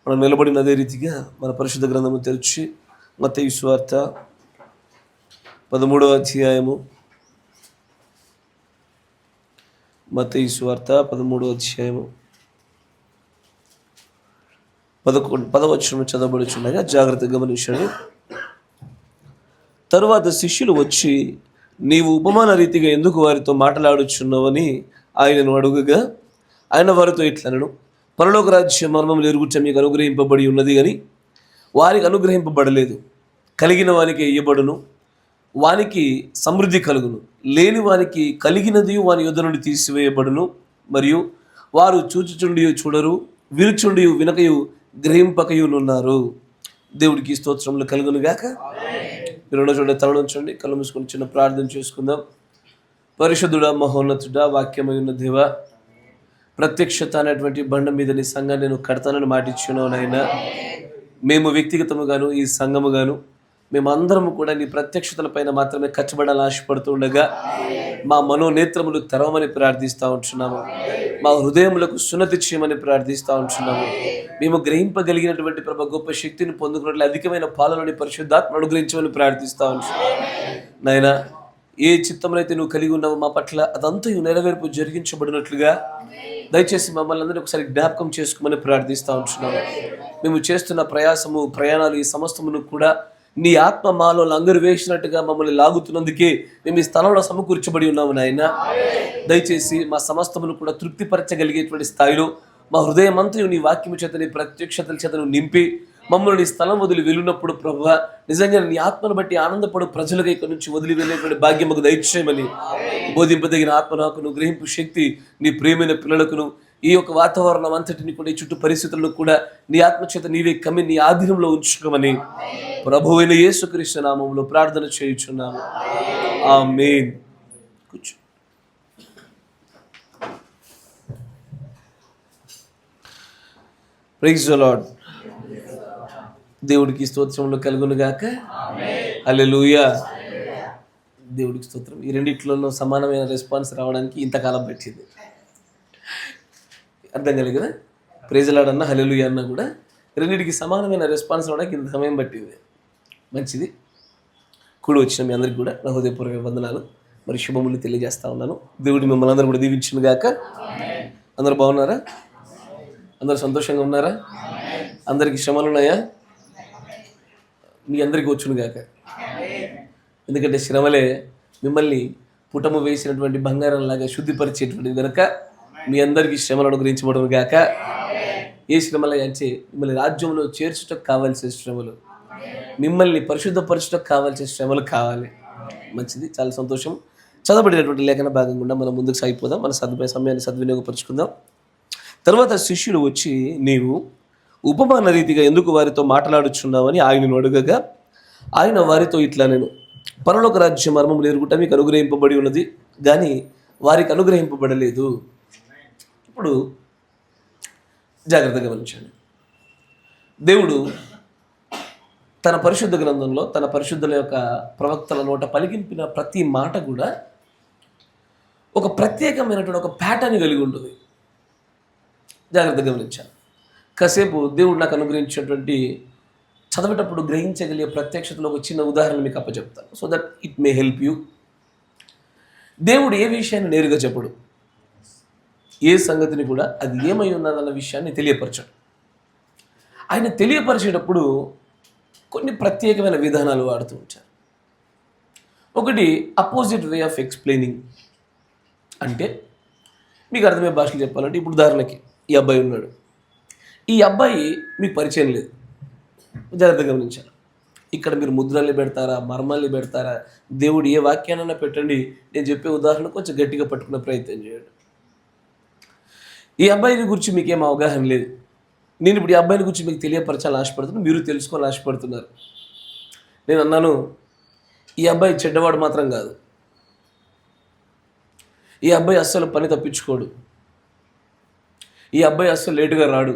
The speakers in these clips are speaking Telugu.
మనం నిలబడిన అదే రీతిగా మన పరిశుద్ధ గ్రంథము తెరిచి మత్తయి సువార్త 13వ అధ్యాయము, మత్తయి సువార్త 13వ అధ్యాయము 10వ వచనం చదవబడుచుండగా జాగ్రత్తగా గమనించండి. తరువాత శిష్యులు వచ్చి, నీవు ఉపమాన రీతిగా ఎందుకు వారితో మాట్లాడుచున్నావని ఆయనను అడుగగా, ఆయన వారితో ఇట్లనను, పరలోక రాజ్య మర్మములు ఎరుగుట మీకు అనుగ్రహింపబడి ఉన్నది కానీ వారికి అనుగ్రహింపబడలేదు. కలిగిన వానికి ఇయ్యబడును, వానికి సమృద్ధి కలుగును. లేని వానికి కలిగినది వాని యొద్ద నుండి తీసివేయబడును. మరియు వారు చూచుచుండి చూడరు, వినుచుండి వినకయు గ్రహింపకయునున్నారు. దేవుడికి స్తోత్రములు కలుగును గాక. మీరు చూడండి, తలనుంచండి, కళ్ళు మూసుకొని చిన్న ప్రార్థన చేసుకుందాం. పరిశుద్ధుడా, మహోన్నతుడా, వాక్యమై ఉన్న దేవ, ప్రత్యక్షత అనేటువంటి బండ మీద నీ సంఘాన్ని నేను కడతానని మాటిచ్చున్నావు నాయనా. మేము వ్యక్తిగతముగాను ఈ సంఘముగాను మేమందరము కూడా నీ ప్రత్యక్షతల పైన మాత్రమే కచ్చబడాలని ఆశపడుతూ ఉండగా మా మనోనేత్రములు తెరవమని ప్రార్థిస్తూ ఉంటున్నాము. మా హృదయములకు సున్నతి చేయమని ప్రార్థిస్తూ ఉంటున్నాము. మేము గ్రహింపగలిగినటువంటి ప్రభ గొప్ప శక్తిని పొందుకున్నట్లు అధికమైన పాలనని పరిశుద్ధాత్మ అనుగ్రహించమని ప్రార్థిస్తూ ఉంటున్నాము. నాయనా, ఏ చిత్తమునైతే నువ్వు కలిగి ఉన్నావో మా పట్ల అదంతా నెరవేర్పు జరిగించబడినట్లుగా దయచేసి మమ్మల్ని అందరినీ ఒకసారి జ్ఞాపకం చేసుకోమని ప్రార్థిస్తూ ఉంటున్నాము. మేము చేస్తున్న ప్రయాణాలు ఈ సమస్తమును కూడా నీ ఆత్మ మాలో లంగరు వేసినట్టుగా మమ్మల్ని లాగుతున్నందుకే మేము ఈ స్థలంలో సమకూర్చబడి ఉన్నాము నాయన. దయచేసి మా సమస్తమును కూడా తృప్తిపరచగలిగేటువంటి స్థాయిలో మా హృదయం అంతా నీ వాక్యము చేత, నీ ప్రత్యక్షతల చేతను నింపి మమ్మల్ని స్థలం వదిలి వెళ్ళినప్పుడు ప్రభువా, నిజంగా నీ ఆత్మను బట్టి ఆనందపడు ప్రజలుగా ఇక్కడి నుంచి వదిలి వెళ్ళేటువంటి భాగ్యముకు దయచేయమని, బోధింపదగిన ఆత్మ నాకును, గ్రహింపు శక్తి నీ ప్రియమైన పిల్లలకును, ఈ యొక్క వాతావరణం అంతటిని కూడా, ఈ చుట్టూ పరిస్థితులను కూడా నీ ఆత్మచేత నీవే కమ్మి నీ ఆధీనంలో ఉంచుకోమని ప్రభువైన యేసుక్రీస్తు నామములో ప్రార్థన చేయుచున్నాము. ఆమేన్. కూర్చో. Praise the Lord. దేవుడికి స్తోత్రములు కలుగును గాక. హల్లెలూయా. దేవుడికి స్తోత్రం. ఈ రెండిట్లలో సమానమైన రెస్పాన్స్ రావడానికి ఇంతకాలం పట్టింది. అర్థం కలిగి కదా, ప్రైజ్ ది లార్డ్ అన్న హల్లెలూయా అన్న కూడా రెండింటికి సమానమైన రెస్పాన్స్ రావడానికి ఇంత సమయం పట్టింది. మంచిది. కూడి వచ్చిన మీ అందరికీ కూడా నా హృదయపూర్వక వందనాలు మరి శుభములు తెలియజేస్తా ఉన్నాను. దేవుడి మిమ్మల్ని అందరూ కూడా దీవించును గాక. అందరూ బాగున్నారా? అందరూ సంతోషంగా ఉన్నారా? అందరికీ శ్రమలు ఉన్నాయా? మీ అందరికీ వచ్చును గాక. ఎందుకంటే శ్రమలే మిమ్మల్ని పుటము వేసినటువంటి బంగారంలాగా శుద్ధిపరిచేటువంటి కనుక మీ అందరికీ శ్రమలు అనుగ్రహించబడును గాక. ఏ శ్రమలు అంటే మిమ్మల్ని రాజ్యంలో చేర్చుటకు కావాల్సిన శ్రమలు, మిమ్మల్ని పరిశుద్ధపరచుటకు కావాల్సిన శ్రమలు కావాలి. మంచిది, చాలా సంతోషం. చదవబడినటువంటి లేఖన భాగం గుండా మనం ముందుకు సాగిపోదాం. మన సమయాన్ని సద్వినియోగపరుచుకుందాం. తర్వాత శిష్యులు వచ్చి, నీవు ఉపమాన రీతిగా ఎందుకు వారితో మాట్లాడుచున్నావని ఆయనను అడుగగా, ఆయన వారితో ఇట్లా, నేను పరలోక రాజ్య మర్మములు ఎరుగుట మీకు అనుగ్రహింపబడి ఉన్నది కానీ వారికి అనుగ్రహింపబడలేదు. ఇప్పుడు జాగ్రత్తగా గమనించండి. దేవుడు తన పరిశుద్ధ గ్రంథంలో తన పరిశుద్ధుల యొక్క ప్రవక్తల నోట పలికింపిన ప్రతి మాట కూడా ఒక ప్రత్యేకమైనటువంటి ఒక ప్యాటర్న్ కలిగి ఉంటుంది. జాగ్రత్తగా గమనించాను. కాసేపు దేవుడు నాకు అనుగ్రహించినటువంటి చదివేటప్పుడు గ్రహించగలిగే ప్రత్యక్షతలో ఒక చిన్న ఉదాహరణ మీకు అప్పచెప్తాను, so that it may help you. దేవుడు ఏ విషయాన్ని నేరుగా చెప్పడు, ఏ సంగతిని కూడా అది ఏమై ఉన్నదన్న విషయాన్ని తెలియపరచడు. ఆయన తెలియపరిచేటప్పుడు కొన్ని ప్రత్యేకమైన విధానాలు వాడుతూ ఉంటారు. ఒకటి అపోజిట్ వే ఆఫ్ ఎక్స్ప్లెయినింగ్. అంటే మీకు అర్థమయ్యే భాషలు చెప్పాలంటే, ఇప్పుడు ఉదాహరణకి ఈ అబ్బాయి ఉన్నాడు. ఈ అబ్బాయి మీకు పరిచయం లేదు. జాగ్రత్తగా గమనించాలి. ఇక్కడ మీరు ముద్రల్ని పెడతారా, మర్మాల్ని పెడతారా, దేవుడు ఏ వాక్యానైనా పెట్టండి, నేను చెప్పే ఉదాహరణ కొంచెం గట్టిగా పట్టుకునే ప్రయత్నం చేయండి. ఈ అబ్బాయిని గురించి మీకేం అవగాహన లేదు. నేను ఇప్పుడు ఈ అబ్బాయిని గురించి మీకు తెలియపరచాలని ఆశపడుతున్నాను, మీరు తెలుసుకోవాలని ఆశపడుతున్నారు. నేను అన్నాను, ఈ అబ్బాయి చెడ్డవాడు మాత్రం కాదు, ఈ అబ్బాయి అస్సలు పని తప్పించుకోడు, ఈ అబ్బాయి అస్సలు లేటుగా రాడు.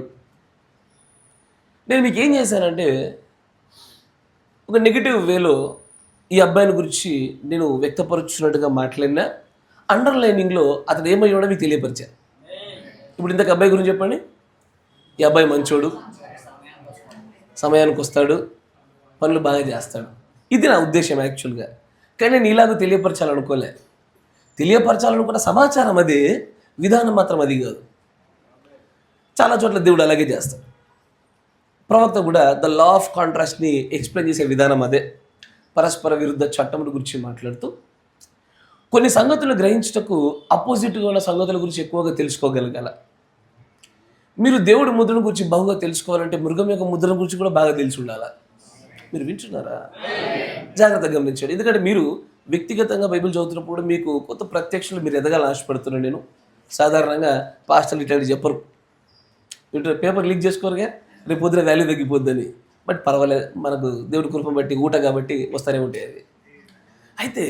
నేను మీకు ఏం చేశానంటే, ఒక నెగిటివ్ వేలో ఈ అబ్బాయిని గురించి నేను వ్యక్తపరుచున్నట్టుగా మాట్లాడినా, అండర్లైనింగ్లో అతను ఏమయ్యాడో మీకు తెలియపరిచాను. ఇప్పుడు ఇంతకు అబ్బాయి గురించి చెప్పండి. ఈ అబ్బాయి మంచోడు, సమయానికి వస్తాడు, పనులు బాగా చేస్తాడు. ఇది నా ఉద్దేశం యాక్చువల్గా. కానీ నేను ఇలాగ తెలియపరచాలనుకోలే. తెలియపరచాలనుకున్న సమాచారం అదే, విధానం మాత్రం అది కాదు. చాలా చోట్ల దేవుడు అలాగే చేస్తాడు. ప్రవక్త కూడా ద లా ఆఫ్ కాంట్రాస్ట్ని ఎక్స్ప్లెయిన్ చేసే విధానం అదే. పరస్పర విరుద్ధ చట్టముల గురించి మాట్లాడుతూ కొన్ని సంగతులు గ్రహించుటకు అపోజిట్గా ఉన్న సంగతుల గురించి ఎక్కువగా తెలుసుకోగలగాల. మీరు దేవుడి ముద్రను గురించి బాగా తెలుసుకోవాలంటే మృగం యొక్క ముద్రను గురించి కూడా బాగా తెలిసి ఉండాలా. మీరు వింటున్నారా? జాగ్రత్తగా గమనించండి. ఎందుకంటే మీరు వ్యక్తిగతంగా బైబిల్ చదువుతున్నప్పుడు కూడా మీకు కొత్త ప్రత్యక్షలు మీరు ఎదగాలని ఆశపడుతున్నాను నేను. సాధారణంగా పాస్టర్లు ఇట్లాంటి చెప్పరు. పేపర్ లీక్ చేసుకోరుగా, రేపు పొద్దున వాల్యూ తగ్గిపోద్దని. బట్ పర్వాలేదు, మనకు దేవుడి కృపను బట్టి ఊట కాబట్టి వస్తూనే ఉంటాయి అది. అయితే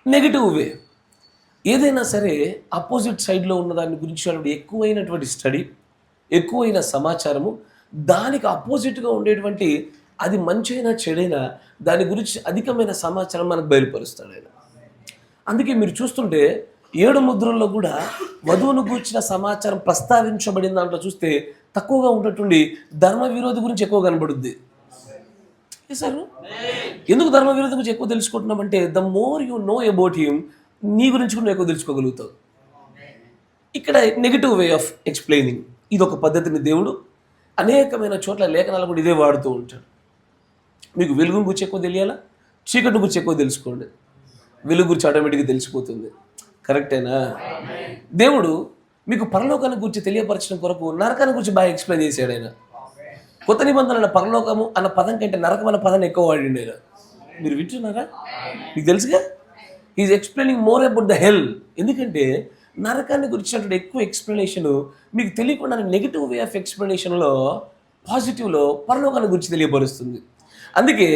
నెగిటివ్ వే ఏదైనా సరే అపోజిట్ సైడ్లో ఉన్న దాని గురించి ఎక్కువైనటువంటి స్టడీ, ఎక్కువైన సమాచారము, దానికి అపోజిట్గా ఉండేటువంటి అది మంచైనా చెడైనా దాని గురించి అధికమైన సమాచారం మనకు బయలుపరుస్తాడు ఆయన. అందుకే మీరు చూస్తుంటే 7 ముద్రల్లో కూడా వధువును గూర్చిన సమాచారం ప్రస్తావించబడిన దాంట్లో చూస్తే తక్కువగా ఉన్నట్టుండి ధర్మ విరోధి గురించి ఎక్కువ కనబడుద్ది. సార్ ఎందుకు ధర్మ విరోధి గురించి ఎక్కువ తెలుసుకుంటున్నామంటే the more you know about him, నీ గురించి కూడా ఎక్కువ తెలుసుకోగలుగుతావు. ఇక్కడ నెగిటివ్ వే ఆఫ్ ఎక్స్ప్లెయినింగ్, ఇది ఒక పద్ధతిని దేవుడు అనేకమైన చోట్ల లేఖనాలు కూడా ఇదే వాడుతూ ఉంటాడు. మీకు వెలుగుని గురించి ఎక్కువ తెలియాలా, చీకటి గురించి ఎక్కువ తెలుసుకోండి. వెలుగు గురించి ఆటోమేటిక్గా తెలిసిపోతుంది. కరెక్టేనా? దేవుడు మీకు పరలోకాన్ని గురించి తెలియపరచడం కొరకు నరకాన్ని గురించి బాగా ఎక్స్ప్లెయిన్ చేశాడు ఆయన. కొత్త నిబంధనల పరలోకము అన్న పదం కంటే నరకం అన్న పదాన్ని ఎక్కువ వాడిండు ఆయన. మీరు వింటున్నారా? మీకు తెలుసుగా, is explaining more about the hell. ఎందుకంటే నరకాన్ని గురించినటువంటి ఎక్కువ ఎక్స్ప్లెనేషన్ మీకు తెలియకుండా నెగిటివ్ వే ఆఫ్ ఎక్స్ప్లెనేషన్లో పాజిటివ్లో పరలోకాన్ని గురించి తెలియపరుస్తుంది. అందుకే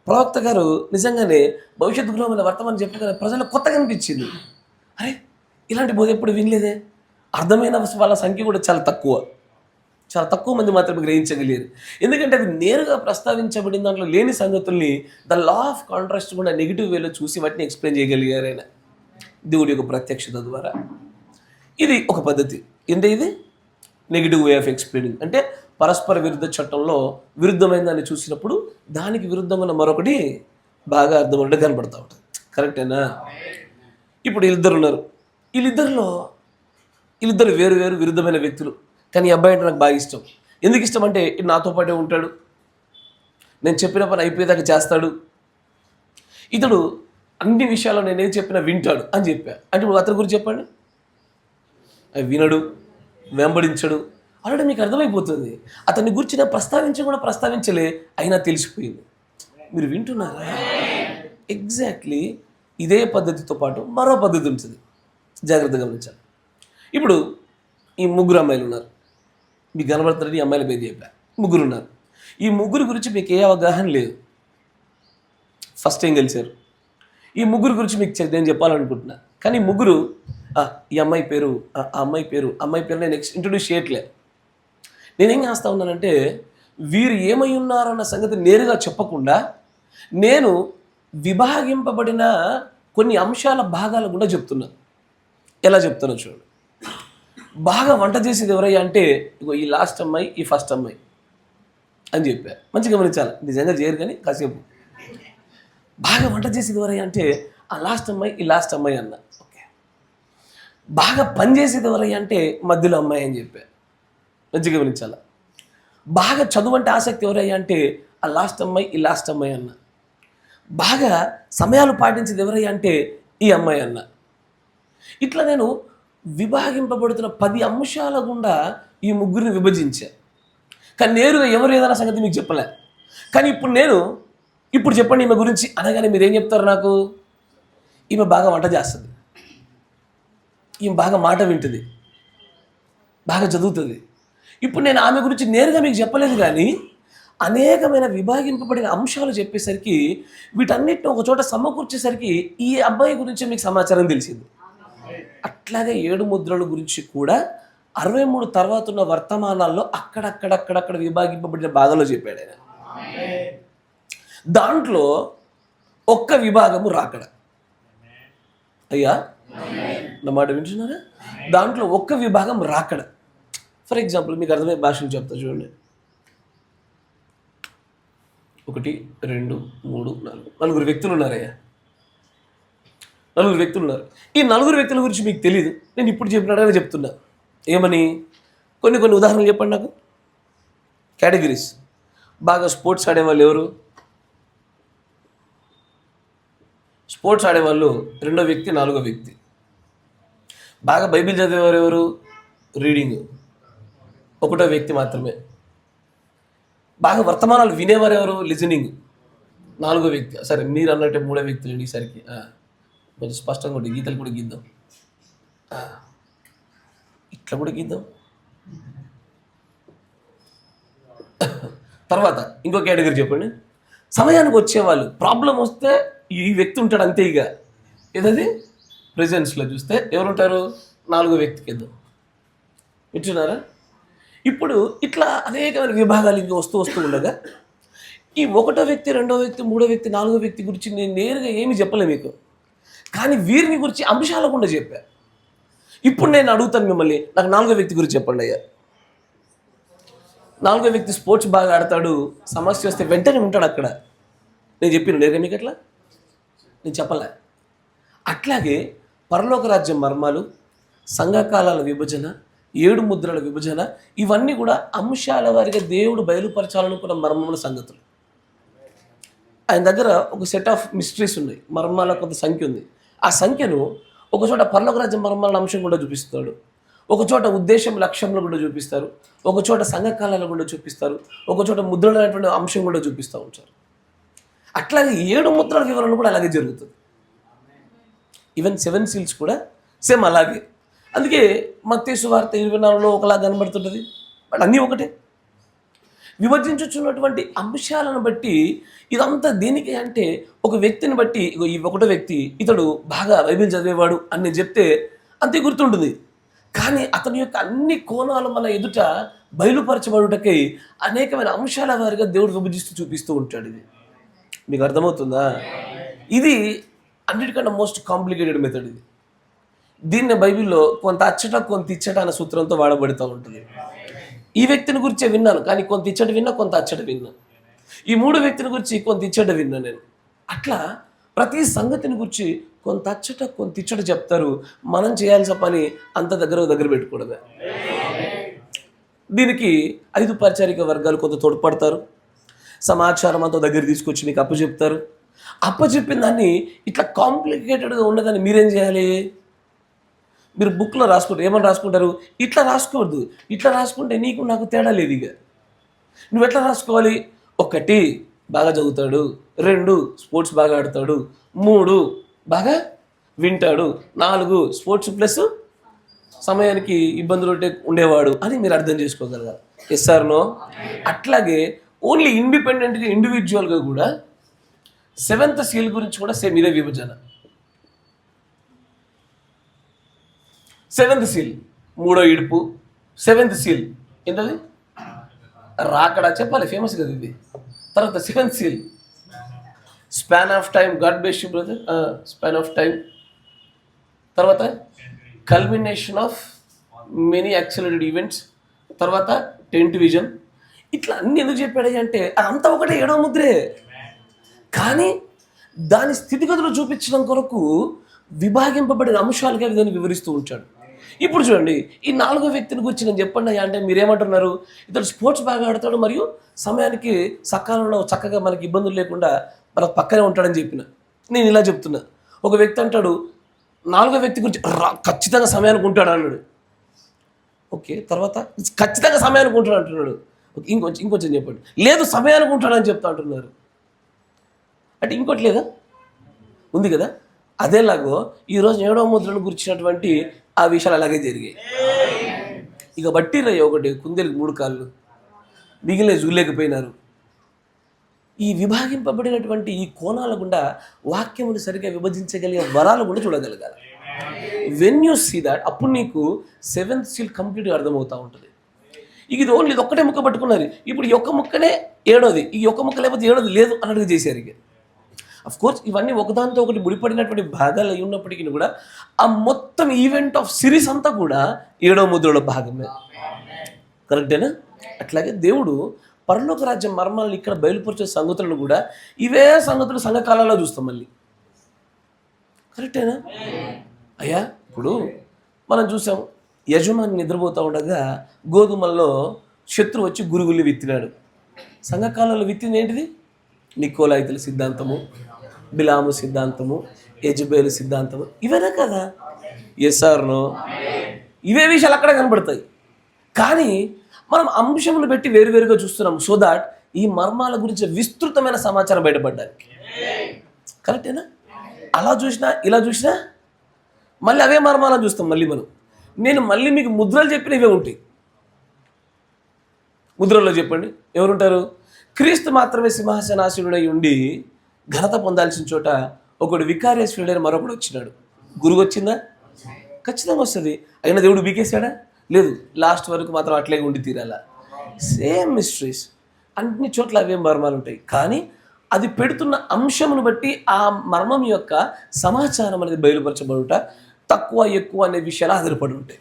ప్రవక్త గారు నిజంగానే భవిష్యత్తు గృహమైన వర్తమానం చెప్పగానే ప్రజలకు కొత్తగా అనిపించింది. అరే, ఇలాంటి బోధ ఎప్పుడు వినలేదే. అర్థమైన వాళ్ళ సంఖ్య కూడా చాలా తక్కువ మంది మాత్రమే గ్రహించగలిగారు. ఎందుకంటే అది నేరుగా ప్రస్తావించబడిన దాంట్లో లేని సంగతుల్ని ద లా ఆఫ్ కాంట్రాస్ట్ కూడా నెగిటివ్ వేలో చూసి వాటిని ఎక్స్ప్లెయిన్ చేయగలిగారు ఆయన దేవుడి యొక్క ప్రత్యక్షత ద్వారా. ఇది ఒక పద్ధతి. ఇది నెగిటివ్ వే ఆఫ్ ఎక్స్ప్లెయినింగ్. అంటే పరస్పర విరుద్ధ చట్టంలో విరుద్ధమైన దాన్ని చూసినప్పుడు దానికి విరుద్ధంగా ఉన్న మరొకటి బాగా అర్థమవుతుంటే కనపడుతూ ఉంటుంది. కరెక్టేనా? ఇప్పుడు వీళ్ళిద్దరు ఉన్నారు. వీళ్ళిద్దరు వేరు వేరు విరుద్ధమైన వ్యక్తులు. కానీ ఈ అబ్బాయి అంటే నాకు బాగా ఇష్టం. ఎందుకు ఇష్టం అంటే నాతో పాటే ఉంటాడు, నేను చెప్పిన పని అయిపోయేదాకా చేస్తాడు, ఇతడు అన్ని విషయాల్లో నేనేం చెప్పినా వింటాడు అని చెప్పా. అంటే ఇప్పుడు అతని గురించి చెప్పండి, వినడు, వెంబడించడు, ఆల్రెడీ మీకు అర్థమైపోతుంది. అతన్ని గురించి నేను ప్రస్తావించలే, అయినా తెలిసిపోయింది. మీరు వింటున్నారా? ఎగ్జాక్ట్లీ ఇదే పద్ధతితో పాటు మరో పద్ధతి ఉంటుంది, జాగ్రత్తగా గమనించాలి. ఇప్పుడు ఈ 3 అమ్మాయిలు ఉన్నారు, మీకు కనబడుతున్నట్టు ఈ అమ్మాయిల పేరు చెప్పా. 3 ఉన్నారు. ఈ 3 గురించి మీకు ఏ అవగాహన లేదు. ఫస్ట్ టైం కలిశారు. ఈ 3 గురించి మీకు నేను చెప్పాలనుకుంటున్నా. కానీ 3 ఈ అమ్మాయి పేరు, ఆ అమ్మాయి పేరు నేను ఇంట్రొడ్యూస్ చేయట్లే. నేనేం చేస్తా ఉన్నానంటే వీరు ఏమై ఉన్నారన్న సంగతి నేరుగా చెప్పకుండా నేను విభాగింపబడిన కొన్ని అంశాల భాగాల కూడా చెప్తున్నా. ఎలా చెప్తానో చూడండి. బాగా వంట చేసేది ఎవరయ్యా అంటే ఇగో ఈ లాస్ట్ అమ్మాయి, ఈ ఫస్ట్ అమ్మాయి అని చెప్పా. మంచిగా గమనించాలి, నిజంగా చేయరు కానీ కాసేపు. బాగా వంట చేసేది ఎవరయ్యా అంటే ఆ లాస్ట్ అమ్మాయి, ఈ లాస్ట్ అమ్మాయి అన్న. ఓకే. బాగా పని చేసేది ఎవరయ్యా అంటే మధ్యలో అమ్మాయి అని చెప్పా. మంచిగా గమనించాలి. బాగా చదువు అంటే ఆసక్తి ఎవరయ్యా అంటే ఆ లాస్ట్ అమ్మాయి, ఈ లాస్ట్ అమ్మాయి అన్న. బాగా సమయాలు పాటించేది ఎవరయ్యా అంటే ఈ అమ్మాయి అన్న. ఇట్లా నేను విభాగింపబడుతున్న 10 అంశాల గుండా ఈ 3 విభజించా. కానీ నేరుగా ఎవరు ఏదైనా సంగతి మీకు చెప్పలే. కానీ ఇప్పుడు చెప్పండి ఈమె గురించి అనగానే మీరేం చెప్తారు నాకు? ఈమె బాగా వంట చేస్తుంది, ఈమె బాగా మాట వింటుంది, బాగా చదువుతుంది. ఇప్పుడు నేను ఆమె గురించి నేరుగా మీకు చెప్పలేదు, కానీ అనేకమైన విభాగింపబడిన అంశాలు చెప్పేసరికి వీటన్నిటిని ఒక చోట సమకూర్చేసరికి ఈ అబ్బాయి గురించి మీకు సమాచారం తెలిసింది. అట్లాగే 7 ముద్రల గురించి కూడా 63 తర్వాత ఉన్న వర్తమానాల్లో అక్కడక్కడ విభాగింపబడిన భాగాల్లో చెప్పాడు ఆయన. దాంట్లో ఒక్క విభాగము రాకడ. అయ్యా నా మాట వింటున్నారా? దాంట్లో ఒక్క విభాగం రాకడ. ఫర్ ఎగ్జాంపుల్ మీకు అర్థమయ్యే భాషను చెప్తా చూడండి. 1 2 3 4 నలుగురు వ్యక్తులు ఉన్నారయ్యా. నలుగురు వ్యక్తులు ఉన్నారు. ఈ నలుగురు వ్యక్తుల గురించి మీకు తెలియదు, నేను ఇప్పుడు చెప్పినట్టుగానే చెప్తున్నా. ఏమని? కొన్ని ఉదాహరణలు చెప్పండి నాకు. కేటగిరీస్. బాగా స్పోర్ట్స్ ఆడేవాళ్ళు ఎవరు? స్పోర్ట్స్ ఆడేవాళ్ళు 2వ వ్యక్తి, 4వ వ్యక్తి. బాగా బైబిల్ చదివేవారు ఎవరు? రీడింగ్ 1వ వ్యక్తి మాత్రమే. బాగా వర్తమానాలు వినేవారు ఎవరు? లిజనింగ్ 4వ వ్యక్తి. సరే, మీరు అన్నట్టే 3వ వ్యక్తులు ఈసరికి కొంచెం స్పష్టంగా ఉంటుంది. గీతలు కూడా గీద్దాం, ఇట్లా కూడా గీద్దాం. తర్వాత ఇంకో కేటగిరీ చెప్పండి. సమయానికి వచ్చేవాళ్ళు. ప్రాబ్లం వస్తే ఈ వ్యక్తి ఉంటాడు అంతే. ఇక ఏదది ప్రెజెన్స్లో చూస్తే ఎవరుంటారు? 4వ వ్యక్తికి ఇద్దాం. వింటున్నారా? ఇప్పుడు ఇట్లా అనేకమైన విభాగాలు ఇంకా వస్తూ ఉండగా ఈ 1వ వ్యక్తి, 2వ వ్యక్తి, 3వ వ్యక్తి, 4వ వ్యక్తి గురించి నేను నేరుగా ఏమీ చెప్పలే మీకు, కానీ వీరిని గురించి అంశాల గుండా చెప్పా. ఇప్పుడు నేను అడుగుతాను మిమ్మల్ని, నాకు 4వ వ్యక్తి గురించి చెప్పండి అయ్యా. 4వ వ్యక్తి స్పోర్ట్స్ బాగా ఆడతాడు, సమస్య వస్తే వెంటనే ఉంటాడు అక్కడ. నేను చెప్పిన నేరుగా మీకు అట్లా నేను చెప్పలే. అట్లాగే పరలోక రాజ్యం మర్మాలు, సంఘకాలాల విభజన, 7 ముద్రల విభజన, ఇవన్నీ కూడా అంశాల వారిగా దేవుడు బయలుపరచాలనుకున్న మర్మముల సంగతులు. ఆయన దగ్గర ఒక సెట్ ఆఫ్ మిస్టరీస్ ఉన్నాయి, మర్మాల కొంత సంఖ్య ఉంది. ఆ సంఖ్యను ఒకచోట పరలోక రాజ్యం మర్మాల అంశం కూడా చూపిస్తాడు, ఒకచోట ఉద్దేశం లక్ష్యంలో కూడా చూపిస్తారు, ఒకచోట సంఘకాలాలు కూడా చూపిస్తారు, ఒకచోట ముద్రలు అనేటువంటి అంశం కూడా చూపిస్తూ ఉంటారు. అట్లాగే 7 ముద్రల వివరణ కూడా అలాగే జరుగుతుంది. ఈవెన్ 7 సీల్స్ కూడా సేమ్ అలాగే. అందుకే మత్తయి సువార్త 24లో ఒకలా కనబడుతుంటుంది, బట్ అన్నీ ఒకటే. విభజించుచున్నటువంటి అంశాలను బట్టి ఇదంతా దేనికి అంటే ఒక వ్యక్తిని బట్టి, ఈ 1వ వ్యక్తి ఇతడు బాగా బైబిల్ చదివేవాడు అని నేను చెప్తే అంతే గుర్తుంటుంది. కానీ అతని యొక్క అన్ని కోణాలు మన ఎదుట బయలుపరచబడుటకై అనేకమైన అంశాల వారిగా దేవుడు విభజిస్తూ చూపిస్తూ ఉంటాడు. ఇది మీకు అర్థమవుతుందా? ఇది అన్నిటికన్నా మోస్ట్ కాంప్లికేటెడ్ మెథడ్. ఇది దీన్ని బైబిల్లో కొంత అచ్చట కొంత ఇచ్చట అనే సూత్రంతో వాడబడుతూ ఉంటుంది. ఈ వ్యక్తిని గురించే విన్నాను, కానీ కొంత ఇచ్చట విన్నా, కొంత అచ్చట విన్నా. ఈ 3 వ్యక్తిని గురించి కొంత ఇచ్చట విన్నా నేను. అట్లా ప్రతి సంగతిని గురించి కొంత అచ్చట కొంత ఇచ్చట చెప్తారు. మనం చేయాల్సిన పని అంత దగ్గర పెట్టుకోవడమే. దీనికి 5 పరిచారిక వర్గాలు కొంత తోడ్పడతారు. సమాచారం అంతా దగ్గర తీసుకొచ్చి మీకు అప్పచెప్తారు. అప్పచెప్పిన దాన్ని ఇట్లా కాంప్లికేటెడ్గా ఉన్నదాన్ని మీరేం చేయాలి? మీరు బుక్లో రాసుకుంటారు. ఏమని రాసుకుంటారు? ఇట్లా రాసుకోవద్దు. ఇట్లా రాసుకుంటే నీకు నాకు తేడా లేదు. ఇక నువ్వు ఎట్లా రాసుకోవాలి? 1 బాగా చదువుతాడు, 2 స్పోర్ట్స్ బాగా ఆడతాడు, 3 బాగా వింటాడు, 4 స్పోర్ట్స్ ప్లస్ సమయానికి ఇబ్బందులు ఉండేవాడు అని మీరు అర్థం చేసుకోగలగాలి. Yes or no? అట్లాగే ఓన్లీ ఇండిపెండెంట్గా ఇండివిజువల్గా కూడా 7th సీల్ గురించి కూడా సేమ్ ఇదే విభజన. 7th సీల్ 3వ ఇడుపు. 7th సీల్ ఏంటది? రాకడా చెప్పాలి, ఫేమస్ కదా ఇది. తర్వాత 7th seal span of time. God bless you brother. Span of time. తర్వాత culmination of many accelerated events. తర్వాత 10th విజన్. ఇట్లా అన్ని ఎందుకు చెప్పాడు అంటే అదంతా ఒకటే 7వ ముద్రే, కానీ దాని స్థితిగతులు చూపించడం కొరకు విభాగింపబడిన అంశాలుగా దాన్ని వివరిస్తూ ఉంటాడు. ఇప్పుడు చూడండి, ఈ 4వ వ్యక్తిని గురించి నేను చెప్పండి అంటే మీరేమంటున్నారు? ఇతడు స్పోర్ట్స్ బాగా ఆడతాడు మరియు సమయానికి సకాలంలో చక్కగా మనకి ఇబ్బందులు లేకుండా మనకు పక్కనే ఉంటాడని చెప్పిన. నేను ఇలా చెప్తున్నా. ఒక వ్యక్తి అంటాడు 4వ వ్యక్తి గురించి ఖచ్చితంగా సమయానికి ఉంటాడు అన్నాడు. ఓకే, తర్వాత ఖచ్చితంగా సమయానికి ఉంటాడు అంటున్నాడు. ఇంకొంచెం చెప్పండి. లేదు, సమయానికి ఉంటాడని చెప్తా అంటున్నారు. అంటే ఇంకోటి లేదా? ఉంది కదా. అదేలాగో ఈరోజు 7వ ముద్రను గురించినటువంటి ఆ విషయాలు అలాగే జరిగాయి. ఇక బట్టిరయ్య ఒకటి కుందేలకు 3 కాళ్ళు, మిగిలిన చూడలేకపోయినారు. ఈ విభాగింపబడినటువంటి ఈ కోణాల గుండా వాక్యములు సరిగ్గా విభజించగలిగే వరాలు కూడా చూడగలగాలి. వెన్ యూ సీ దాట్, అప్పుడు నీకు 7th సీల్ కంప్లీట్గా అర్థమవుతూ ఉంటుంది. ఇది ఓన్లీ ఇది ఒక్కటే ముక్క పట్టుకున్నారు. ఇప్పుడు ఈ ఒక్క ముక్కనే 7వది, ఈ ఒక్క ముక్క లేకపోతే 7వది లేదు అన్నట్టుగా చేశారు. ఇక అఫ్కోర్స్ ఇవన్నీ ఒకదానితో ఒకటి ముడిపడినటువంటి భాగాలు అయి ఉన్నప్పటికీ కూడా ఆ మొత్తం ఈవెంట్ ఆఫ్ సిరీస్ అంతా కూడా 7వ ముద్రలో భాగమే. కరెక్టేనా? అట్లాగే దేవుడు పరలోక రాజ్యం మర్మాలను ఇక్కడ బయలుపరిచే సంగతులను కూడా ఇవే సంగతులు సంఘకాలంలో చూస్తాం మళ్ళీ. కరెక్టేనా అయ్యా? ఇప్పుడు మనం చూసాం, యజమాని నిద్రపోతూ ఉండగా గోధుమల్లో శత్రువు వచ్చి గురుగుల్ని విత్తినాడు. సంఘకాలంలో విత్తింది ఏంటిది? నికోలాయితుల సిద్ధాంతము, బిలాము సిద్ధాంతము, యెజబేలు సిద్ధాంతము, ఇవేనా కదా? ఎస్ఆర్నో ఇవే విషయాలు అక్కడ కనబడతాయి. కానీ మనం అంశములు పెట్టి వేరువేరుగా చూస్తున్నాం, సో దాట్ ఈ మర్మాల గురించి విస్తృతమైన సమాచారం బయటపడ్డానికి. కరెక్టేనా? అలా చూసినా ఇలా చూసినా మళ్ళీ అవే మర్మాలను చూస్తాం. నేను మళ్ళీ మీకు ముద్రలు చెప్పిన ఇవే ఉంటాయి. ముద్రలో చెప్పండి ఎవరుంటారు? క్రీస్తు మాత్రమే సింహాసనాసీనుడై ఉండి ఘనత పొందాల్సిన చోట ఒకడు వికార్యశ్వరుడైన మరొకడు వచ్చినాడు. గురువు వచ్చిందా? ఖచ్చితంగా వస్తుంది. అయినా దేవుడు బీకేశాడా? లేదు. లాస్ట్ వరకు మాత్రం అట్లే ఉండి తీరాల. సేమ్ మిస్టరీస్ అన్ని చోట్ల అవే మర్మాలు ఉంటాయి. కానీ అది పెడుతున్న అంశమును బట్టి ఆ మర్మం యొక్క సమాచారం అనేది బయలుపరచబడుట తక్కువ ఎక్కువ అనే విషయాలు ఆధారపడి ఉంటాయి.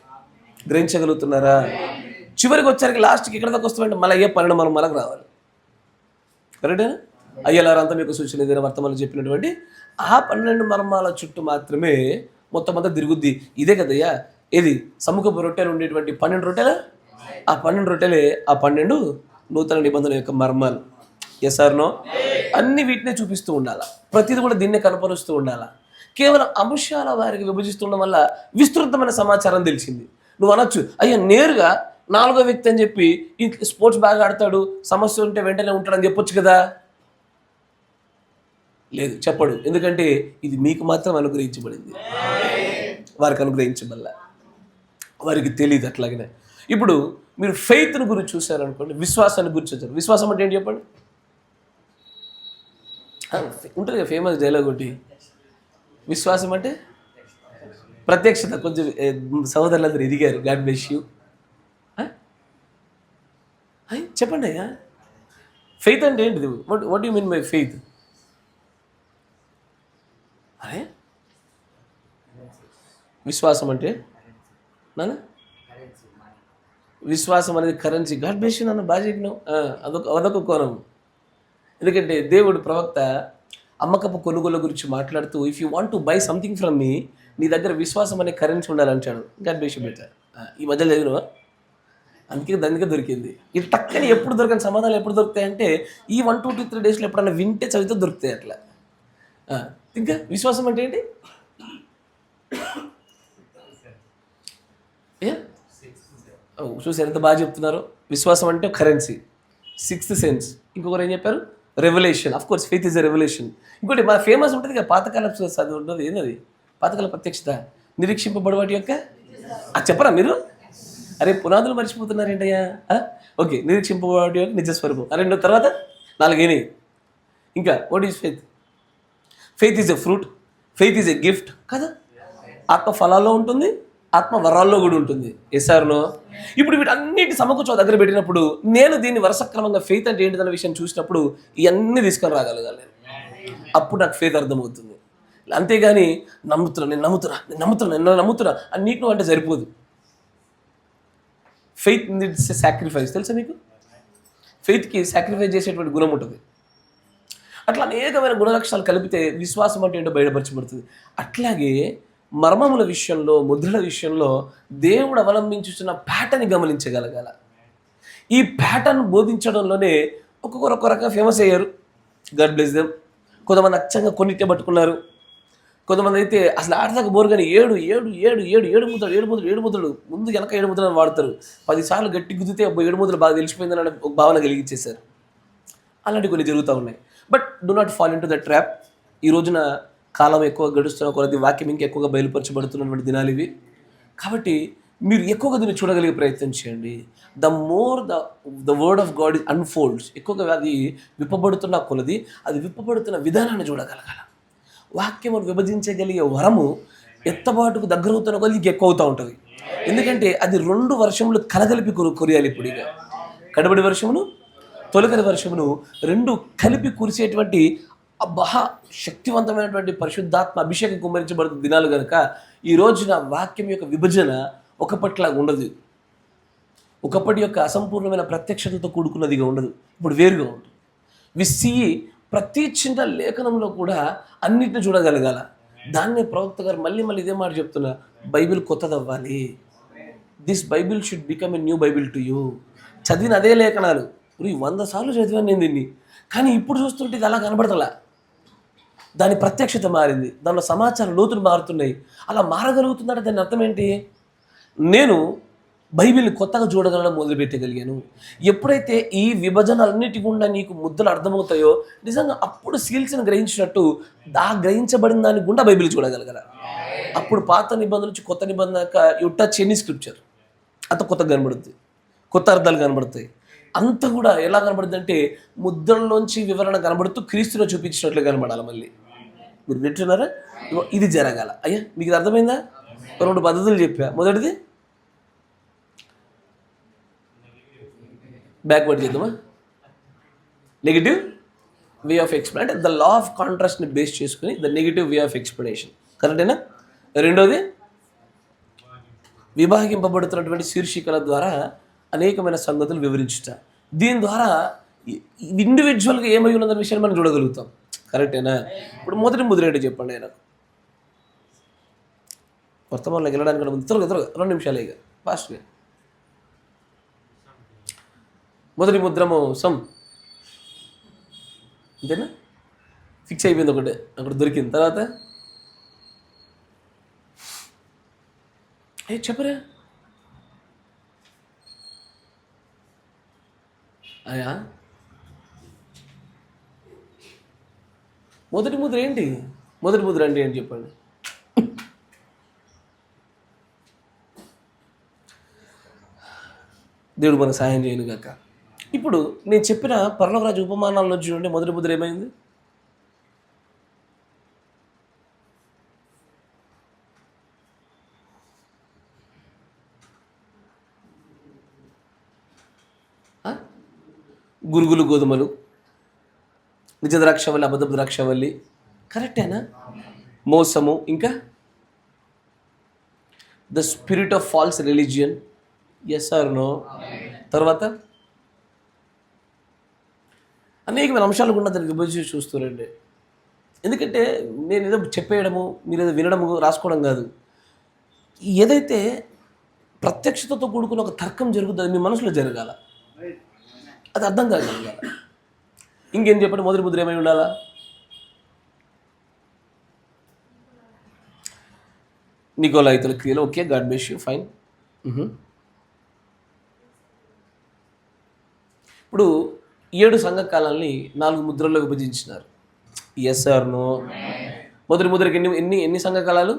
గ్రహించగలుగుతున్నారా? చివరికి వచ్చరికి లాస్ట్కి ఎక్కడ దాకా వస్తామంటే మళ్ళీ అయ్యే 12 మర్మాలకు రావాలి. కరెక్టేనా? అయ్యలారంతా మీకు సూచన ఏదైనా వర్తమానం చెప్పినటువంటి ఆ 12 మర్మాల చుట్టూ మాత్రమే మొత్తం అంతా తిరుగుద్ది. ఇదే కదయ్యా ఇది సముఖపు రొట్టెలు ఉండేటువంటి 12 రొట్టెలు. ఆ 12 రొట్టెలే ఆ 12 నూతన నిబంధన యొక్క మర్మాలు. ఎస్ఆర్నో అన్ని వీటినే చూపిస్తూ ఉండాలా. ప్రతిది కూడా దీన్నే కనపరుస్తూ ఉండాలా. కేవలం అంశాల వారికి విభజిస్తుండడం వల్ల విస్తృతమైన సమాచారం తెలిసింది. నువ్వు అనొచ్చు, అయ్యా నేరుగా 4వ వ్యక్తి అని చెప్పి స్పోర్ట్స్ బాగా ఆడతాడు, సమస్య ఉంటే వెంటనే ఉంటాడని చెప్పొచ్చు కదా. లేదు, చెప్పడు. ఎందుకంటే ఇది మీకు మాత్రం అనుగ్రహించబడింది, వారికి అనుగ్రహించబల్లా, వారికి తెలియదు. అట్లాగనే ఇప్పుడు మీరు ఫెయిత్ను గురించి చూశారనుకోండి, విశ్వాసాన్ని గురించి వచ్చారు. విశ్వాసం అంటే ఏంటి చెప్పండి? ఉంటుంది కదా ఫేమస్ డైలాగ్ ఒకటి, విశ్వాసం అంటే ప్రత్యక్షత. కొంచెం సహోదరులందరూ ఎదిగారు, గాడ్ బ్లెస్ యూ. చెప్పండి అయ్యా, ఫెయిత్ అంటే ఏంటిది? What you mean by faith? అరే విశ్వాసం అంటే నాన్న, విశ్వాసం అనేది కరెన్సీ. గాడ్ బ్లెస్ యూ నాన్న, బాగా చెప్పినావు. అదొక కోణం. ఎందుకంటే దేవుడు ప్రవక్త అమ్మకపు కొనుగోలు గురించి మాట్లాడుతూ, if you want to buy something from me, నీ దగ్గర విశ్వాసం అనే కరెన్సీ ఉండాలంటాడు. God bless you better. ఈ మధ్యలో చదివినవా? దానికే దొరికింది. ఇది టక్కని ఎప్పుడు దొరకని సమాధానాలు ఎప్పుడు దొరుకుతాయంటే ఈ 1 2 3 డేస్లో ఎప్పుడన్నా వింటే చదివితే దొరుకుతాయి. అట్లా ఇంకా విశ్వాసం అంటే ఏంటి? చూసారు ఎంత బాగా చెప్తున్నారు. విశ్వాసం అంటే కరెన్సీ, 6th సెన్స్. ఇంకొకరు ఏం చెప్పారు? Revolution. Of course faith is a revolution. ఇంకోటి మన ఫేమస్ ఉంటుంది కదా, పాతకాల అది ఉంటుంది. ఏంటది? పాతకాల ప్రత్యక్షత, నిరీక్షింపబడి యొక్క చెప్పరా మీరు? అరే పునాదులు మర్చిపోతున్నారు ఏంటయ్యా? ఓకే, నిరీక్షింపబడి యొక్క నిజస్వరూపం. 2 తర్వాత 4 అయినాయి. ఇంకా what is faith? Faith is a fruit, faith is a gift కదా. ఆత్మ ఫలాల్లో ఉంటుంది, ఆత్మ వరాల్లో కూడా ఉంటుంది. ఎస్ఆర్నో? ఇప్పుడు వీటన్నిటి సమకూర్చో దగ్గర పెట్టినప్పుడు నేను దీన్ని వరుసక్రమంగా ఫెయిత్ అంటే ఏంటిదన్న విషయం చూసినప్పుడు ఇవన్నీ తీసుకొని రాగలగాలి. అప్పుడు నాకు ఫెయిత్ అర్థమవుతుంది. అంతేగాని నేను నమ్ముతున్నా అని నీకు అంటే సరిపోదు. Faith needs sacrifice. తెలుసా మీకు? ఫెయిత్కి సాక్రిఫైస్ చేసేటువంటి గుణం ఉంటుంది. అట్లా అనేకమైన గుణలక్షణాలు కలిపితే విశ్వాసం అంటే ఏంటో బయటపరచబడుతుంది. అట్లాగే మర్మముల విషయంలో, ముద్రల విషయంలో దేవుడు అవలంబించుతున్న ప్యాటర్న్ గమనించగలగాల. ఈ ప్యాటర్న్ బోధించడంలోనే ఒక్కొక్కరు ఒక్కొక్క రకంగా ఫేమస్ అయ్యారు. God bless them. కొంతమంది అచ్చంగా కొన్నిటే పట్టుకున్నారు. కొంతమంది అయితే అసలు ఆడదాకా బోరు కానీ 7 ముద్రలు ముందు వెనక 7 ముద్రలు వాడతారు. 10 సార్లు గట్టి గుద్దితే 7 ముద్రలు బాగా తెలిసిపోయిందని ఒక భావన కలిగించేశారు. అలాంటివి కొన్ని జరుగుతూ ఉన్నాయి. But do not fall in to the trap. ఈ రోజున కాలం ఎక్కువ గడుస్తున్న కొలది వాక్యం ఇంకా ఎక్కువగా బయలుపరచబడుతున్నటువంటి దినాలు ఇవి. కాబట్టి మీరు ఎక్కువగా దీన్ని చూడగలిగే ప్రయత్నం చేయండి. The more the word of God unfolds, ఎక్కువగా అది విప్పబడుతున్న కొలది అది విప్పబడుతున్న విధానాన్ని చూడగలగాల. వాక్యమును విభజించగలిగే వరము ఎత్తబాటుకు దగ్గరవుతున్న కొలది ఇంక ఎక్కువ అవుతూ ఉంటుంది. ఎందుకంటే అది 2 వర్షములు కలగలిపి కొరియాలి. ఇప్పుడు ఇక కడబడి వర్షమును, తొలకరి వర్షమును 2 కలిపి కురిసేటువంటి మహా శక్తివంతమైనటువంటి పరిశుద్ధాత్మ అభిషేకం కుమ్మరించబడుతున్న దినాలు కనుక ఈ రోజున వాక్యం యొక్క విభజన ఒక పట్ల ఉండదు. ఒకప్పటి యొక్క అసంపూర్ణమైన ప్రత్యక్షతతో కూడుకున్నదిగా ఉండదు, ఇప్పుడు వేరుగా ఉంటుంది. వి సీ ప్రతి చిన్న లేఖనంలో కూడా అన్నిటిని చూడగలగాల. దాన్నే ప్రవక్త గారు మళ్ళీ మళ్ళీ ఇదే మాట చెప్తున్నా, బైబిల్ కొత్తదవ్వాలి. This Bible should become a new Bible to you. చదివిన అదే లేఖనాలు 100 సార్లు చదివాను నేను దీన్ని, కానీ ఇప్పుడు చూస్తుంటే ఇది అలా కనబడతలా. దాని ప్రత్యక్షత మారింది, దానిలో సమాచార లోతులు మారుతున్నాయి. అలా మారగలుగుతుందంటే దాని అర్థం ఏంటి? నేను బైబిల్ని కొత్తగా చూడగలడం మొదలుపెట్టగలిగాను. ఎప్పుడైతే ఈ విభజనలన్నిటి గుండా నీకు ముద్దలు అర్థమవుతాయో నిజంగా అప్పుడు సీల్స్ని గ్రహించినట్టు గ్రహించబడిన దాని గుండా బైబిల్ చూడగలగల. అప్పుడు పాత నిబంధన నుంచి కొత్త నిబంధన యు టచ్ ఎనీ స్క్రిప్చర్, అంత కొత్తగా కనబడుతుంది, కొత్త అర్థాలు కనబడతాయి. అంత కూడా ఎలా కనబడుతుంది అంటే ముద్రల్లోంచి వివరణ కనబడుతూ క్రీస్తులో చూపించినట్లు కనబడాలి. మళ్ళీ మీరు వింటున్నారా? ఇది జరగాల. అయ్యా మీకు ఇది అర్థమైందా? 2 పద్ధతులు చెప్పా. మొదటిది బ్యాక్వర్డ్ చేద్దామా, నెగిటివ్ వే ఆఫ్ ఎక్స్ప్లెయిన్, అంటే ద లా ఆఫ్ కాంట్రాస్ట్ని బేస్ చేసుకుని the negative way of explanation, కరెక్టేనా? రెండోది విభాగింపబడుతున్నటువంటి శీర్షికల ద్వారా అనేకమైన సంగతులు వివరించుట. దీని ద్వారా ఇండివిజువల్గా ఏమై ఉన్నదన్న విషయాన్ని మనం చూడగలుగుతాం, కరెక్టేనా? ఇప్పుడు మొదటి ముద్ర ఏంటో చెప్పండి. ఆయన వర్తమానంలోకి వెళ్ళడానికి ముందు త్వరగా 2 నిమిషాలే ఇక ఫాస్ట్గా. మొదటి ముద్రము సం, అంతేనా? ఫిక్స్ అయిపోయింది, ఒకటి అక్కడ దొరికింది. తర్వాత చెప్పరా అయ్యా? మొదటి ముద్ర ఏంటి? మొదటి ముద్ర అంటే ఏంటి చెప్పండి. దేవుడు మనకు సహాయం చేయను గాక. ఇప్పుడు నేను చెప్పిన పరలోకరాజు ఉపమానాల్లో చూడండి, మొదటి ముద్ర ఏమైంది? గురుగులు గోధుమలు, నిజ ద్రాక్షవల్లి అబద్ధపు ద్రాక్షవల్లి, కరెక్టేనా? మోసము, ఇంకా the spirit of false religion, yes or no? తర్వాత అనేకమైన అంశాలు కూడా దానికి విభజించి చూస్తారండి. ఎందుకంటే నేను ఏదో చెప్పేయడము, మీరు ఏదో వినడము, రాసుకోవడం కాదు. ఏదైతే ప్రత్యక్షతతో కూడుకున్న ఒక తర్కం జరుగుతుంది మీ మనసులో జరగాల, అది అర్థం కాగలగాల. ఇంకేం చెప్పండి, మొదటి ముద్ర ఏమై ఉండాలా? నికోలాయితుల క్రియలు, okay, God bless you, fine. ఇప్పుడు 7 సంఘకాలాన్ని 4 ముద్రల్లో విభజించినారు, ఎస్ ఆర్ నో? మొదటి ముద్రకి ఎన్ని సంఘకాలాలు?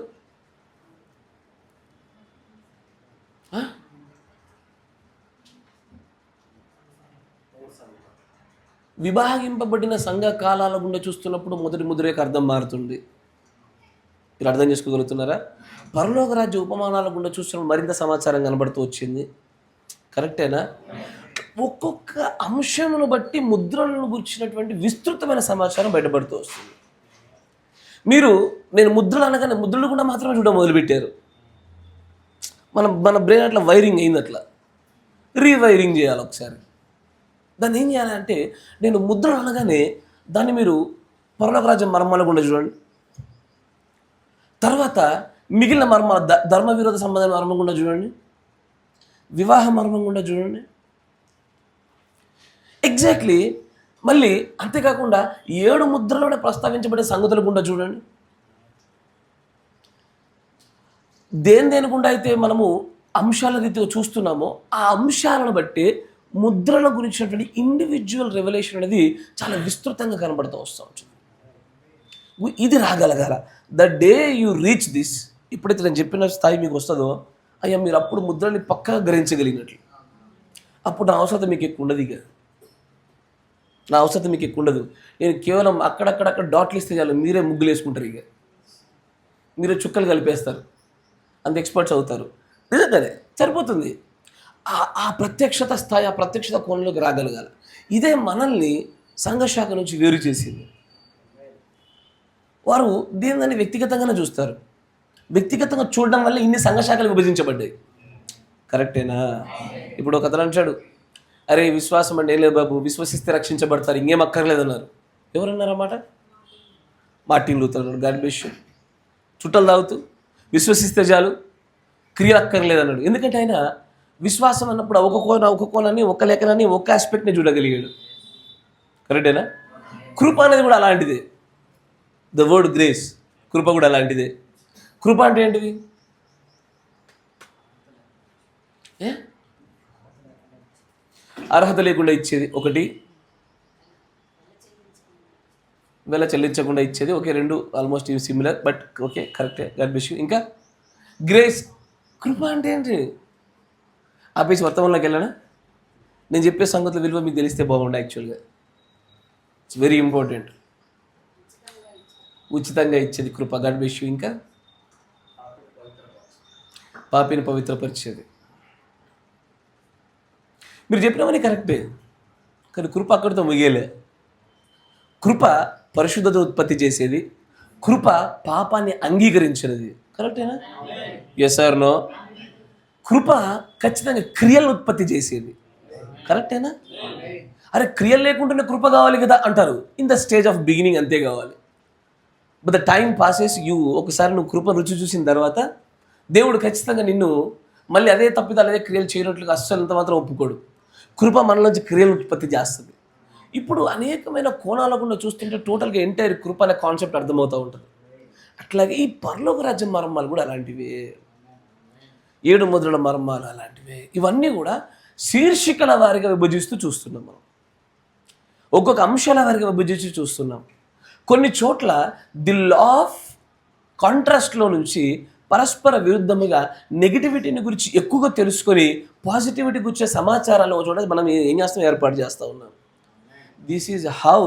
విభాగింపబడిన సంఘకాలాల గుండా చూస్తున్నప్పుడు మొదటి ముద్ర యొక్క అర్థం మారుతుంది. మీరు అర్థం చేసుకోగలుగుతున్నారా? పరలోక రాజ్య ఉపమానాల గుండా చూస్తున్నప్పుడు మరింత సమాచారం కనబడుతూ వచ్చింది, కరెక్టేనా? ఒక్కొక్క అంశమును బట్టి ముద్రలను గురించినటువంటి విస్తృతమైన సమాచారం బయటపడుతూ వస్తుంది. నేను ముద్రలు అనగానే ముద్రలు కూడా మాత్రమే చూడడం మొదలుపెట్టారు. మన బ్రెయిన్ అట్లా వైరింగ్ అయింది, అట్లా రీవైరింగ్ చేయాలి ఒకసారి. దాన్ని ఏం చేయాలంటే నేను ముద్రలు అనగానే దాన్ని మీరు పరలోక రాజ్యం మర్మాల గుండా చూడండి, తర్వాత మిగిలిన మర్మాల ధర్మ విరోధ సంబంధమైన మర్మం గుండా చూడండి, వివాహ మర్మం గుండా చూడండి, ఎగ్జాక్ట్లీ. మళ్ళీ అంతేకాకుండా 7 ముద్రలోనే ప్రస్తావించబడే సంగతుల గుండా చూడండి. దేని గుండా అయితే మనము అంశాల రీతిగా చూస్తున్నామో ఆ అంశాలను బట్టి ముద్రల గురించినటువంటి ఇండివిజువల్ రెవల్యూషన్ అనేది చాలా విస్తృతంగా కనబడుతూ వస్తూ ఉంటుంది. ఇది రాగలగాల. The day you reach this, ఎప్పుడైతే నేను చెప్పిన స్థాయి మీకు వస్తుందో, అయ్యా మీరు అప్పుడు ముద్రని పక్కగా గ్రహించగలిగినట్లు, అప్పుడు నా అవసరం మీకు ఎక్కువ ఉండదు. ఇక నా అవసరం మీకు ఎక్కువ ఉండదు. నేను కేవలం అక్కడక్కడ డాట్లు ఇస్తే చాలు, మీరే ముగ్గులు వేసుకుంటారు, ఇక మీరే చుక్కలు కలిపేస్తారు, అంత ఎక్స్పర్ట్స్ అవుతారు. నిజంగానే సరిపోతుంది. ఆ ప్రత్యక్షత స్థాయి, ఆ ప్రత్యక్షత కోణంలోకి రాగలగాల. ఇదే మనల్ని సంఘశాఖ నుంచి వేరు చేసింది. వారు దీనిని వ్యక్తిగతంగానే చూస్తారు. వ్యక్తిగతంగా చూడడం వల్ల ఇన్ని సంఘశాఖలు విభజించబడ్డాయి. కరెక్టేనా? ఇప్పుడు ఒక అతను అంటాడు, అరే విశ్వాసం అంటే ఏం లేదు బాబు, విశ్వసిస్తే రక్షించబడతారు, ఇంకేం అక్కర్లేదన్నారు. ఎవరన్నారు అన్నమాట? మార్టిన్ లూథర్ అన్నాడు, గాడ్ బ్లెస్ యు. చుట్టలు తాగుతూ విశ్వసిస్తే చాలు, క్రియలు అక్కర్లేదన్నాడు. ఎందుకంటే ఆయన విశ్వాసం అన్నప్పుడు ఒక కోణాన్ని, ఒక లేఖనాన్ని, ఒక ఆస్పెక్ట్ని చూడగలిగాడు. కరెక్టేనా? కృప అనేది కూడా అలాంటిదే. ద వర్డ్ గ్రేస్, కృప కూడా అలాంటిదే. కృప అంటే ఏంటిది? అర్హత లేకుండా ఇచ్చేది ఒకటి, వెల చెల్లించకుండా ఇచ్చేది. ఓకే, రెండు ఆల్మోస్ట్ సిమిలర్, బట్ ఓకే కరెక్టే, గాడ్ బ్లెస్ యు. ఇంకా గ్రేస్. కృప అంటే ఏంటి? ఆపేసి వర్తమానంలోకి వెళ్ళానా? నేను చెప్పే సంగతుల విలువ మీకు తెలిస్తే బాగుండే. యాక్చువల్గా ఇట్స్ వెరీ ఇంపార్టెంట్. ఉచితంగా ఇచ్చేది కృప, గాడ్ బ్లెస్ యు. ఇంకా పాపిని పవిత్రపరిచేది. మీరు చెప్పినవన్నీ కరెక్టే, కానీ కృప అక్కడితో ముగియలే. కృప పరిశుద్ధత ఉత్పత్తి చేసేది, కృప పాపాన్ని అంగీకరించినది. కరెక్టేనా? Yes or no? కృప ఖచ్చితంగా క్రియలను ఉత్పత్తి చేసేది. కరెక్టేనా? అరే క్రియలు లేకుండానే కృప కావాలి కదా అంటారు. In the stage of beginning అంతే కావాలి. But the time passes you. ఒకసారి నువ్వు కృప రుచి చూసిన తర్వాత దేవుడు ఖచ్చితంగా నిన్ను మళ్ళీ అదే తప్పిదాలు, అదే క్రియలు చేయనట్లుగా అస్సలు అంత మాత్రం ఒప్పుకోడు. కృప మనలోంచి క్రియలు ఉత్పత్తి చేస్తుంది. ఇప్పుడు అనేకమైన కోణాల గుండా చూస్తుంటే టోటల్గా ఎంటైర్ కృప అనే కాన్సెప్ట్ అర్థమవుతూ ఉంటుంది. అట్లాగే ఈ పరలోక రాజ్యం మర్మాలు కూడా అలాంటివే, 7 ముద్రల మర్మాలు అలాంటివే. ఇవన్నీ కూడా శీర్షికల వారిగా విభజిస్తూ చూస్తున్నాం మనం, ఒక్కొక్క అంశాల వారిగా విభజించి చూస్తున్నాం. కొన్ని చోట్ల ది లా ఆఫ్ కాంట్రాస్ట్లో నుంచి పరస్పర విరుద్ధముగా నెగిటివిటీని గురించి ఎక్కువగా తెలుసుకొని పాజిటివిటీ గురించే సమాచారాలు ఒక చోట మనం ఏం చేస్తాం, ఏర్పాటు చేస్తూ ఉన్నాం. దిస్ ఈజ్ హౌ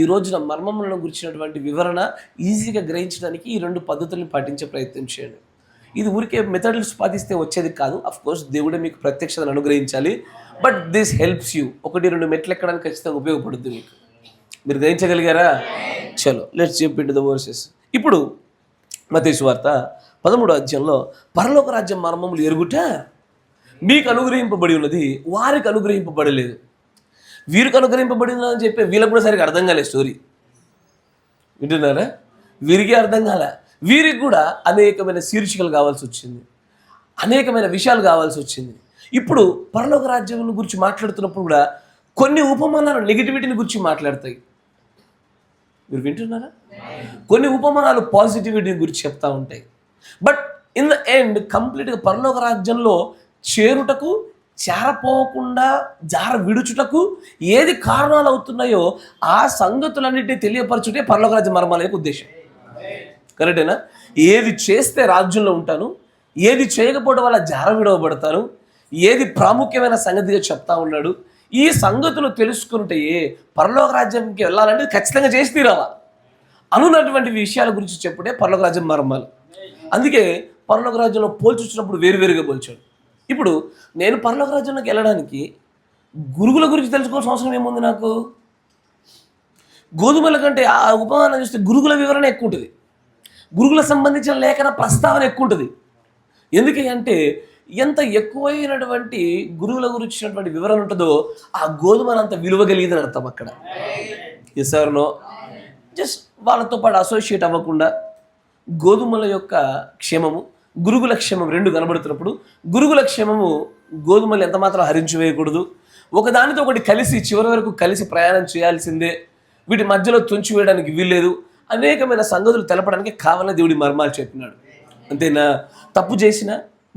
ఈ రోజున మర్మములను గురించినటువంటి వివరణ ఈజీగా గ్రహించడానికి ఈ 2 పద్ధతులను పాటించే ప్రయత్నం చేయండి. ఇది ఊరికే మెథడ్స్ పాటిస్తే వచ్చేది కాదు. అఫ్ కోర్స్ దేవుడే మీకు ప్రత్యక్షతను అనుగ్రహించాలి, బట్ దిస్ హెల్ప్స్ యూ. 1-2 మెట్లు ఎక్కడానికి ఖచ్చితంగా ఉపయోగపడుతుంది మీకు. మీరు గ్రహించగలిగారా? చలో let's jump into the versus. ఇప్పుడు మత్తయి సువార్త 13వ అధ్యాయంలో పరలోక రాజ్యం మర్మములు ఎరుగుట మీకు అనుగ్రహింపబడి ఉన్నది, వారికి అనుగ్రహింపబడలేదు. వీరికి అనుగ్రహింపబడింది అని చెప్పి వీళ్ళకి కూడా సరిగ్గా అర్థం కాలేదు స్టోరీ. వింటున్నారా? వీరికి అర్థం కాలే. వీరికి కూడా అనేకమైన శీర్షికలు కావాల్సి వచ్చింది, అనేకమైన విషయాలు కావాల్సి వచ్చింది. ఇప్పుడు పరలోక రాజ్యం గురించి మాట్లాడుతున్నప్పుడు కూడా కొన్ని ఉపమానాలు నెగిటివిటీని గురించి మాట్లాడతాయి. మీరు వింటున్నారా? కొన్ని ఉపమానాలు పాజిటివిటీ గురించి చెప్తా ఉంటాయి. బట్ ఇన్ ద ఎండ్ కంప్లీట్గా పరలోక రాజ్యంలో చేరుటకు, చేరపోకుండా జార విడుచుటకు ఏది కారణాలు అవుతున్నాయో ఆ సంగతులన్నింటినీ తెలియపరచుటే పరలోక రాజ్య మర్మాల యొక్క ఉద్దేశం. కరెక్టేనా? ఏది చేస్తే రాజ్యంలో ఉంటాను, ఏది చేయకపోవడం వల్ల జార విడవబడతాను, ఏది ప్రాముఖ్యమైన సంగతిగా చెప్తా ఉన్నాడు. ఈ సంగతులు తెలుసుకుంటే పరలోక రాజ్యంకి వెళ్ళాలంటే ఖచ్చితంగా చేసి తీరాలా అనున్నటువంటి విషయాల గురించి చెప్పుడే పరలోక రాజ్యం మర్మాలు. అందుకే పరలోక రాజ్యంలో పోల్చుచ్చినప్పుడు వేరువేరుగా పోల్చాడు. ఇప్పుడు నేను పరలోక రాజ్యంలోకి వెళ్ళడానికి గురుగుల గురించి తెలుసుకోవాల్సిన అవసరం ఏముంది నాకు? గోధుమల కంటే ఆ ఉపమానం చూస్తే గురుగుల వివరణ ఎక్కువ ఉంటుంది, గురుగులకు సంబంధించిన లేఖన ప్రస్తావన ఎక్కువ ఉంటుంది. ఎందుకంటే ఎంత ఎక్కువైనటువంటి గురువుల గురించినటువంటి వివరణ ఉంటుందో ఆ గోధుమను అంత విలువ కలిగిందని అర్థం అక్కడ. Yes or no? జస్ట్ వాళ్ళతో పాటు అసోసియేట్ అవ్వకుండా గోధుమల యొక్క క్షేమము, గురుగుల క్షేమం 2 కనబడుతున్నప్పుడు గురుగుల క్షేమము గోధుమలు ఎంత మాత్రం హరించి వేయకూడదు, ఒకదానితో ఒకటి కలిసి చివరి వరకు కలిసి ప్రయాణం చేయాల్సిందే, వీటి మధ్యలో తుంచి వేయడానికి వీల్లేదు, అనేకమైన సంగతులు తెలపడానికి కావాలని దేవుడి మర్మాలు చెప్పినాడు. అంతేనా? తప్పు చేసిన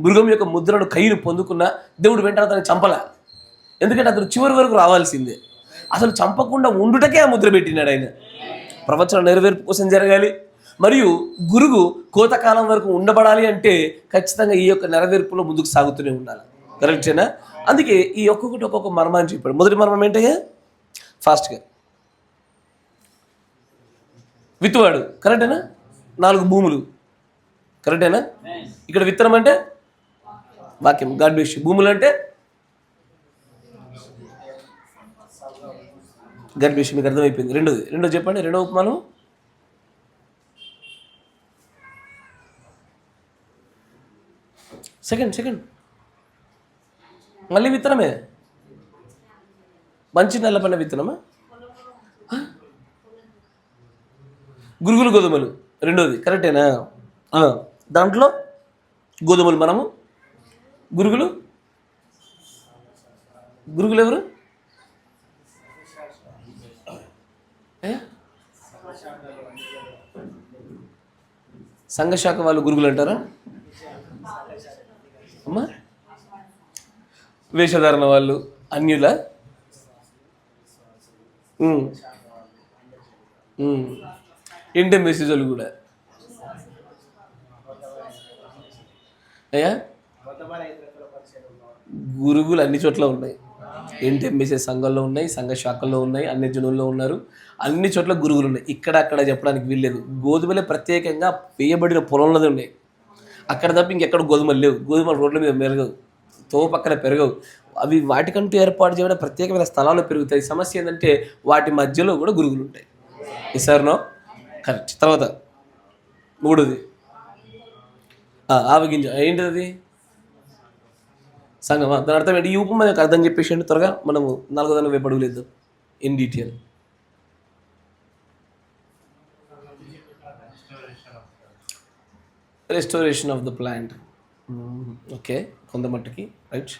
మృగం యొక్క ముద్రను కయ్యను పొందుకున్న దేవుడు వెంటనే అతన్ని చంపలే. ఎందుకంటే అతను చివరి వరకు రావాల్సిందే. అసలు చంపకుండా ఉండుటకే ఆ ముద్ర పెట్టినాడు ఆయన. ప్రవచనం నెరవేర్పు కోసం జరగాలి, మరియు గురుగు కోతకాలం వరకు ఉండబడాలి అంటే ఖచ్చితంగా ఈ యొక్క నెరవేర్పులో ముందుకు సాగుతూనే ఉండాలి. కరెక్టేనా? అందుకే ఈ ఒక్కొక్క మర్మాన్ని చెప్పాడు. మొదటి మర్మం ఏంటయ్యా? ఫాస్ట్గా విత్తువాడు. కరెక్టేనా? 4 భూములు. కరెక్టేనా? ఇక్కడ విత్తనం అంటే వాక్యం, గాడ్ బ్లెస్ యు. భూములు అంటే గాడ్ బ్లెస్ యు. మీకు అర్థమైపోయింది. రెండో చెప్పండి. రెండో ఉపమానం సెకండ్ మళ్ళీ విత్తనమే, మంచి నల్లపన్న విత్తనమా? గురుగులు గోధుమలు రెండోది కరెక్టేనా? దాంట్లో గోధుమలు మనము, గురుగులు గురుగులు ఎవరు? సంఘశాఖ వాళ్ళు గురుగులు అంటారా అమ్మా? వేషధారణ వాళ్ళు అన్యుల, ఇండియన్ మెసేజ్ వాళ్ళు కూడా అయ్యా గురుగులు అన్ని చోట్ల ఉన్నాయి. ఎన్టీఎంసీ సంఘంలో ఉన్నాయి, సంఘ శాఖల్లో ఉన్నాయి, అన్ని జనుల్లో ఉన్నారు, అన్ని చోట్ల గురుగులు ఉన్నాయి. ఇక్కడ అక్కడ చెప్పడానికి వీల్లేదు. గోధుమలే ప్రత్యేకంగా వేయబడిన పొలంలోనే ఉన్నాయి. అక్కడ తప్ప ఇంకెక్కడ గోధుమలు లేవు. గోధుమలు రోడ్ల మీద పెరగవు, తో పక్కన పెరగవు. అవి వాటికంటూ ఏర్పాటు చేయడం ప్రత్యేకమైన స్థలాల్లో పెరుగుతాయి. సమస్య ఏంటంటే వాటి మధ్యలో కూడా గురుగులు ఉంటాయి. ఇసార్నో కరెక్ట్. తర్వాత మూడోది ఆవగింజ. ఏంటిది అది? సంగమా? దాని అర్థం ఏంటి? ఈ ఉప మనకు అర్థం చెప్పేసి త్వరగా మనము 4వ దాని వైపు అడుగులేద్దాం in detail. Restoration of the plant. Okay, కొంత మట్టుకి రైట్.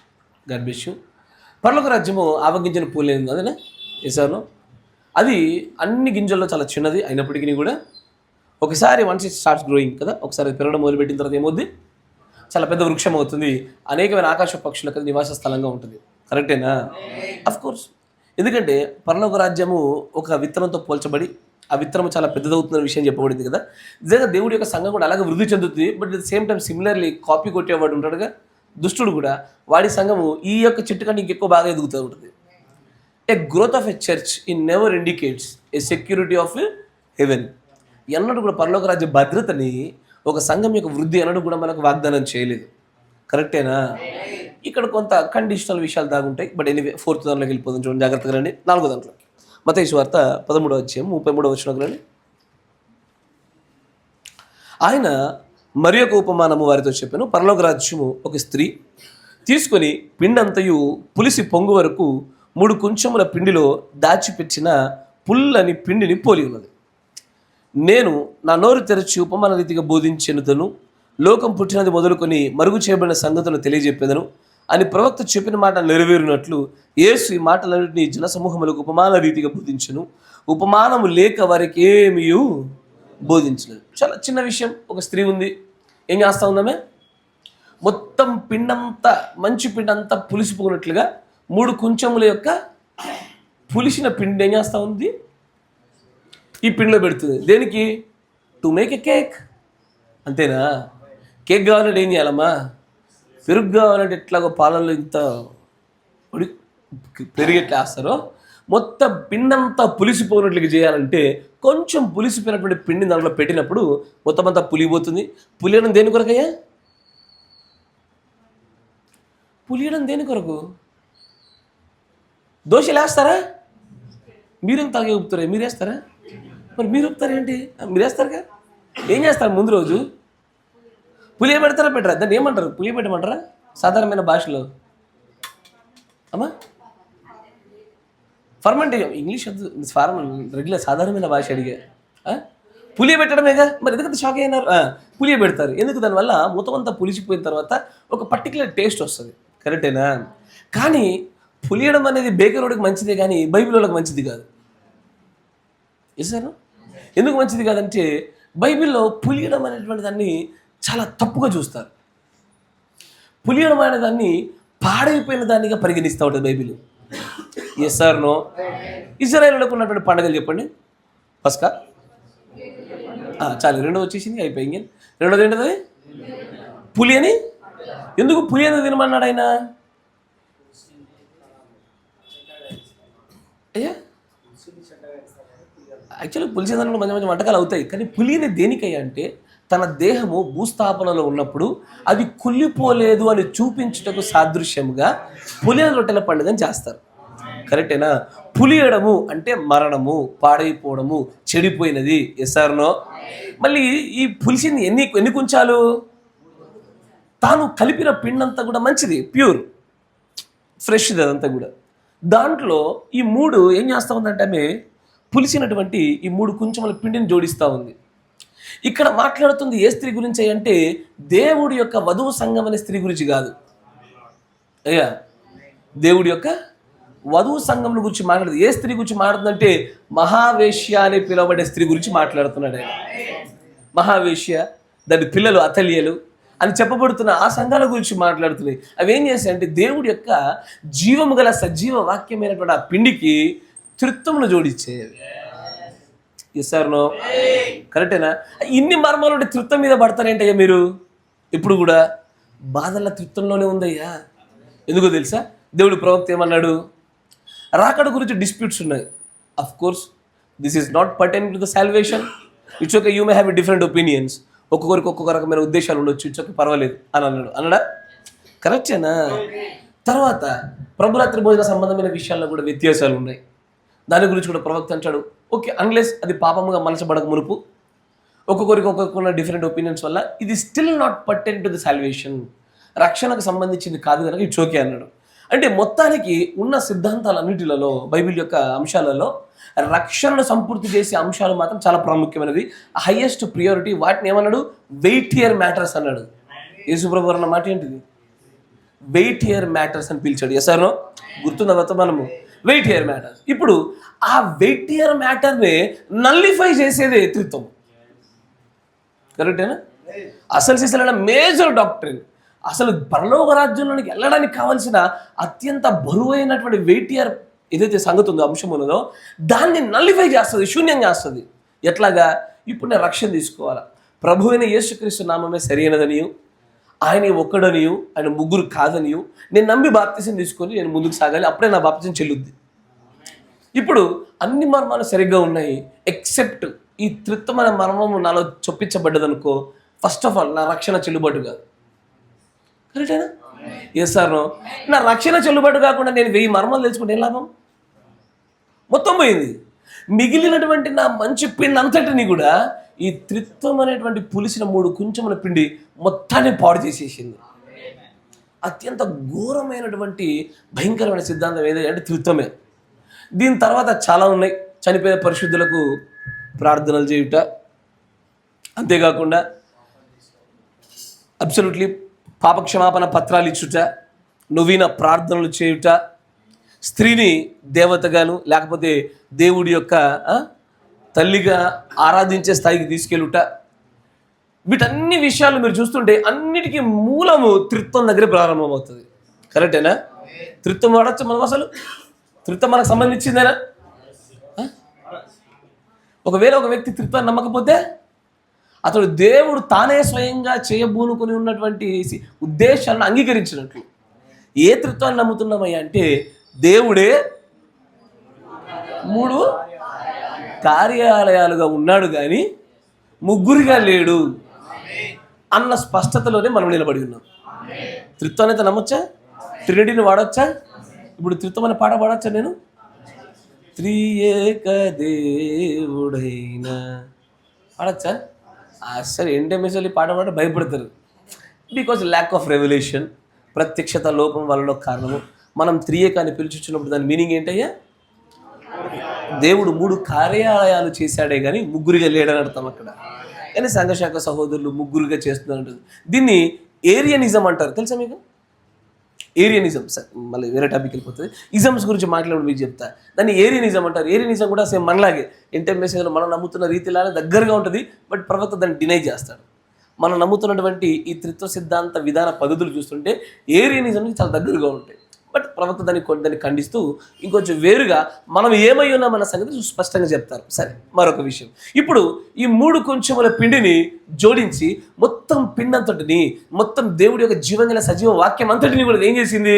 God bless you. పరలోక రాజ్యము ఆవగింజను పూలేదు అదేనా వేసాను. అది అన్ని గింజల్లో చాలా చిన్నది అయినప్పటికీ కూడా ఒకసారి వన్స్ ఇట్ స్టార్ట్స్ గ్రోయింగ్ కదా, ఒకసారి పెరగడం మొదలుపెట్టిన తర్వాత ఏమవుద్ది? చాలా పెద్ద వృక్షం అవుతుంది. అనేకమైన ఆకాశ పక్షులకు నివాస స్థలంగా ఉంటుంది. కరెక్టేనా? Of course. ఎందుకంటే పరలోక రాజ్యము ఒక విత్తనంతో పోల్చబడి ఆ విత్తనం చాలా పెద్దదవుతున్న విషయం చెప్పబడింది కదా. నిజంగా దేవుడి యొక్క సంఘం కూడా అలాగే వృద్ధి చెందుతుంది. But at the same time similarly copy కొట్టేవాడు ఉంటాడుగా దుష్టుడు కూడా, వాడి సంఘము ఈ యొక్క చెట్టు కంటే ఇంకెక్కువ బాగా ఎదుగుతూ ఉంటుంది. A growth of a church in never indicates a security of heaven. ఎన్నడూ కూడా పరలోక రాజ్య భద్రతని ఒక సంఘం యొక్క వృద్ధి అన్నట్టు కూడా మనకు వాగ్దానం చేయలేదు. కరెక్టేనా? ఇక్కడ కొంత కండిషనల్ విషయాలు దాగుంటాయి. బట్ ఎనీవే 4th దాంట్లోకి వెళ్ళిపోదాం. చూడండి జాగ్రత్తగా రండి. 4వ దాంట్లో మత్తయి సువార్త 13వ అధ్యాయం 33వ వచనంలోకి రండి. ఆయన మరి ఒక ఉపమానము వారితో చెప్పాను. పరలోక రాజ్యము ఒక స్త్రీ తీసుకొని పిండంతయు పులిసి పొంగు వరకు 3 కుంచముల పిండిలో దాచిపెట్టిన పుల్లని పిండిని పోలి ఉన్నది. నేను నా నోరు తెరచి ఉపమాన రీతిగా బోధించెదను, లోకం పుట్టినది మొదలుకొని మరుగు చేయబడిన సంగతులను తెలియజెప్పేదను అని ప్రవక్త చెప్పిన మాట నెరవేరినట్లు యేసు ఈ మాటలన్నింటినీ జనసమూహములకు ఉపమాన రీతిగా బోధించను. ఉపమానము లేక వారికి ఏమీ బోధించలేదు. చాలా చిన్న విషయం. ఒక స్త్రీ ఉంది, ఏం చేస్తూ ఉందామే? మొత్తం పిండంతా, మంచి పిండంతా పులిసిపోయినట్లుగా 3 కుంచముల యొక్క పులిసిన పిండి ఏం చేస్తూ ఉంది? ఈ పిండిలో పెడుతుంది. దేనికి? To make a cake. అంతేనా? కేక్ కావాలంటే ఏం చేయాలమ్మా? పెరుగు కావాలంటే ఎట్లాగో పాలల్లో ఇంత పెరుగు ఎట్లా వేస్తారో మొత్తం పిండంతా పులిసిపోయినట్లుగా చేయాలంటే కొంచెం పులిసిపోయినటువంటి పిండిని దాంట్లో పెట్టినప్పుడు మొత్తం అంతా పులిగిపోతుంది. పులియడం దేని కొరకయ్యా? పులియడం దేని కొరకు? దోశలు వేస్తారా? మీరేం తలగే ఊపుతారా? మీరు వేస్తారా? మరి మీరు ఊపుతారా ఏంటి? మీరు వేస్తారుగా. ఏం చేస్తారు ముందు రోజు? పులియ పెడతారా పెట్టరా? దాన్ని ఏమంటారు? పులియ పెట్టమంటారా సాధారణమైన భాషలో? అమ్మా ఫర్మెంటేషన్ ఇంగ్లీష్ రెగ్యులర్ సాధారణమైన భాష అడిగా. పులియ పెట్టడమేగా. మరి ఎందుకంత షాక్ అయినారు? పులియ పెడతారు. ఎందుకు? దానివల్ల మొత్తం అంతా పులిసిపోయిన తర్వాత ఒక పర్టికులర్ టేస్ట్ వస్తుంది. కరెక్టేనా? కానీ పులియడం అనేది బేకరోడికి మంచిదే కానీ బైబిల్ వాళ్ళకి మంచిది కాదు. సార్ ఎందుకు మంచిది కాదంటే బైబిల్లో పులియడం అనేటువంటి దాన్ని చాలా తప్పుగా చూస్తారు. పులియడం అనే దాన్ని పాడైపోయిన దానిగా పరిగణిస్తూ ఉంటుంది బైబిల్. Yes sir no? ఇజ్రాయేలులకు ఉన్నటువంటి పండుగలు చెప్పండి. పస్కా చాలు, రెండో వచ్చేసింది, అయిపోయింది. రెండోది ఏంటది? పులి అని. ఎందుకు పులి అనేది తినమన్నాడు ఆయన? అయ్యా యాక్చువల్లీ పులిసేదానికి మంచి మంచి వంటకాలు అవుతాయి. కానీ పులిని దేనికయ్యా అంటే తన దేహము భూస్థాపనలో ఉన్నప్పుడు అది కుళ్ళిపోలేదు అని చూపించుటకు సాదృశ్యంగా పులిన రొట్టెల పండుగని చేస్తారు. కరెక్టేనా? పులియడము అంటే మరణము, పాడైపోవడము, చెడిపోయినది. ఎస్ఆర్నో? మళ్ళీ ఈ పులిసింది ఎన్ని కుంచాలు? తాను కలిపిన పిండంతా కూడా మంచిది, ప్యూర్. ఫ్రెష్ది అదంతా కూడా. దాంట్లో ఈ 3 ఏం చేస్తూ ఉందంటే ఆమె పులిసినటువంటి ఈ 3 కొంచెముల పిండిని జోడిస్తూ ఉంది. ఇక్కడ మాట్లాడుతుంది ఏ స్త్రీ గురించి అంటే దేవుడి యొక్క వధువు సంఘం అనే స్త్రీ గురించి కాదు అయ్యా, దేవుడి యొక్క వధువు సంఘం గురించి మాట్లాడుతుంది. ఏ స్త్రీ గురించి మాట్లాడుతుందంటే మహావేశ్య అని పిలువబడే స్త్రీ గురించి మాట్లాడుతున్నాడు ఆయన. మహావేశ్య, దాని పిల్లలు అతల్యలు అని చెప్పబడుతున్న ఆ సంఘాల గురించి మాట్లాడుతున్నాయి. అవి ఏం చేస్తాయంటే దేవుడి యొక్క జీవము గల సజీవ వాక్యమైనటువంటి ఆ పిండికి త్రిత్వమును జోడించేవి. ఇస్తారనో కరెక్టేనా? ఇన్ని మర్మాలు ఉంటే త్రిత్వం మీద పడతారేంటయ్యా మీరు? ఇప్పుడు కూడా బాధల త్రిత్వంలోనే ఉందయ్యా. ఎందుకో తెలుసా? దేవుడు ప్రవక్త ఏమన్నాడు? రాకడ గురించి డిస్ప్యూట్స్ ఉన్నాయి. Of course this is not pertaining to the salvation. It's okay, you may have different opinions. ఒక్కొక్కరికి ఒక్కొక్క రకమైన ఉద్దేశాలు ఉండొచ్చు. ఇట్స్ ఓకే, పర్వాలేదు అని అన్నాడా? కరెక్టేనా? తర్వాత ప్రభురాత్రి భోజన సంబంధమైన విషయాల్లో కూడా వ్యత్యాసాలు ఉన్నాయి. దాని గురించి కూడా ప్రవక్త అంటాడు ఓకే, అన్లెస్ అది పాపముగా మలచబడక మునుపు ఒక్కొక్కరికి ఒక్కొక్క డిఫరెంట్ ఒపీనియన్స్ వల్ల ఇది still not pertaining to the salvation, రక్షణకు సంబంధించింది కాదు కనుక ఇట్స్ ఓకే అన్నాడు. అంటే మొత్తానికి ఉన్న సిద్ధాంతాలన్నిటిలలో బైబిల్ యొక్క అంశాలలో రక్షణను సంపూర్తి చేసే అంశాలు మాత్రం చాలా ప్రాముఖ్యమైనవి. హైయెస్ట్ ప్రియారిటీ వాటిని ఏమన్నాడు? వెయిటియర్ మ్యాటర్స్ అన్నాడు. యేసుప్రభు అన్న మాట ఏంటిది? వెయిటియర్ మ్యాటర్స్ అని పిలిచాడు. ఎసారో గుర్తున్న వర్తమానము వెయిటియర్ మ్యాటర్స్. ఇప్పుడు ఆ వెయిటియర్ మ్యాటర్ని నల్లిఫై చేసేదే త్రిత్వం. కరెక్టేనా? అసలు సిసలైన మేజర్ డాక్ట్రిన్, అసలు పరలోక రాజ్యంలోనికి వెళ్ళడానికి కావాల్సిన అత్యంత బరువైనటువంటి వెయిటియర్ ఏదైతే సంగతి ఉందో, అంశం ఉన్నదో, దాన్ని నల్లిఫై చేస్తుంది, శూన్యం చేస్తుంది. ఎట్లాగా? ఇప్పుడు నేను రక్షణ తీసుకోవాలా, ప్రభు అయిన యేసుక్రీస్తు నామమే సరైనదనియు, ఆయన ఒక్కడనియు, ఆయన ముగ్గురు కాదనియు నేను నమ్మి బాప్తిసం తీసుకొని నేను ముందుకు సాగాలి, అప్పుడే నా బాప్తిసం చెల్లుద్ది. ఇప్పుడు అన్ని మర్మాలు సరిగ్గా ఉన్నాయి ఎక్సెప్ట్ ఈ త్రిత్వమైన మర్మము నాలో చొప్పించబడ్డదనుకో, ఫస్ట్ ఆఫ్ ఆల్ నా రక్షణ చెల్లుబాటు కాదు. కరెక్టేనా? ఎస్ సార్, నా రక్షణ చెల్లుబాటు కాకుండా నేను 1000 మర్మాలు తెలుసుకుంటే ఏం లాభం? మొత్తం పోయింది. మిగిలినటువంటి నా మంచి పిండి అంతటిని కూడా ఈ త్రిత్వం అనేటువంటి పులిసిన 3 కొంచెముల పిండి మొత్తాన్ని పాడు చేసేసింది. అత్యంత ఘోరమైనటువంటి భయంకరమైన సిద్ధాంతం ఏదైతే అంటే త్రిత్వమే. దీని తర్వాత చాలా ఉన్నాయి. చనిపోయిన పరిశుద్ధులకు ప్రార్థనలు చేయుట, అంతేకాకుండా అబ్సల్యూట్లీ పాపక్షమాపణ పత్రాలు ఇచ్చుట, నవీన ప్రార్థనలు చేయుట, స్త్రీని దేవతగాను లేకపోతే దేవుడి యొక్క తల్లిగా ఆరాధించే స్థాయికి తీసుకెళ్ళుట, వీటన్ని విషయాలు మీరు చూస్తుంటే అన్నిటికీ మూలము త్రిత్వం దగ్గరే ప్రారంభమవుతుంది. కరెక్టేనా? త్రిత్వం వాడచ్చు మనం? అసలు త్రిత్వం మనకు సంబంధించిందేనా? ఒకవేళ ఒక వ్యక్తి త్రిత్వాన్ని నమ్మకపోతే అతడు దేవుడు తానే స్వయంగా చేయబూనుకొని ఉన్నటువంటి ఉద్దేశాలను అంగీకరించినట్లు. ఏ త్రిత్వాన్ని నమ్ముతున్నామయ్యా అంటే దేవుడే 3 కార్యాలయాలుగా ఉన్నాడు కానీ ముగ్గురుగా లేడు అన్న స్పష్టతలోనే మనం నిలబడి ఉన్నాం. త్రిత్వాన్ని అయితే నమ్మొచ్చా? ట్రినిటీని వాడచ్చా? ఇప్పుడు త్రిత్వం అనే పాట పాడచ్చా? నేను త్రియేక దేవుడైనా పాడచ్చా? అసలు ఎండెమిసలు పాట పాట భయపడతారు. బికాజ్ ల్యాక్ ఆఫ్ రెవల్యూషన్, ప్రత్యక్షత లోపం వల్ల కారణము. మనం త్రియేకాన్ని పిలుచున్నప్పుడు దాని మీనింగ్ ఏంటయ్యా? దేవుడు 3 కార్యాలయాలు చేశాడే కానీ ముగ్గురుగా లేడని అర్థం అక్కడ. కానీ సంఘశాఖ సహోదరులు ముగ్గురుగా చేస్తున్నారు. దీన్ని ఏరియనిజం అంటారు. తెలుసా మీకు? ఏరియనిజం. సార్ మళ్ళీ వేరే టాపిక్ వెళ్ళిపోతుంది. ఇజమ్స్ గురించి మాట్లాడి మీకు చెప్తా. దాన్ని ఏరియనిజం అంటారు. ఏరియనిజం కూడా సేమ్ మనలాగే ఇంటర్ మెసేజ్లో మనం నమ్ముతున్న రీతిలానే దగ్గరగా ఉంటుంది. బట్ ప్రవక్త దాన్ని డినై చేస్తాడు. మనం నమ్ముతున్నటువంటి ఈ త్రిత్వ సిద్ధాంత విధాన పద్ధతులు చూస్తుంటే ఏరియనిజంకి చాలా దగ్గరగా ఉంటాయి. బట్ ప్రవక్త దాన్ని ఖండిస్తూ ఇంకొంచెం వేరుగా మనం ఏమై ఉన్నామన్న సంగతి స్పష్టంగా చెప్తారు. సరే, మరొక విషయం. ఇప్పుడు ఈ 3 కొంచెముల పిండిని జోడించి మొత్తం పిండంతటిని, మొత్తం దేవుడి యొక్క జీవంగల సజీవ వాక్యం అంతటిని కూడా ఏం చేసింది?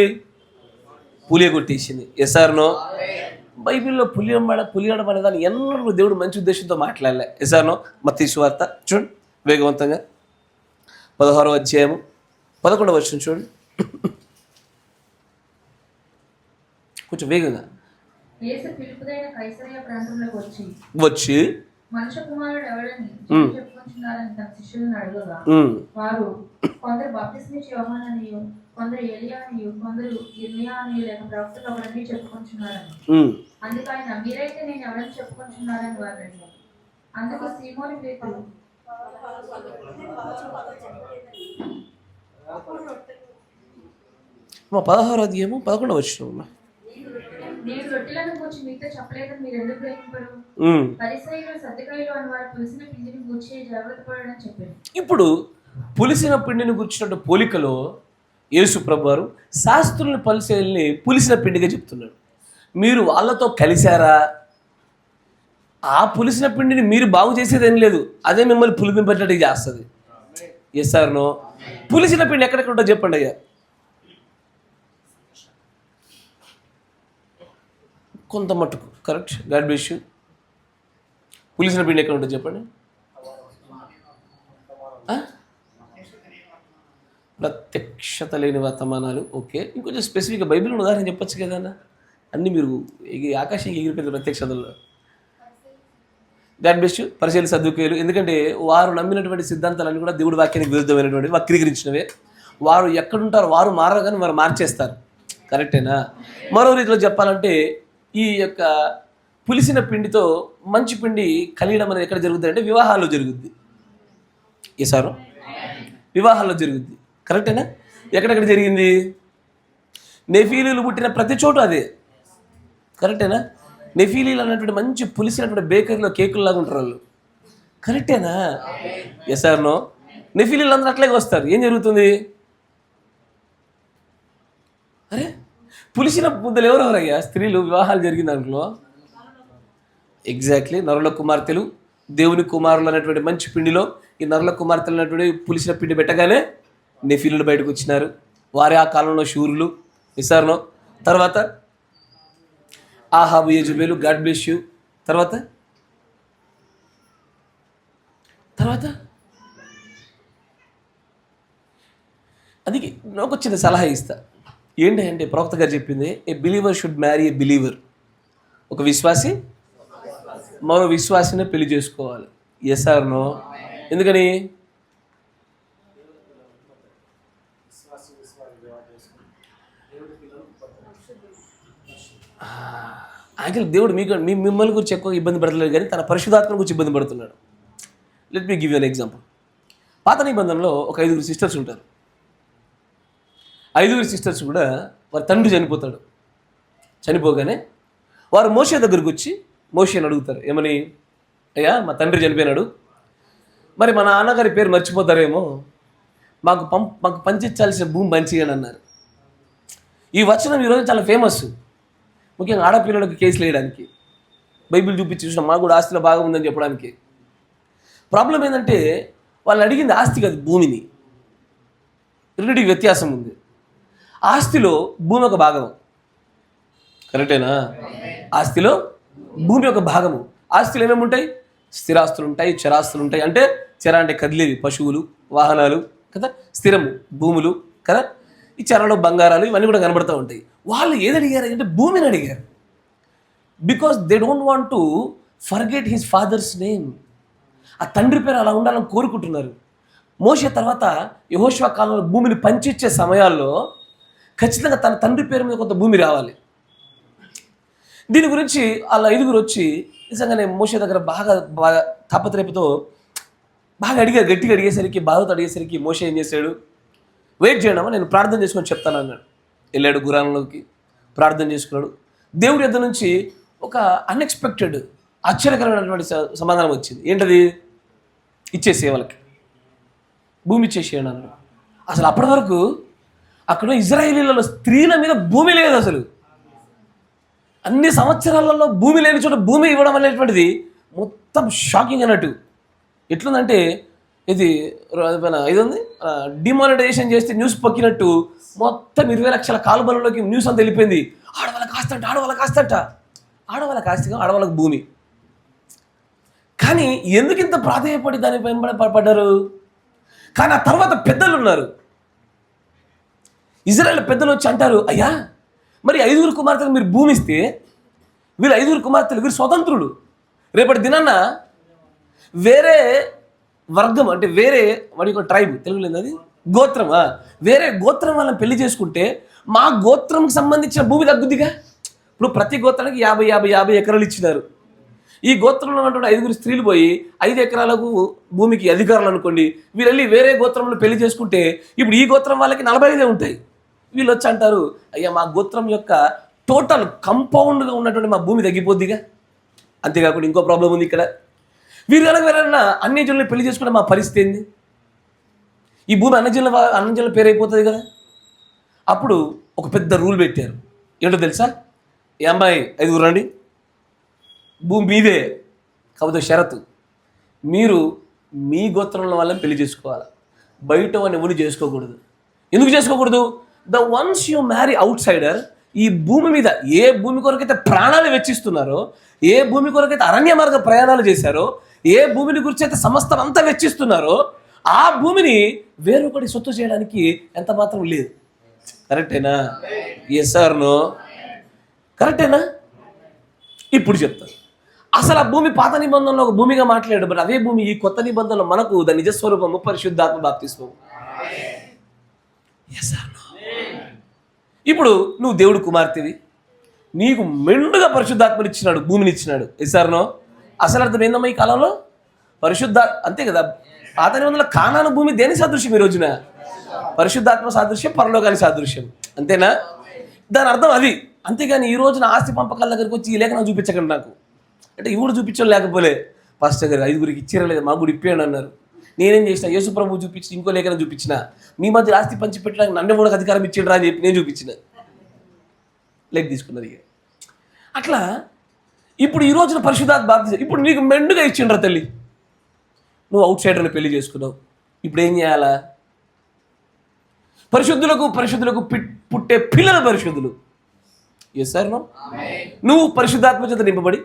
పులియగొట్టేసింది. ఎస్ఆర్నో? బైబిల్లో పులియడం అనే దాన్ని ఎన్నడూ దేవుడు మంచి ఉద్దేశంతో మాట్లాడలే. ఎస్ఆర్నో? మత్తయి సువార్త చూడండి వేగవంతంగా 16వ అధ్యాయము 11వ వచనం చూడండి కొంచెం వేగంగా. వచ్చి మనుష్య కుమారుడు ఎవడని చెప్పుకొచ్చున్నారని తన శిష్యులను అడగగా వారు కొందరు బాప్తిస్మిచ్చి యోహాననియు కొందరు ఎలియానియు, కొందరు ఇర్మియానియు లేక ప్రవక్తలు ఎవరని చెప్పుకుంటున్నారని. అందుకు ఆయన, మీరైతే నేను ఎవరని చెప్పుకుంటున్నారని వారు అడిగారు. అందుకు సీమోను పేతురు, మా 16వ అధ్యాయము 11వ వచనం. నేను రొట్టెలను గూర్చి మీతో చెప్పలేదని మీరు ఎందుకు గ్రహింపరు? పరిసయ్యులు సద్దకాయలు అని వారు పులిసిన పిండిని గూర్చి జాగ్రత్త పడని చెప్పారు. ఇప్పుడు పులిసిన పిండిని గుర్చినట్టు పోలికలో యేసు ప్రభువారు శాస్త్రుల్ని పరిసయ్యుల్ని పులిసిన పిండిగా చెప్తున్నాడు. మీరు వాళ్ళతో కలిశారా? ఆ పులిసిన పిండిని మీరు బాగు చేసేదేం లేదు, అదే మిమ్మల్ని పులిపింపేటట్టు చేస్తుంది. Yes or no? పులిసిన పిండి ఎక్కడెక్కడ ఉంటుందో చెప్పండి అయ్యా. కొంత మట్టుకు కరెక్ట్. God bless you. పులిసిన పిండి ఎక్కడ ఉంటుంది చెప్పండి. ప్రత్యక్షత లేని వర్తమానాలు. ఓకే, ఇంకొంచెం స్పెసిఫిక్గా బైబిల్ ఉదాహరణ చెప్పొచ్చు కదా అన్న. అన్నీ మీరు ఆకాశం ఎగిరిపోయింది ప్రత్యక్షతల్లో. God bless you. పరిశీలి సద్దుకేలు, ఎందుకంటే వారు నమ్మినటువంటి సిద్ధాంతాలన్నీ కూడా దేవుడి వాక్యానికి విరుద్ధమైనటువంటి వక్రీకరించినవే. వారు ఎక్కడుంటారో వారు మారరు, కానీ వారు మార్చేస్తారు. కరెక్టేనా? మరో రీతిలో చెప్పాలంటే ఈ యొక్క పులిసిన పిండితో మంచి పిండి కలియడం అనేది ఎక్కడ జరుగుతుంది అంటే వివాహాల్లో జరుగుద్ది. ఏ సారు? వివాహాల్లో జరుగుద్ది. కరెక్టేనా? ఎక్కడెక్కడ జరిగింది? నెఫీలీలు పుట్టిన ప్రతి చోటు అదే. కరెక్టేనా? నెఫీలీలు అన్నటువంటి మంచి పులిసినటువంటి బేకరీలో కేకుల్లాగా ఉంటారు వాళ్ళు. కరెక్టేనా? Yes or no? నెఫీలీలు అందరూ అట్లాగే వస్తారు. ఏం జరుగుతుంది? అరే పులిసిన ముద్దలు ఎవరెవరయ్యా? స్త్రీలు. వివాహాలు జరిగిన దాంట్లో ఎగ్జాక్ట్లీ నరుల కుమార్తెలు, దేవుని కుమారులు అనేటువంటి మంచి పిండిలో ఈ నరుల కుమార్తెలు అనేటువంటి పులిసిన పిండి పెట్టగానే నెఫీలులు బయటకు వచ్చినారు. వారే ఆ కాలంలో శూరులు. విసారణం. తర్వాత ఆహాబు, యెజబెలు. God bless you. తర్వాత అది నాకు వచ్చిన సలహా ఇస్తా. ఏంటి అంటే ప్రవక్త గారు చెప్పింది, a believer should marry a believer. ఒక విశ్వాసి మరో విశ్వాసిని పెళ్లి చేసుకోవాలి. Yes or no? ఎందుకని? యాక్చువల్లీ దేవుడు మిమ్మల్ని గురించి ఎక్కువ ఇబ్బంది పడలేదు, కానీ తన పరిశుద్ధాత్మ గురించి ఇబ్బంది పడుతున్నాడు. Let me give you an example. పాత నిబంధనలో ఒక 5 సిస్టర్స్ ఉంటారు. 5 సిస్టర్స్ కూడా వారి తండ్రి చనిపోతాడు. చనిపోగానే వారు మోషే దగ్గరకు వచ్చి మోషేని అడుగుతారు, ఏమని? అయ్యా, మా తండ్రి చనిపోయినాడు, మరి మా నాన్నగారి పేరు మర్చిపోతారేమో, మాకు పంచించాల్సిన భూమి పంచియని అన్నారు. ఈ వచనం ఈరోజు చాలా ఫేమస్, ముఖ్యంగా ఆడపిల్లలకు కేసులు వేయడానికి. బైబిల్ చూపించి చూసిన మాకు కూడా ఆస్తిలో బాగా ఉందని చెప్పడానికి. ప్రాబ్లం ఏంటంటే వాళ్ళు అడిగింది ఆస్తి కాదు, భూమిని. రెండింటికి వ్యత్యాసం ఉంది. ఆస్తిలో భూమి ఒక భాగము. కరెక్టేనా? ఆస్తిలో భూమి ఒక భాగము. ఆస్తిలో ఏమేమి ఉంటాయి? స్థిరాస్తులు ఉంటాయి, చరాస్తులు ఉంటాయి. అంటే చర అంటే కదిలేవి, పశువులు, వాహనాలు కదా. స్థిరము భూములు కదా. ఈ చరలో బంగారాలు ఇవన్నీ కూడా కనబడుతూ ఉంటాయి. వాళ్ళు ఏది అడిగారు అంటే భూమిని అడిగారు. Because they don't want to forget his father's name. ఆ తండ్రి పేరు అలా ఉండాలని కోరుకుంటున్నారు. మోషే తర్వాత యెహోషువ కాలంలో భూమిని పంచిచ్చే సమయాల్లో ఖచ్చితంగా తన తండ్రి పేరు మీద కొంత భూమి రావాలి. దీని గురించి వాళ్ళ 5 వచ్చి నిజంగానే మోషే దగ్గర బాగా తాపత్రయపుతో బాగా అడిగారు. గట్టిగా అడిగేసరికి, బాధతో అడిగేసరికి మోషే ఏం చేశాడు? వెయిట్ చేయడమా, నేను ప్రార్థన చేసుకొని చెప్తాను అన్నాడు. వెళ్ళాడు గురాలంలోకి, ప్రార్థన చేసుకున్నాడు. దేవుడి యొద్ద నుంచి ఒక అన్ఎక్స్పెక్టెడ్, ఆశ్చర్యకరమైనటువంటి సమాధానం వచ్చింది. ఏంటది? ఇచ్చేసే వాళ్ళకి భూమి ఇచ్చేసేయండి అన్నాడు. అసలు అప్పటి వరకు అక్కడ ఇజ్రాయేలీలలో స్త్రీల మీద భూమి లేదు. అసలు అన్ని సంవత్సరాలలో భూమి లేని చోట భూమి ఇవ్వడం అనేటువంటిది మొత్తం షాకింగ్ అన్నట్టు. ఎట్లుందంటే ఇది ఇదంది డిమానిటైజేషన్ చేస్తే న్యూస్ పొక్కినట్టు మొత్తం 20 లక్షల కాలుబలంలోకి న్యూస్ అంతా వెళ్ళిపోయింది. ఆడవాళ్ళకి ఆస్తిగా ఆడవాళ్ళకి భూమి. కానీ ఎందుకు ఇంత ప్రాధాన్యపడి దాని పడ్డారు? కానీ ఆ తర్వాత పెద్దలు ఉన్నారు, ఇజ్రాయేల్ పెద్దలు వచ్చి అంటారు, అయ్యా మరి 5 కుమార్తెలు మీరు భూమి ఇస్తే వీళ్ళు 5 కుమార్తెలు వీరు స్వతంత్రులు. రేపటి దినాన్న వేరే వర్గం అంటే వేరే వాడి ట్రైబ్, తెలుగులో అది గోత్రమా? వేరే గోత్రం వాళ్ళని పెళ్లి చేసుకుంటే మా గోత్రంకి సంబంధించిన భూమి తగ్గుద్దిగా. ఇప్పుడు ప్రతి గోత్రానికి 50 ఎకరాలు ఇచ్చినారు. ఈ గోత్రంలో ఉన్నటువంటి 5 స్త్రీలు పోయి 5 ఎకరాలకు భూమికి అధికారులు అనుకోండి, వీళ్ళు వెళ్ళి వేరే గోత్రంలో పెళ్లి చేసుకుంటే ఇప్పుడు ఈ గోత్రం వాళ్ళకి 45 ఉంటాయి. వీళ్ళు వచ్చి అంటారు, అయ్యా మా గోత్రం యొక్క టోటల్ కంపౌండ్గా ఉన్నటువంటి మా భూమి తగ్గిపోద్దిగా. అంతేకాకుండా ఇంకో ప్రాబ్లం ఉంది ఇక్కడ. వీరు కనుక ఎవరైనా అన్యజనులను పెళ్లి చేసుకుంటే మా పరిస్థితి ఏంది? ఈ భూమి అన్నజనుల పేరు అయిపోతుంది కదా. అప్పుడు ఒక పెద్ద రూల్ పెట్టారు. ఏంటో తెలుసా? ఈ అమ్మాయి 5 రండి, భూమి మీదే, కాకపోతే షరతు, మీరు మీ గోత్రంలో వాళ్ళని పెళ్లి చేసుకోవాలి, బయట వాళ్ళని ఎవరు చేసుకోకూడదు. ఎందుకు చేసుకోకూడదు? The ones you marry out cider, ఈ భూమి మీద ఏ భూమి కొరకైతే ప్రాణాలు వెచ్చిస్తున్నారో, ఏ భూమి కొరకైతే అరణ్య మార్గ ప్రయాణాలు చేశారో, ఏ భూమిని గురించి అయితే సమస్తం అంతా వెచ్చిస్తున్నారో, ఆ భూమిని వేరొకటి సొత్తు చేయడానికి ఎంత మాత్రం లేదు. కరెక్టేనా? Yes or no? కరెక్టేనా? ఇప్పుడు చెప్తాను. అసలు ఆ భూమి పాత నిబంధనలో ఒక భూమిగా మాట్లాడాడు, బట్ అదే భూమి ఈ కొత్త నిబంధనలో మనకు ద నిజస్వరూపము పరిశుద్ధాత్మ బాప్తిస్మము. Yes or no? ఇప్పుడు నువ్వు దేవుడు కుమార్తెవి, నీకు మెండుగా పరిశుద్ధాత్మని ఇచ్చినాడు, భూమిని ఇచ్చినాడు. Yes or no? అసలు అర్థం ఏందమ్మా ఈ కాలంలో? అంతే కదా. పాత నిబంధనలో కానాను భూమి దేని సాదృశ్యం? ఈ రోజున పరిశుద్ధాత్మ సాదృశ్యం, పరలోకానికి సాదృశ్యం. అంతేనా? దాని అర్థం అది. అంతేగాని ఈ రోజున ఆస్తి పంపకాల దగ్గరికి వచ్చి ఈ లేఖనం చూపించకండి నాకు అంటే, ఇవి కూడా చూపించడం లేకపోలే. పాస్టర్ గారు 5 ఇచ్చిరలేదు, మాకు కూడా ఇప్పాడు అన్నారు. నేనేం చేసిన? యేసు ప్రభు చూపించి ఇంకో లేఖనం చూపించిన, మీ మధ్య ఆస్తి పంచి పెట్టడానికి నన్ను కూడా అధికారం ఇచ్చిండ్రా అని చెప్పి నేను చూపించిన, లైక్ తీసుకున్నది. అట్లా ఇప్పుడు ఈ రోజున పరిశుద్ధాత్మ బాప్తిజం ఇప్పుడు నీకు మెండుగా ఇచ్చిండ్రా తల్లి, నువ్వు అవుట్ సైడర్ని పెళ్లి చేసుకున్నావు. ఇప్పుడు ఏం చేయాలా? పరిశుద్ధులకు పుట్టే పిల్లలు పరిశుద్ధులు. Yes sir no? నువ్వు పరిశుద్ధాత్మ చేత నింపబడి,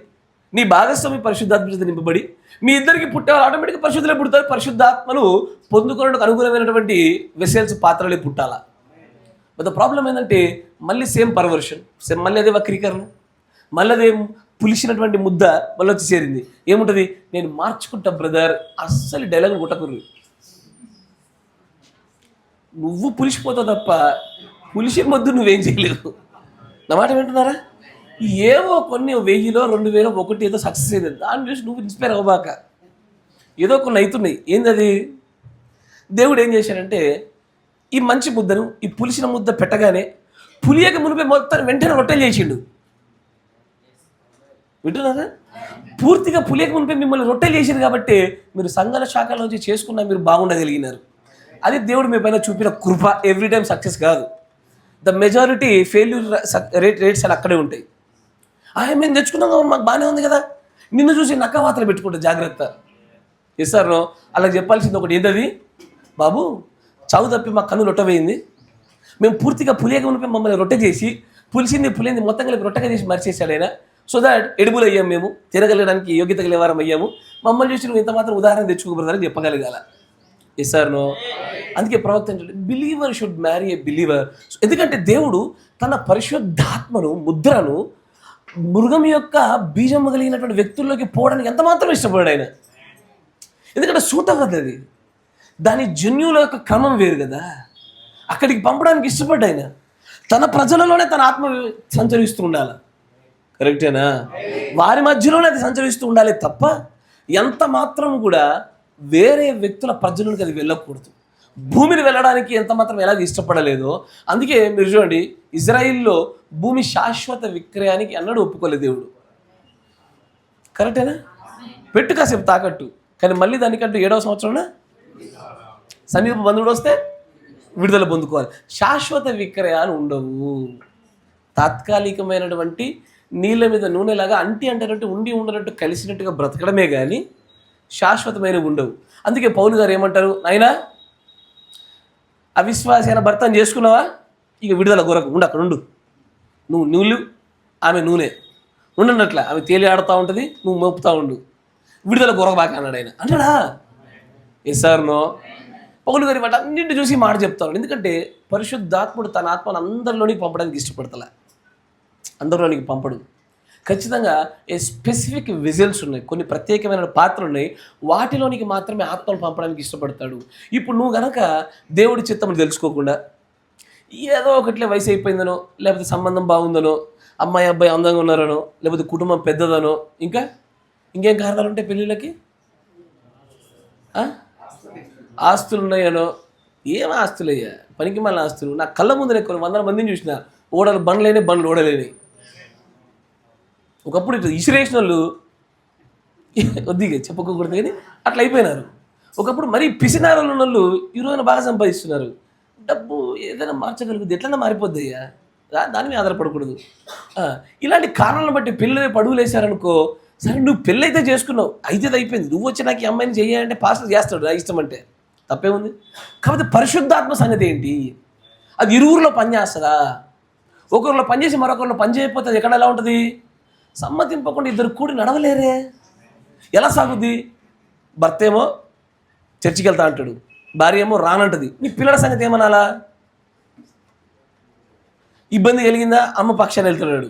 నీ భాగస్వామి పరిశుద్ధాత్మ చేత నింపబడి, మీ ఇద్దరికి పుట్టేవాళ్ళు ఆటోమేటిక్గా పరిశుద్ధులే పుడతారు. పరిశుద్ధాత్మను పొందుకోవడానికి అనుకూలమైనటువంటి వెసల్స్, పాత్రలే పుట్టాలా. బట్ ద ప్రాబ్లం ఏంటంటే మళ్ళీ సేమ్ పర్వర్షన్, మళ్ళీ అదే వక్రీకరణ, మళ్ళీ అదే పులిసినటువంటి ముద్ద మళ్ళీ వచ్చి చేరింది. ఏముంటుంది? నేను మార్చుకుంటా బ్రదర్, అస్సలు డైలాగ్ కొట్టకూడదు. నువ్వు పులిసిపోతావు తప్ప పులిసిన ముద్దు నువ్వేం చేయలేవు. నా మాట వింటున్నారా? ఏవో కొన్ని 1000, 2000, ఒకటి ఏదో సక్సెస్ అయింది, దాన్ని చూసి నువ్వు ఇన్స్పైర్ అవ్వబాక. ఏదో కొన్ని అవుతున్నాయి. ఏందది? దేవుడు ఏం చేశాడంటే ఈ మంచి ముద్దను, ఈ పులిసిన ముద్ద పెట్టగానే పులియక మునిపే మొత్తం వెంటనే రొట్టెలు చేసిండు. వింటున్నారా? పూర్తిగా పులియక మునిపే మిమ్మల్ని రొట్టెలు చేసిండు కాబట్టి మీరు సంఘాల శాఖల నుంచి చేసుకున్నా మీరు బాగుండగలిగినారు. అది దేవుడు మీ పైన చూపిన కృప. ఎవ్రీ టైం సక్సెస్ కాదు. ద మెజారిటీ ఫెయిల్యూర్ రేట్స్ అని అక్కడే ఉంటాయి. మేము తెచ్చుకున్నాం కాబట్టి మాకు బాగానే ఉంది కదా, నిన్ను చూసి నక్కవాతలు పెట్టుకుంటా, జాగ్రత్త. Yes sir no? అలా చెప్పాల్సింది ఒకటి. ఏంటది? బాబు చావు తప్పి మా కన్ను రొట్టవేయింది, మేము పూర్తిగా పులియక మునిపే మమ్మల్ని రొట్టె చేసి పులిసింది మొత్తం కలిపి రొట్టెగా చేసి మరిచేసాడు ఆయన. సో దాట్ ఎడుబులు అయ్యాము, మేము తిరగలడానికి యోగ్యత కలివారం అయ్యాము. మమ్మల్ని చూసి నువ్వు ఇంత మాత్రం ఉదాహరణ తెచ్చుకోబడతారని చెప్పగలగాల. Yes sir no? అందుకే ప్రవక్త ఏంటంటే believer should marry a believer. ఎందుకంటే దేవుడు తన పరిశుద్ధాత్మను, ముద్రను మృగం యొక్క బీజం కలిగినటువంటి వ్యక్తుల్లోకి పోవడానికి ఎంత మాత్రం ఇష్టపడాడు ఆయన. ఎందుకంటే సూట్ అవ్వదు అది, దాని జన్యువుల యొక్క క్రమం వేరు కదా. అక్కడికి పంపడానికి ఇష్టపడ్డా ఆయన. తన ప్రజలలోనే తన ఆత్మ సంచరిస్తూ ఉండాలి. కరెక్టేనా? వారి మధ్యలోనే అది సంచరిస్తూ ఉండాలి తప్ప ఎంత మాత్రం కూడా వేరే వ్యక్తుల ప్రజలకు అది వెళ్ళకూడదు. భూమిని వెళ్ళడానికి ఎంత మాత్రం ఎలాగ ఇష్టపడలేదో అందుకే మీరు చూడండి, ఇజ్రాయిల్లో భూమి శాశ్వత విక్రయానికి అన్నాడు ఒప్పుకోలేదు దేవుడు. కరెక్టేనా? పెట్టు కాసేపు తాకట్టు, కానీ మళ్ళీ దానికంటూ 7వ సంవత్సరంలో సమీప బంధువుడు వస్తే విడుదల పొందుకోవాలి. శాశ్వత విక్రయాలు ఉండవు. తాత్కాలికమైనటువంటి నీళ్ళ మీద నూనెలాగా అంటేనట్టు ఉండి ఉండనట్టు కలిసినట్టుగా బ్రతకడమే కానీ శాశ్వతమైనవి ఉండవు. అందుకే పౌలు గారు ఏమంటారు? నాయనా అవిశ్వాసి అయిన భర్తను చేసుకున్నావా, ఇక విడుదల కొరకు ఉండు, అక్కడ ఉండు. నువ్వు నీళ్ళు, ఆమె నూనె ఉండనట్ల, ఆమె తేలి ఆడుతూ ఉంటుంది, నువ్వు మోపుతూ ఉండు, విడుదల కొరకు బాగా అన్నాడు ఆయన. అంటాడా? Yes or no? పౌలు గారి మాట అన్నింటి చూసి మాట చెప్తాను. ఎందుకంటే పరిశుద్ధాత్ముడు తన ఆత్మను అందరిలోనికి పంపడానికి ఇష్టపడతలే, అందరిలోనికి పంపడు. ఖచ్చితంగా స్పెసిఫిక్ విజువల్స్ ఉన్నాయి, కొన్ని ప్రత్యేకమైన పాత్రలు ఉన్నాయి, వాటిలోనికి మాత్రమే ఆత్మను పంపడానికి ఇష్టపడతాడు. ఇప్పుడు నువ్వు గనక దేవుడి చిత్తం తెలుసుకోకుండా ఏదో ఒకట్లే వయసు అయిపోయిందనో, లేకపోతే సంబంధం బాగుందనో, అమ్మాయి అబ్బాయి అందంగా ఉన్నారనో, లేకపోతే కుటుంబం పెద్దదనో, ఇంకేం కారణాలు ఉంటాయి పెళ్ళిళ్ళకి? ఆస్తులు ఉన్నాయనో. ఏం ఆస్తులయ్యా, పనికి మళ్ళీ ఆస్తులు. నా కళ్ళ ముందు నేను కొన్ని 100 మందిని చూసిన, ఓడలు బండ్లేని బండ్లు ఓడలేని. ఒకప్పుడు ఇట్లా ఇసిరేసిన వాళ్ళు కొద్దిగా చెప్పుకోకూడదు కానీ అట్లా అయిపోయినారు. ఒకప్పుడు మరీ పిసినారులు ఉన్న వాళ్ళు ఈ రోజున బాగా సంపాదిస్తున్నారు. డబ్బు ఏదైనా మార్చగలుగుతుంది, ఎట్లన్నా మారిపోద్ది అయ్యా, దాని మీద ఆధారపడకూడదు. ఇలాంటి కారణాలను బట్టి పిల్లలు రేపు అడుగులు వేసారనుకో, సరే నువ్వు పెళ్ళైతే చేసుకున్నావు, అయితే అయిపోయింది, నువ్వు వచ్చి నాకు ఈ అమ్మాయిని చేయాలంటే పాస్టర్ చేస్తాడు, నా ఇష్టం అంటే తప్పేముంది. కాకపోతే పరిశుద్ధాత్మ సంగతి ఏంటి? అది ఇరువురిలో పనిచేస్తుందా? ఒకరిలో పనిచేసి మరొకరిలో పని చేయకపోతే అది ఎక్కడ ఎలా ఉంటుంది? సమ్మతింపకుండా ఇద్దరు కూడి నడవలేరే, ఎలా సాగుద్ది? భర్త ఏమో చర్చికి వెళ్తా అంటాడు, భార్య ఏమో రానంటది. నీ పిల్లల సంగతి ఏమనాలా? ఇబ్బంది కలిగిందా అమ్మ పక్షాన్ని వెళ్తున్నాడు,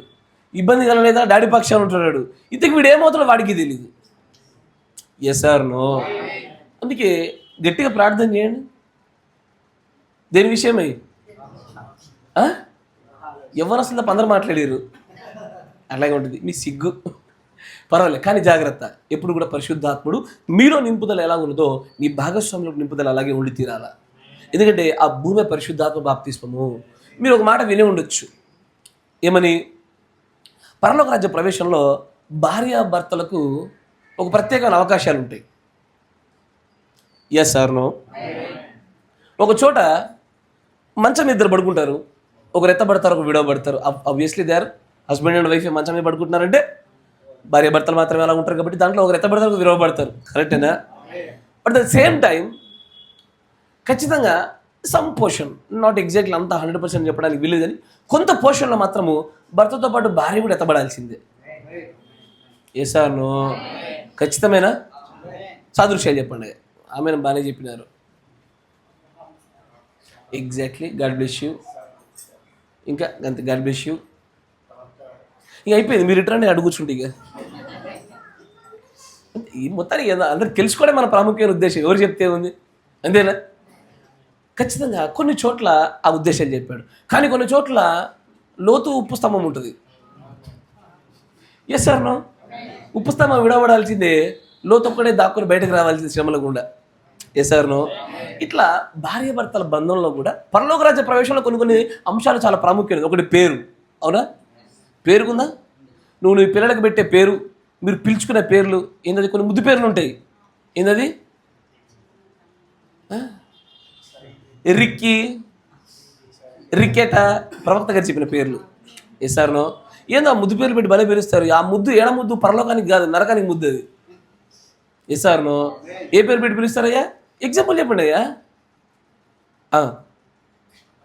ఇబ్బంది కలగలేదా డాడీ పక్షాన్ని ఉంటున్నాడు. ఇంతకు వీడు ఏమవుతాడో వాడికి తెలియదు. Yes or no? అందుకే గట్టిగా ప్రార్థన చేయండి. దేని విషయమై? ఎవరు అసలు అందరూ మాట్లాడారు, అట్లాగే ఉంటుంది. మీ సిగ్గు పర్వాలేదు, కానీ జాగ్రత్త. ఎప్పుడు కూడా పరిశుద్ధాత్ముడు మీలో నింపుదల ఎలా ఉన్నదో నీ భాగస్వామ్యంలో నింపుదల అలాగే ఉండి తీరాలా. ఎందుకంటే ఆ భూమి పరిశుద్ధాత్మ బాప్తిస్మము. మీరు ఒక మాట వినే ఉండొచ్చు, ఏమని? పరలోక రాజ్య ప్రవేశంలో భార్యాభర్తలకు ఒక ప్రత్యేకమైన అవకాశాలు ఉంటాయి. Yes or no? ఒక చోట మంచం ఇద్దరు పడుకుంటారు, ఒకరు ఎత్తబడతారు, ఒక విడవబడతారు. Obviously they are husband and wife మంచం మీద పడుకుంటున్నారంటే భార్య భర్తలు మాత్రమే అలా ఉంటారు కాబట్టి దాంట్లో ఒకరు ఎత్తబడతారు, ఒకరు విడవబడతారు. కరెక్టేనా? బట్ ద సేమ్ టైం ఖచ్చితంగా సమ్ పోర్షన్, నాట్ ఎగ్జాక్ట్లీ అంతా 100% చెప్పడానికి వీలేదు, కానీ కొంత పోర్షన్లో మాత్రము భర్తతో పాటు భార్య కూడా ఎత్తబడాల్సిందే. Yes or no? ఖచ్చితమేనా? సాదృశ్యాలు చెప్పండి. ఆమె బాగానే చెప్పినారు. ఎగ్జాక్ట్లీ. God bless you. ఇంకా అంతే, గాడ్ బ్లెస్ యూ. ఇక అయిపోయింది, మీరు రిటర్న్ నేను అడుగుచుంటే ఇక ఈ మొత్తానికి అందరికి తెలుసుకోవడం మన ప్రాముఖ్యమైన ఉద్దేశం. ఎవరు చెప్తే ఉంది, అంతేనా? ఖచ్చితంగా కొన్ని చోట్ల ఆ ఉద్దేశాలు చెప్పాడు, కానీ కొన్ని చోట్ల లోతు ఉప్పు స్తంభం ఉంటుంది. Yes sir no? ఉప్పు స్తంభం విడవడాల్సిందే, లోతు ఒక్కడే దాక్కుని బయటకు రావాల్సింది శ్రమల గుండా. Yes sir no? ఇట్లా భార్యాభర్తల బంధంలో కూడా పరలోక రాజ్య ప్రవేశంలో కొన్ని అంశాలు చాలా ప్రాముఖ్యమైనది. ఒకటి పేరు. అవునా? పేరుకుందా? నువ్వు నీ పిల్లలకు పెట్టే పేరు, మీరు పిలుచుకునే పేర్లు ఏంటది? కొన్ని ముద్దు పేర్లు ఉంటాయి. ఏంటది? రిక్కీ, రికెట, ప్రవక్త గారు చెప్పిన పేర్లు. Yes or no? ఏందో ఆ ముద్దు పేర్లు పెట్టి బలే పిలుస్తారు. ఆ ముద్దు ఏడ ముద్దు పరలోకానికి కాదు, నరకానికి ముద్దు అది. Yes or no? ఏ పేరు పెట్టి పిలుస్తారయ్యా? ఎగ్జాంపుల్ చెప్పండి అయ్యా.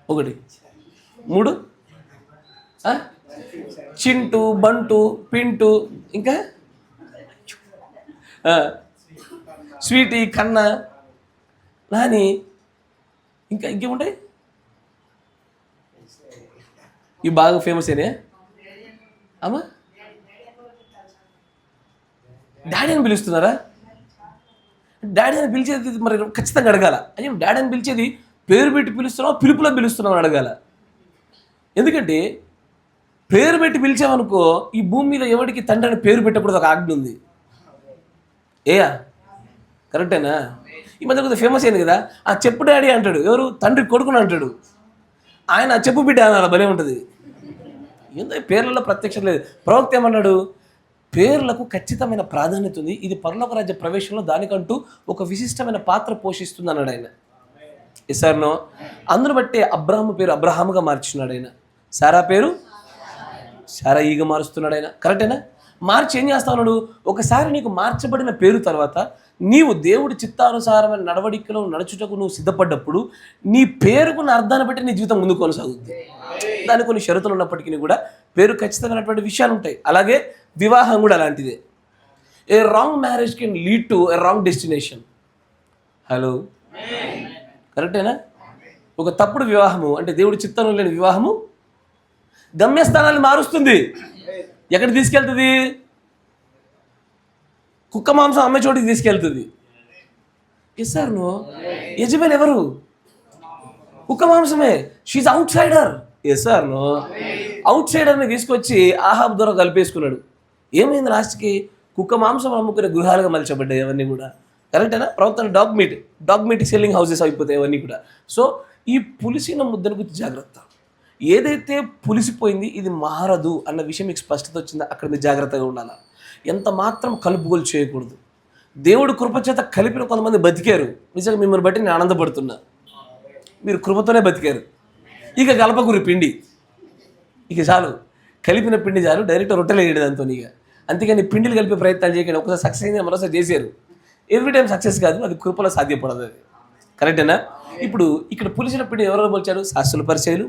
1 3 చింటూ, బంటు, పింటూ, ఇంకా స్వీటీ, కన్న, నాని, ఇంకా ఇంకేముంటాయి? ఇవి బాగా ఫేమస్ అయినా అమ్మా. డాడీ అని పిలుస్తున్నారా? డాడీ అని పిలిచేది మరి ఖచ్చితంగా అడగాల. అయ్యో డాడీ అని పిలిచేది పేరు పెట్టి పిలుస్తున్నావు, పిలుపులో పిలుస్తున్నావు అడగాల. ఎందుకంటే పేరు పెట్టి పిలిచామనుకో, ఈ భూమి మీద ఎవరికి తండ్రి అని పేరు పెట్టకూడదు, ఒక ఆజ్ఞ ఉంది. ఏయా కరెక్టేనా? ఈ మధ్య కొద్దిగా ఫేమస్ అయింది కదా, ఆ చెప్పు డాడీ అంటాడు. ఎవరు? తండ్రి కొడుకుని అంటాడు. ఆయన చెప్పు బిడ్డ అనాలి, భలే ఉంటుంది. ఏందో పేర్లలో ప్రత్యక్షత లేదు. ప్రవక్త ఏమన్నాడు? పేర్లకు ఖచ్చితమైన ప్రాధాన్యత ఉంది, ఇది పరలోక రాజ్య ప్రవేశంలో దానికంటూ ఒక విశిష్టమైన పాత్ర పోషిస్తుంది అన్నాడు ఆయన. Yes or no? అందును బట్టే అబ్రాహాము పేరు అబ్రహాముగా మార్చున్నాడు ఆయన, సారా పేరు శారయిగా మారుస్తున్నాడు ఆయన. కరెక్టేనా? మార్చి ఏం చేస్తా ఉన్నాడు? ఒకసారి నీకు మార్చబడిన పేరు తర్వాత నీవు దేవుడి చిత్తానుసారమైన నడవడికలో నడుచుటకు నువ్వు సిద్ధపడ్డప్పుడు నీ పేరుకున్న అర్థాన్ని బట్టి నీ జీవితం ముందుకు కొనసాగుతుంది. దానికి కొన్ని షరతులు ఉన్నప్పటికీ కూడా పేరు ఖచ్చితమైనటువంటి విషయాలు ఉంటాయి. అలాగే వివాహం కూడా అలాంటిదే. A wrong marriage can lead to a wrong destination. Hello, కరెక్టేనా? ఒక తప్పుడు వివాహము అంటే దేవుడి చిత్తంలో లేని వివాహము గమ్యస్థానాన్ని మారుస్తుంది. ఎక్కడ తీసుకెళ్తుంది? కుక్క మాంసం అమ్మే చోటికి తీసుకెళ్తుంది. Yes sir no? యజమాని ఎవరు? కుక్క మాంసమే. She's outsider. Yes sir no? అవుట్ సైడర్ని తీసుకొచ్చి ఆహాబ్ ద్వారా కలిపేసుకున్నాడు. ఏమైంది లాస్ట్కి? కుక్క మాంసం అమ్ముకునే గృహాలుగా మలచబడ్డాయి అవన్నీ కూడా. కరెక్టేనా? ప్రవర్తన డాగ్ మీట్ సెల్లింగ్ హౌసెస్ అయిపోతాయి అవన్నీ కూడా. సో ఈ పులిసిన ముద్దను గురించి జాగ్రత్త. ఏదైతే పులిసిపోయింది ఇది మారదు అన్న విషయం మీకు స్పష్టత వచ్చిందో అక్కడ మీరు జాగ్రత్తగా ఉండాలి. ఎంత మాత్రం కలుపుగోలు చేయకూడదు. దేవుడు కృపచేత కలిపిన కొంతమంది బతికారు. నిజంగా మిమ్మల్ని బట్టి నేను ఆనందపడుతున్నా. మీరు కృపతోనే బతికారు. ఇక కలపకూరి పిండి, ఇక చాలు. కలిపిన పిండి చాలు, డైరెక్ట్ రొట్టెలు వేయడం దాంతో. ఇక అంతేగాని పిండిలు కలిపే ప్రయత్నాలు చేయకండి. ఒకసారి సక్సెస్ అయింది, మరోసారి చేశారు. ఎవ్రీ టైం సక్సెస్ కాదు, అది కృపలో సాధ్యపడదు. అది కరెక్టేనా? ఇప్పుడు ఇక్కడ పులిసిన పిండి ఎవరెవరు పోల్చారు? శాస్త్రుల పరిచయులు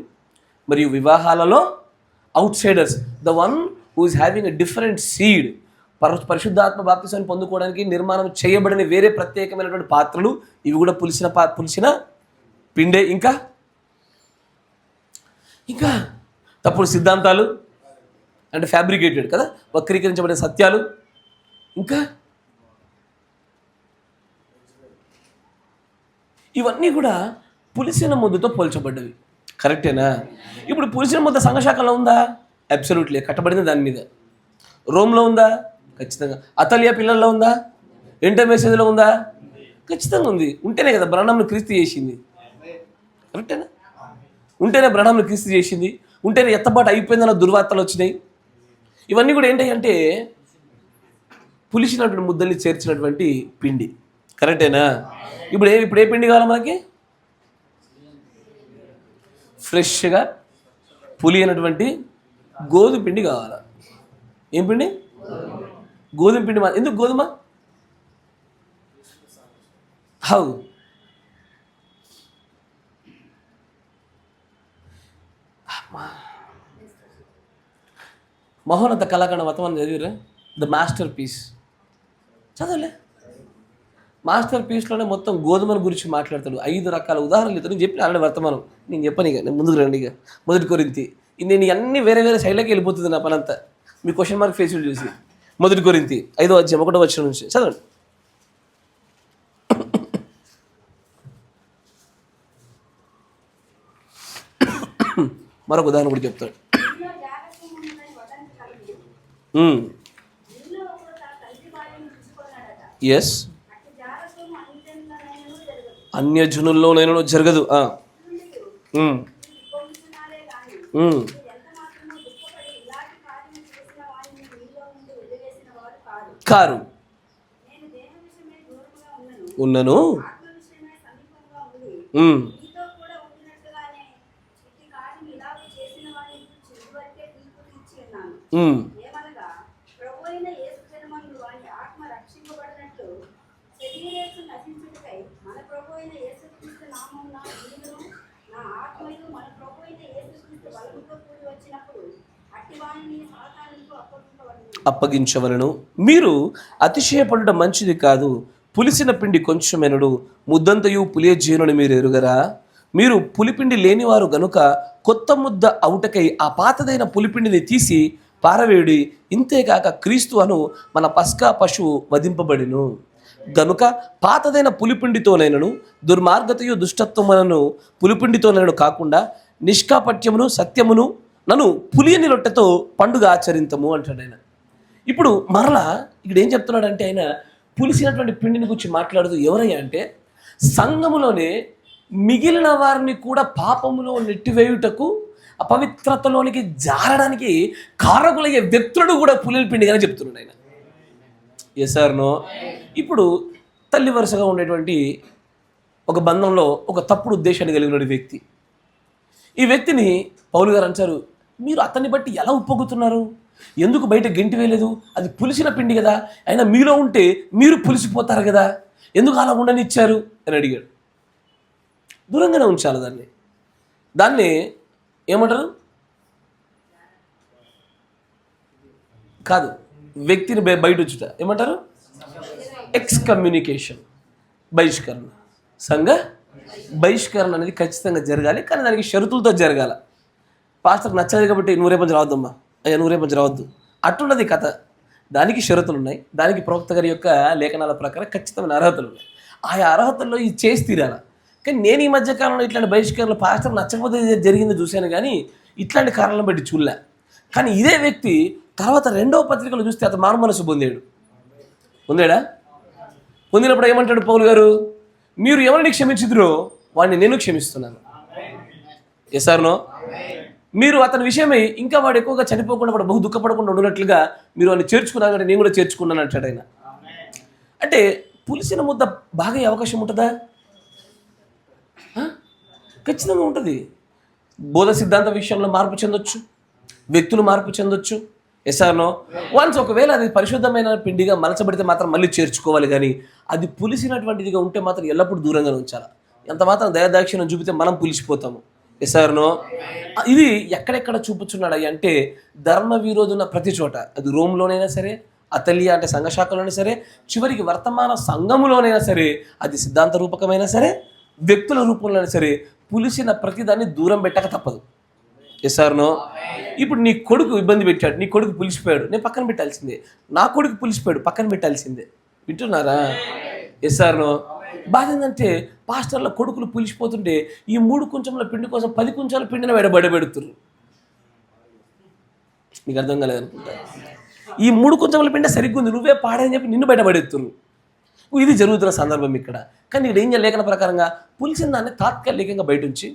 మరియు వివాహాలలో outsiders, the one who is having a different seed. పరిశుద్ధాత్మ బాప్తిసాన్ని పొందుకోవడానికి నిర్మాణం చేయబడిన వేరే ప్రత్యేకమైనటువంటి పాత్రలు, ఇవి కూడా పులిసిన పిండే. ఇంకా తప్పుడు సిద్ధాంతాలు అంటే ఫ్యాబ్రికేటెడ్ కదా, వక్రీకరించబడిన సత్యాలు. ఇంకా ఇవన్నీ కూడా పులిసిన ముద్దతో పోల్చబడ్డవి. కరెక్టేనా? ఇప్పుడు పులిసిన ముద్ద సంఘశాఖలో ఉందా? అబ్సల్యూట్లీ కట్టబడింది దాని మీద. రోమ్లో ఉందా? ఖచ్చితంగా. అతలియా పిల్లల్లో ఉందా? ఇంటర్ మెసేజ్లో ఉందా? ఖచ్చితంగా ఉంది. ఉంటేనే కదా బ్రహ్మంను క్రీస్తు చేసింది. కరెక్టేనా? ఉంటేనే బ్రహ్మంను క్రీస్తు చేసింది. ఉంటేనే ఎత్తబాటు అయిపోయిందన్న దుర్వార్తలు వచ్చినాయి. ఇవన్నీ కూడా ఏంటంటే పులిసినటువంటి ముద్దల్ని చేర్చినటువంటి పిండి. కరెక్టేనా? ఇప్పుడు ఏ పిండి కావాలి మనకి? ఫ్రెష్గా పులి అయినటువంటి గోధుమ పిండి కావాలా? ఏం పిండి? గోధుమ పిండి. ఎందుకు గోధుమ? హౌ? మహోన్నత కళాఖండ మొత్తం చదివిరా? ద మాస్టర్ పీస్ చదవలే? మాస్టర్ పీస్లోనే మొత్తం గోధుమల గురించి మాట్లాడతాడు. 5 రకాల ఉదాహరణలు ఇతను చెప్పి ఆల్రెడీ వర్తమానం. నేను చెప్పను, ఇక నేను ముందుకు రండి. ఇక 1 కొరింథీ. నేను అన్ని వేరే సైడ్లోకి వెళ్ళిపోతుంది నా పనంతా మీ క్వశ్చన్ మార్క్ ఫేస్ చూసి. 1 కొరింథీ 5వ అధ్యాయం 1వ వచనం నుంచి చదవండి. మరొక ఉదాహరణ కూడా చెప్తాడు. ఎస్, అన్యజనుల్లో నేను జరగదు. కారు ఉన్నను అప్పగించవలను. మీరు అతిశయపడుట మంచిది కాదు. పులిసిన పిండి కొంచెమెనడు, ముద్దంతయు పులియజేయునని మీరు ఎరుగరా? మీరు పులిపిండి లేనివారు గనుక కొత్త ముద్ద అవుటకై ఆ పాతదైన పులిపిండిని తీసి పారవేయుడి. ఇంతేకాక క్రీస్తు అను మన పస్కా పశువు వధింపబడిను గనుక పాతదైన పులిపిండితోనైనను దుర్మార్గతయు దుష్టత్వములను పులిపిండితోనైనను కాకుండా నిష్కాపట్యమును సత్యమును నన్ను పులియని రొట్టెతో పండుగ ఆచరింతము అంటాడు ఆయన. ఇప్పుడు మరలా ఇక్కడ ఏం చెప్తున్నాడంటే ఆయన పులిసినటువంటి పిండిని గురించి మాట్లాడుతూ ఎవరయ్యా అంటే సంఘములోనే మిగిలిన వారిని కూడా పాపములో నెట్టివేయుటకు అపవిత్రతలోనికి జారడానికి కారకులయ్యే వ్యక్తుడు కూడా పులిల పిండిగానే చెప్తున్నాడు ఆయన. Yes sir no? ఇప్పుడు తల్లి వరుసగా ఉండేటువంటి ఒక బంధంలో ఒక తప్పుడు ఉద్దేశాన్ని కలిగిన వ్యక్తి, ఈ వ్యక్తిని పౌలు గారు అంటారు, మీరు అతన్ని బట్టి ఎలా ఉప్పొగుతున్నారు? ఎందుకు బయట గెంటి వేయలేదు? అది పులిసిన పిండి కదా, అయినా మీలో ఉంటే మీరు పులిసిపోతారు కదా, ఎందుకు అలా ఉండనిచ్చారు అని అడిగాడు. దూరంగానే ఉంచాలి దాన్ని ఏమంటారు? కాదు, వ్యక్తిని బయట ఉంచుట ఏమంటారు? ఎక్స్కమ్యూనికేషన్, బహిష్కరణ. సంఘ బహిష్కరణ అనేది ఖచ్చితంగా జరగాలి, కానీ దానికి షరతులతో జరగాల. పాస్టర్కి నచ్చలేదు కాబట్టి నువ్వు రేపు రావద్దమ్మా, అయ్యా నువ్వు రేపు రావద్దు అట్టున్నది కథ. దానికి షరతులు ఉన్నాయి, దానికి ప్రవక్త గారి యొక్క లేఖనాల ప్రకారం ఖచ్చితమైన అర్హతలు ఉన్నాయి. ఆయా అర్హతల్లో ఇది చేసి తీరాల. కానీ నేను ఈ మధ్యకాలంలో ఇట్లాంటి బహిష్కరణలు పాస్టర్ నచ్చకపోతే జరిగింది చూశాను, కానీ ఇట్లాంటి కారణాలను బట్టి చూడలే. కానీ ఇదే వ్యక్తి తర్వాత 2వ పత్రికలు చూస్తే అతను మారు మనసు పొందాడా? పొందినప్పుడు ఏమంటాడు పౌలు గారు? మీరు ఎవరిని క్షమించుదురో వాడిని నేను క్షమిస్తున్నాను. Yes or no? మీరు అతని విషయమై ఇంకా వాడు ఎక్కువగా చనిపోకుండా, వాడు బహు దుఃఖపడకుండా ఉన్నట్లుగా మీరు వాడిని చేర్చుకున్నారు అంటే నేను కూడా చేర్చుకున్నాను అంటాడు ఆయన. అంటే పులిసిన ముద్ద బాగా అవకాశం ఉంటుందా? ఖచ్చితంగా ఉంటుంది. బోధ సిద్ధాంత విషయంలో మార్పు చెందొచ్చు, వ్యక్తులు మార్పు చెందొచ్చు. Yes or no? వన్స్ ఒకవేళ అది పరిశుద్ధమైన పిండిగా మలచబడితే మాత్రం మళ్ళీ చేర్చుకోవాలి, కానీ అది పులిసినటువంటిదిగా ఉంటే మాత్రం ఎల్లప్పుడూ దూరంగా ఉంచాలి. ఎంత మాత్రం దయాదాక్షిణ్యం చూపితే మనం పులిసిపోతాము. Yes or no? ఇది ఎక్కడెక్కడ చూపుచున్నాడు అంటే ధర్మ విరోధున్న ప్రతి చోట, అది రోమ్లోనైనా సరే, అతలియా అంటే సంఘశాఖలోనైనా సరే, చివరికి వర్తమాన సంఘములోనైనా సరే, అది సిద్ధాంత రూపకమైనా సరే, వ్యక్తుల రూపంలోనైనా సరే, పులిసిన ప్రతిదాన్ని దూరం పెట్టక తప్పదు. Yes or no? ఇప్పుడు నీ కొడుకు ఇబ్బంది పెట్టాడు, నీ కొడుకు పులిసిపోయాడు, నేను పక్కన పెట్టాల్సిందే. నా కొడుకు పులిసిపోయాడు, పక్కన పెట్టాల్సిందే. వింటున్నారా? Yes or no? బాధ ఏంటంటే పాస్టర్ల కొడుకులు పులిసిపోతుంటే ఈ 3 కుంచెంల పిండి కోసం 10 కుంచాల పిండిని బయటపెడుతున్నారు. నీకు అర్థం కాలేదనుకుంటా. ఈ 3 కుంచెంల పిండి సరిగ్గా ఉంది, నువ్వే పాడని చెప్పి నిన్ను బయటపడేస్తున్నారు. ఇది జరుగుతున్న సందర్భం ఇక్కడ. కానీ ఇక్కడ ఏం లేఖన ప్రకారంగా పులిసిన దాన్ని తాత్కాలికంగా బయట ఉంచి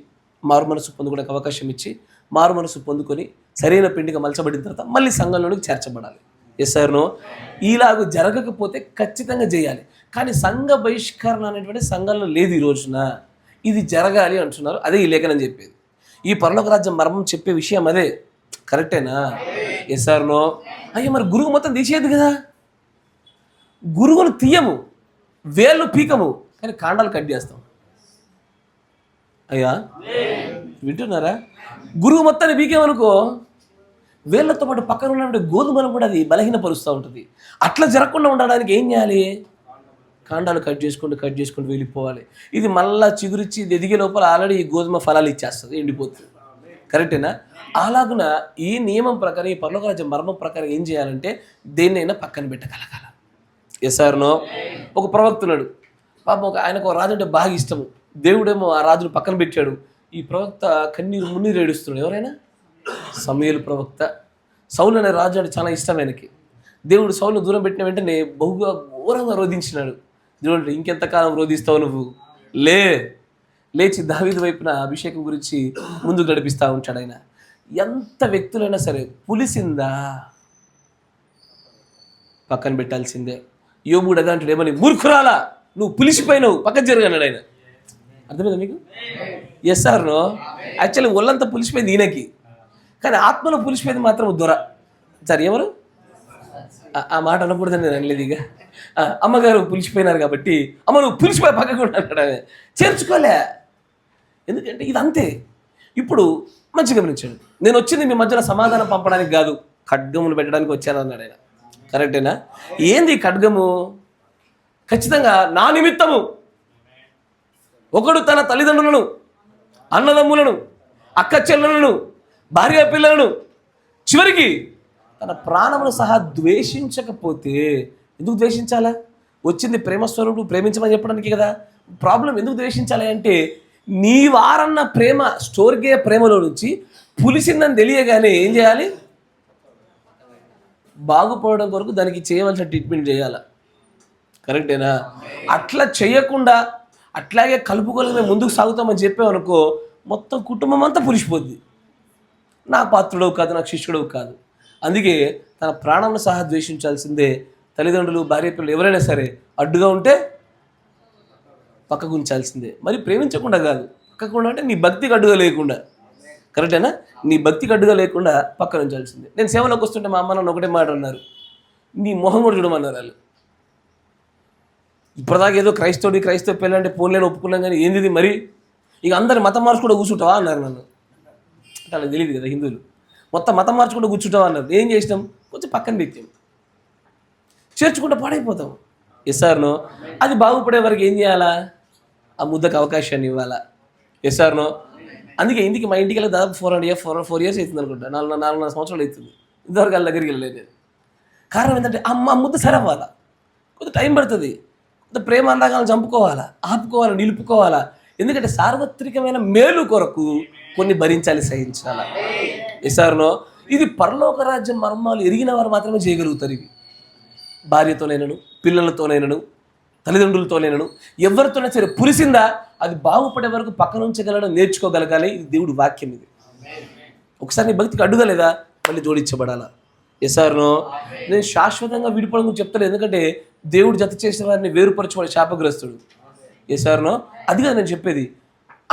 మారు మనసు పొందుకోవడానికి అవకాశం ఇచ్చి మారు మనసు పొందుకొని సరైన పిండిగా మలచబడిన తర్వాత మళ్ళీ సంఘంలోనికి చేర్చబడాలి. Yes or no? ఇలాగ జరగకపోతే ఖచ్చితంగా చేయాలి. కానీ సంఘ బహిష్కరణ అనేటువంటి సంఘంలో లేదు ఈ రోజున. ఇది జరగాలి అంటున్నారు. అదే ఈ లేఖనం చెప్పేది. ఈ పరలోక రాజ్యం మర్మం చెప్పే విషయం అదే. కరెక్టేనా? Yes or no? అయ్యా మరి గురువు మొత్తం తీసేది కదా. గురువును తీయము, వేళ్ళు పీకము, కానీ కాండాలు కట్ చేస్తాం. అయ్యా వింటున్నారా? గురువు మొత్తాన్ని పీకేమనుకో వేళ్లతో పాటు పక్కన ఉన్నటువంటి గోధుమను కూడా అది బలహీనపరుస్తూ ఉంటుంది. అట్లా జరగకుండా ఉండడానికి ఏం చేయాలి? కాండాలు కట్ చేసుకుంటూ వెళ్ళిపోవాలి. ఇది మళ్ళా చిగురిచ్చి ఇది ఎదిగే లోపల ఆల్రెడీ ఈ గోధుమ ఫలాలు ఇచ్చేస్తుంది, ఎండిపోతుంది. కరెక్టేనా? అలాగున ఈ నియమం ప్రకారం, ఈ పరలోక రాజ్యం మర్మం ప్రకారం ఏం చేయాలంటే దేన్నైనా పక్కన పెట్టగలగాల. Yes or no? ఒక ప్రవక్తున్నాడు పాపం, ఆయనకు ఒక రాజు అంటే బాగా ఇష్టము. దేవుడేమో ఆ రాజును పక్కన పెట్టాడు. ఈ ప్రవక్త కన్నీరు మున్నీరు ఏడుస్తున్నాడు. ఎవరైనా? సమూయేలు ప్రవక్త. సౌలు అనే రాజు అంటే చాలా ఇష్టం ఆయనకి. దేవుడు సౌలును దూరం పెట్టిన వెంటనే బహుగా ఘోరంగా రోధించినాడు. దేవుడు ఇంకెంతకాలం రోధిస్తావు నువ్వు, లేచి దావీదు వైపున అభిషేకం గురించి ముందు గడిపిస్తూ ఉంటాడు ఆయన. ఎంత వ్యక్తులైనా సరే పులిసిందా పక్కన పెట్టాల్సిందే. యోబుడు అదే అంటాడు, ఏమని? మూర్ఖురాలా, నువ్వు పులిసిపోయినావు, పక్కన జరగన్నాడు ఆయన. అర్థమైందా మీకు? Yes or no? యాక్చువల్లీ ఒళ్ళంతా పులిసిపోయింది ఈయనకి, కానీ ఆత్మలో పులిసిపోయింది మాత్రం దొర. సరే ఎవరు ఆ మాట అనకూడదని నేను అనలేదు. ఇక అమ్మగారు పులిసిపోయినారు కాబట్టి అమ్మ నువ్వు పులిసిపోయి పక్కకు అన్నాడు. చేర్చుకోలే. ఎందుకంటే ఇది అంతే. ఇప్పుడు మంచిగా గమనించండి, నేను వచ్చింది మీ మధ్యలో సమాధానం పంపడానికి కాదు, ఖడ్గములు పెట్టడానికి వచ్చాను అన్నాడు ఆయన. కరెక్టేనా? ఏంది ఖడ్గము? ఖచ్చితంగా నా నిమిత్తము ఒకడు తన తల్లిదండ్రులను, అన్నదమ్ములను, అక్క చెల్లెలను, భార్య పిల్లలను, చివరికి తన ప్రాణమును సహా ద్వేషించకపోతే, ఎందుకు ద్వేషించాలా? వచ్చింది ప్రేమస్వరూపుడు ప్రేమించమని చెప్పడానికి కదా. ప్రాబ్లం ఎందుకు ద్వేషించాలి అంటే నీ వారన్న ప్రేమ, స్టోర్గే ప్రేమలో నుంచి పులిసిందని తెలియగానే ఏం చేయాలి? బాగుపడడం కొరకు దానికి చేయవలసిన ట్రీట్మెంట్ చేయాలి. కరెక్టేనా? అట్లా చేయకుండా అట్లాగే కలుపుకొని మేము ముందుకు సాగుతామని చెప్పామనుకో మొత్తం కుటుంబం అంతా పులిసిపోద్ది. నాకు పాత్రుడవు కాదు, నాకు శిష్యుడవు కాదు. అందుకే తన ప్రాణంను సహా ద్వేషించాల్సిందే. తల్లిదండ్రులు, భార్య పిల్లలు ఎవరైనా సరే అడ్డుగా ఉంటే పక్కకు ఉంచాల్సిందే. మరి ప్రేమించకుండా కాదు, పక్కకు అంటే నీ భక్తికి అడ్డుగా లేకుండా. కరెక్టేనా? నీ భక్తికి అడ్డుగా లేకుండా పక్కన ఉంచాల్సిందే. నేను సేవలోకి వస్తుంటే మా అమ్మ నన్ను ఒకటే మాట అన్నారు, నీ మొహం కూడా చూడమన్నారు వాళ్ళు. ఇప్పటిదాకా ఏదో క్రైస్తవ పెళ్ళి అంటే పోన్లేని ఒప్పుకున్నాం, కానీ ఏంది మరి ఇక అందరి మతం మార్చుకుంటూ కూర్చుంటావా అన్నారు నన్ను. అంటే వాళ్ళకి తెలియదు కదా, హిందువులు మొత్తం మతం మార్చుకుంటూ కూర్చుంటావా అన్నారు. ఏం చేసినాం? కొంచెం పక్కన పెట్టాం, చేర్చుకుంటూ పాడైపోతాం. Yes or no? అది బాగుపడే వరకు ఏం చేయాలా? ఆ ముద్దకు అవకాశాన్ని ఇవ్వాలా. Yes or no? అందుకే ఇంటికి మా ఇంటికి వెళ్ళి దాదాపు 4 years అవుతుంది అనుకుంటా, 4 సంవత్సరాలు అవుతుంది. ఇంతవరకు వాళ్ళ దగ్గరికి వెళ్ళలేదు. కారణం ఏంటంటే అమ్మ ముద్ద సరవ్వాలా, కొంత టైం పడుతుంది, కొంత ప్రేమ అందాలను చంపుకోవాలా, ఆపుకోవాలా, నిలుపుకోవాలా. ఎందుకంటే సార్వత్రికమైన మేలు కొరకు కొన్ని భరించాలి, సహించాలా. ఎసారునో ఇది పరలోక రాజ్యం మర్మాలు ఎరిగిన వారు మాత్రమే చేయగలుగుతారు. ఇవి భార్యతోనైనను, పిల్లలతోనైనను, తల్లిదండ్రులతోనైనను, ఎవరితోనైనా సరే పులిసిందా అది బాగుపడే వరకు పక్కన ఉంచగలడం నేర్చుకోగలగాలి. ఇది దేవుడి వాక్యం. ఇది ఒకసారి నీ భక్తికి అడ్డుగా లేదా మళ్ళీ జోడించబడాలా. ఎసారునో నేను శాశ్వతంగా విడిపోవడం గురించి చెప్తాను, ఎందుకంటే దేవుడు జత చేసిన వారిని వేరుపరచుకోవడం శాపగ్రస్తుడు. ఎసారునో అది కాదు నేను చెప్పేది.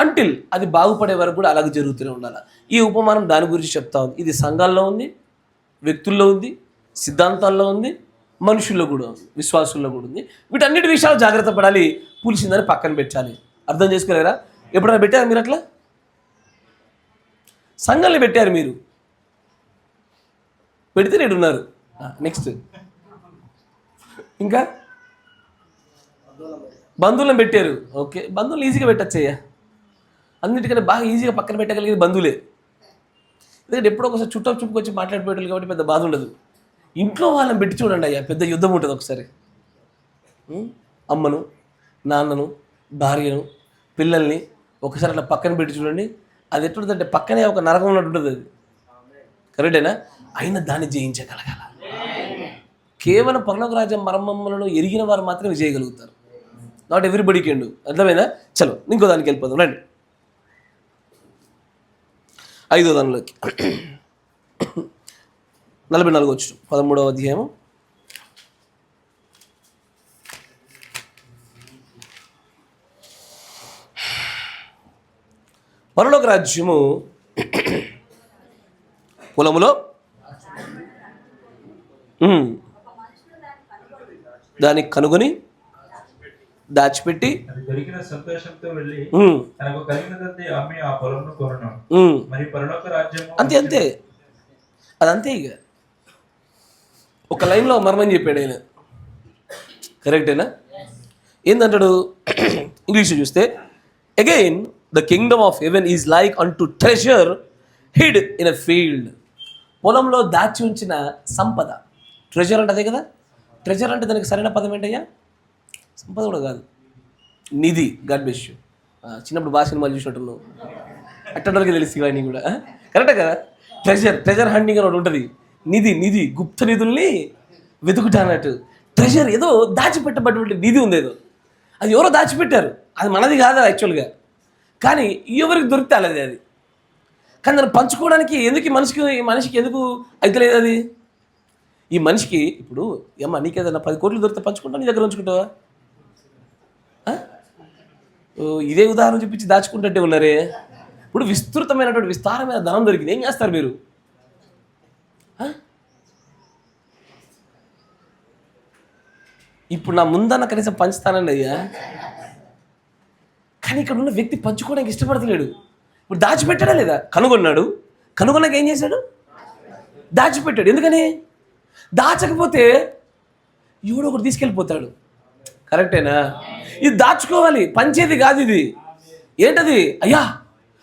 అంటిల్ అది బాగుపడే వరకు కూడా అలాగే జరుగుతూనే ఉండాలి. ఈ ఉపమానం దాని గురించి చెప్తా ఉంది. ఇది సంఘాల్లో ఉంది, వ్యక్తుల్లో ఉంది, సిద్ధాంతాల్లో ఉంది, మనుషుల్లో కూడా ఉంది, విశ్వాసుల్లో కూడా ఉంది. వీటన్నిటి విషయాలు జాగ్రత్త పడాలి. పులిసిందని పక్కన పెట్టాలి. అర్థం చేసుకోలేరా? ఎప్పుడైనా పెట్టారా మీరు అట్లా? సంఘాన్ని పెట్టారు మీరు, పెడితే నేడు ఉన్నారు. నెక్స్ట్ ఇంకా బంధువులను పెట్టారు. ఓకే, బంధువులు ఈజీగా పెట్టచ్చయ్యా. అన్నిటికన్నా బాగా ఈజీగా పక్కన పెట్టగలిగేది బంధువులే. ఎందుకంటే ఎప్పుడో ఒకసారి చుట్టుకొచ్చి మాట్లాడిపోయారు కాబట్టి పెద్ద బాధ ఉండదు. ఇంట్లో వాళ్ళని పెట్టి చూడండి అయ్యా, పెద్ద యుద్ధం ఉంటుంది ఒకసారి. అమ్మను, నాన్నను, భార్యను, పిల్లల్ని ఒకసారి అట్లా పక్కన పెట్టి చూడండి. అది ఎట్లుంటుందంటే పక్కనే ఒక నరకం ఉన్నట్టు ఉంటుంది. అది కరెక్టేనా? అయినా దాన్ని జయించగలగాల. కేవలం పరలోక రాజ్యం మర్మములను ఎరిగిన వారు మాత్రమే చేయగలుగుతారు. Not everybody can do. అర్థమైందా? చలో ఇంకో దానికి వెళ్ళిపోదాం రండి. 5వ దానిలోకి 44 వచ్చు 13వ అధ్యాయం. పరలోక రాజ్యము పొలములో దాన్ని కనుగొని దాచిపెట్టి దొరికిన సంతోషంతో వెళ్ళి తనకు కలిగినదంతా అమ్మి ఆ పొలంను కొనను. మరి పరలోక రాజ్యము అంతే అదంతే. ఇక ఒక లైన్లో మర్మం చెప్పాడు ఆయన. కరెక్టేనా? ఏందంటాడు? ఇంగ్లీష్ చూస్తే again the kingdom of heaven is like unto treasure hid in a field. పొలంలో దాచి ఉంచిన సంపద. ట్రెజర్ అంటే అదే కదా. ట్రెజర్ అంటే దానికి సరైన పదం ఏంటయ్యా? సంపద కూడా కాదు, నిధి. God bless you. చిన్నప్పుడు బాగా సినిమాలు చూసినట్టున్నావు, అట్టడానికి తెలిసి ఇవన్నీ కూడా కరెక్టే కదా. ట్రెజర్ హంటింగ్ అని ఒకటి ఉంటుంది. నిధి గుప్త నిధుల్ని వెతుకుతా అన్నట్టు. ట్రెజర్ ఏదో దాచిపెట్టబడినటువంటి నిధి ఉంది, ఏదో అది ఎవరో దాచిపెట్టారు. అది మనది కాదు యాక్చువల్గా, కానీ ఎవరికి దొరికితే అలాది అది. కానీ దాన్ని పంచుకోవడానికి ఎందుకు మనిషికి ఎందుకు అయితే లేదు అది? ఈ మనిషికి ఇప్పుడు ఏమ్మా నీకేదన్నా 10 కోట్లు దొరికితే పంచుకుంటావు, నీ దగ్గర ఉంచుకుంటావా? ఇదే ఉదాహరణ చూపించి దాచుకుంటుంటే ఉన్నారే. ఇప్పుడు విస్తారమైన ధనం దొరికింది, ఏం చేస్తారు మీరు? ఇప్పుడు నా ముందన్న కనీసం పంచుతానండి అయ్యా, కానీ ఇక్కడ ఉన్న వ్యక్తి పంచుకోవడానికి ఇష్టపడతలేడు. ఇప్పుడు దాచిపెట్టాడా లేదా? కనుగొన్నాక ఏం చేశాడు? దాచిపెట్టాడు. ఎందుకని? దాచకపోతే ఎవడో ఒకటి తీసుకెళ్ళిపోతాడు. కరెక్టేనా? ఇది దాచుకోవాలి, పంచేది కాదు ఇది. ఏంటది? అయ్యా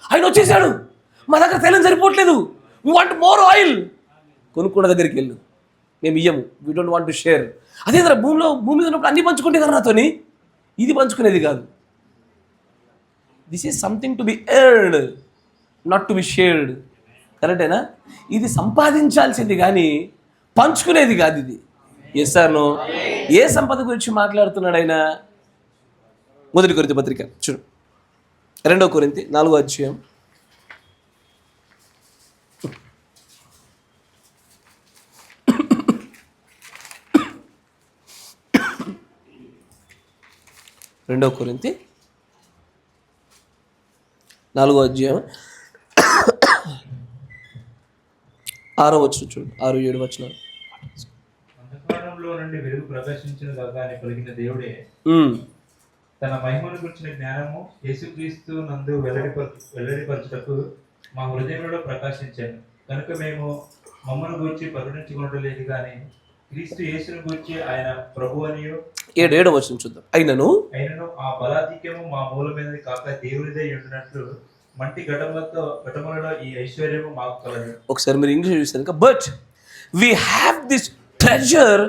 ఆయన వచ్చేసాడు, మా దగ్గర తైలం సరిపోవట్లేదు, వీ వాంట్ మోర్ ఆయిల్. కొనుక్కున్న దగ్గరికి వెళ్ళు, మేము ఇయ్యము, we don't want to share. అదే కదా భూమి మీద ఉన్నప్పుడు అన్నీ పంచుకుంటే కదా నాతోని. ఇది పంచుకునేది కాదు. This is something to be earned, not to be shared. కరెక్టేనా? ఇది సంపాదించాల్సింది కానీ పంచుకునేది కాదు ఇది. Yes sir no? ఏ సంపద గురించి మాట్లాడుతున్నాడు ఆయన? 1 కొరింథీ పత్రిక చూడు, 2 కొరింథీ 4వ అధ్యాయం. రెండో కొరింథీ 4వ అధ్యాయం 6వ వచనం చూడు, 6-7 వచనాలు. అంధకారంలో నుండి వెలుగు ప్రకాశించిన దాకా అని పలికిన దేవుడే తన మహిమను గురించిన జ్ఞానము యేసుక్రీస్తు నందు వెల్లడిపరచుటకు మా హృదయంలో ప్రకాశించాను. కనుక మేము మమ్మను గురించి పరిగణించుకునట్లేదు కానీ క్రీస్తు యేసును గురించి ఆయన ప్రభు అనియు. 7వ వచనం చూద్దాం. అయినను ఆ బలాధిక్యము మా మూలమైనది కాక దేవునిదే ఉండినట్లు మంటి ఘటములలో ఈ ఐశ్వర్యము మాకు కలదు. ఒకసారి మీరు ఇంగ్లీష్ చూసారు. But we have this treasure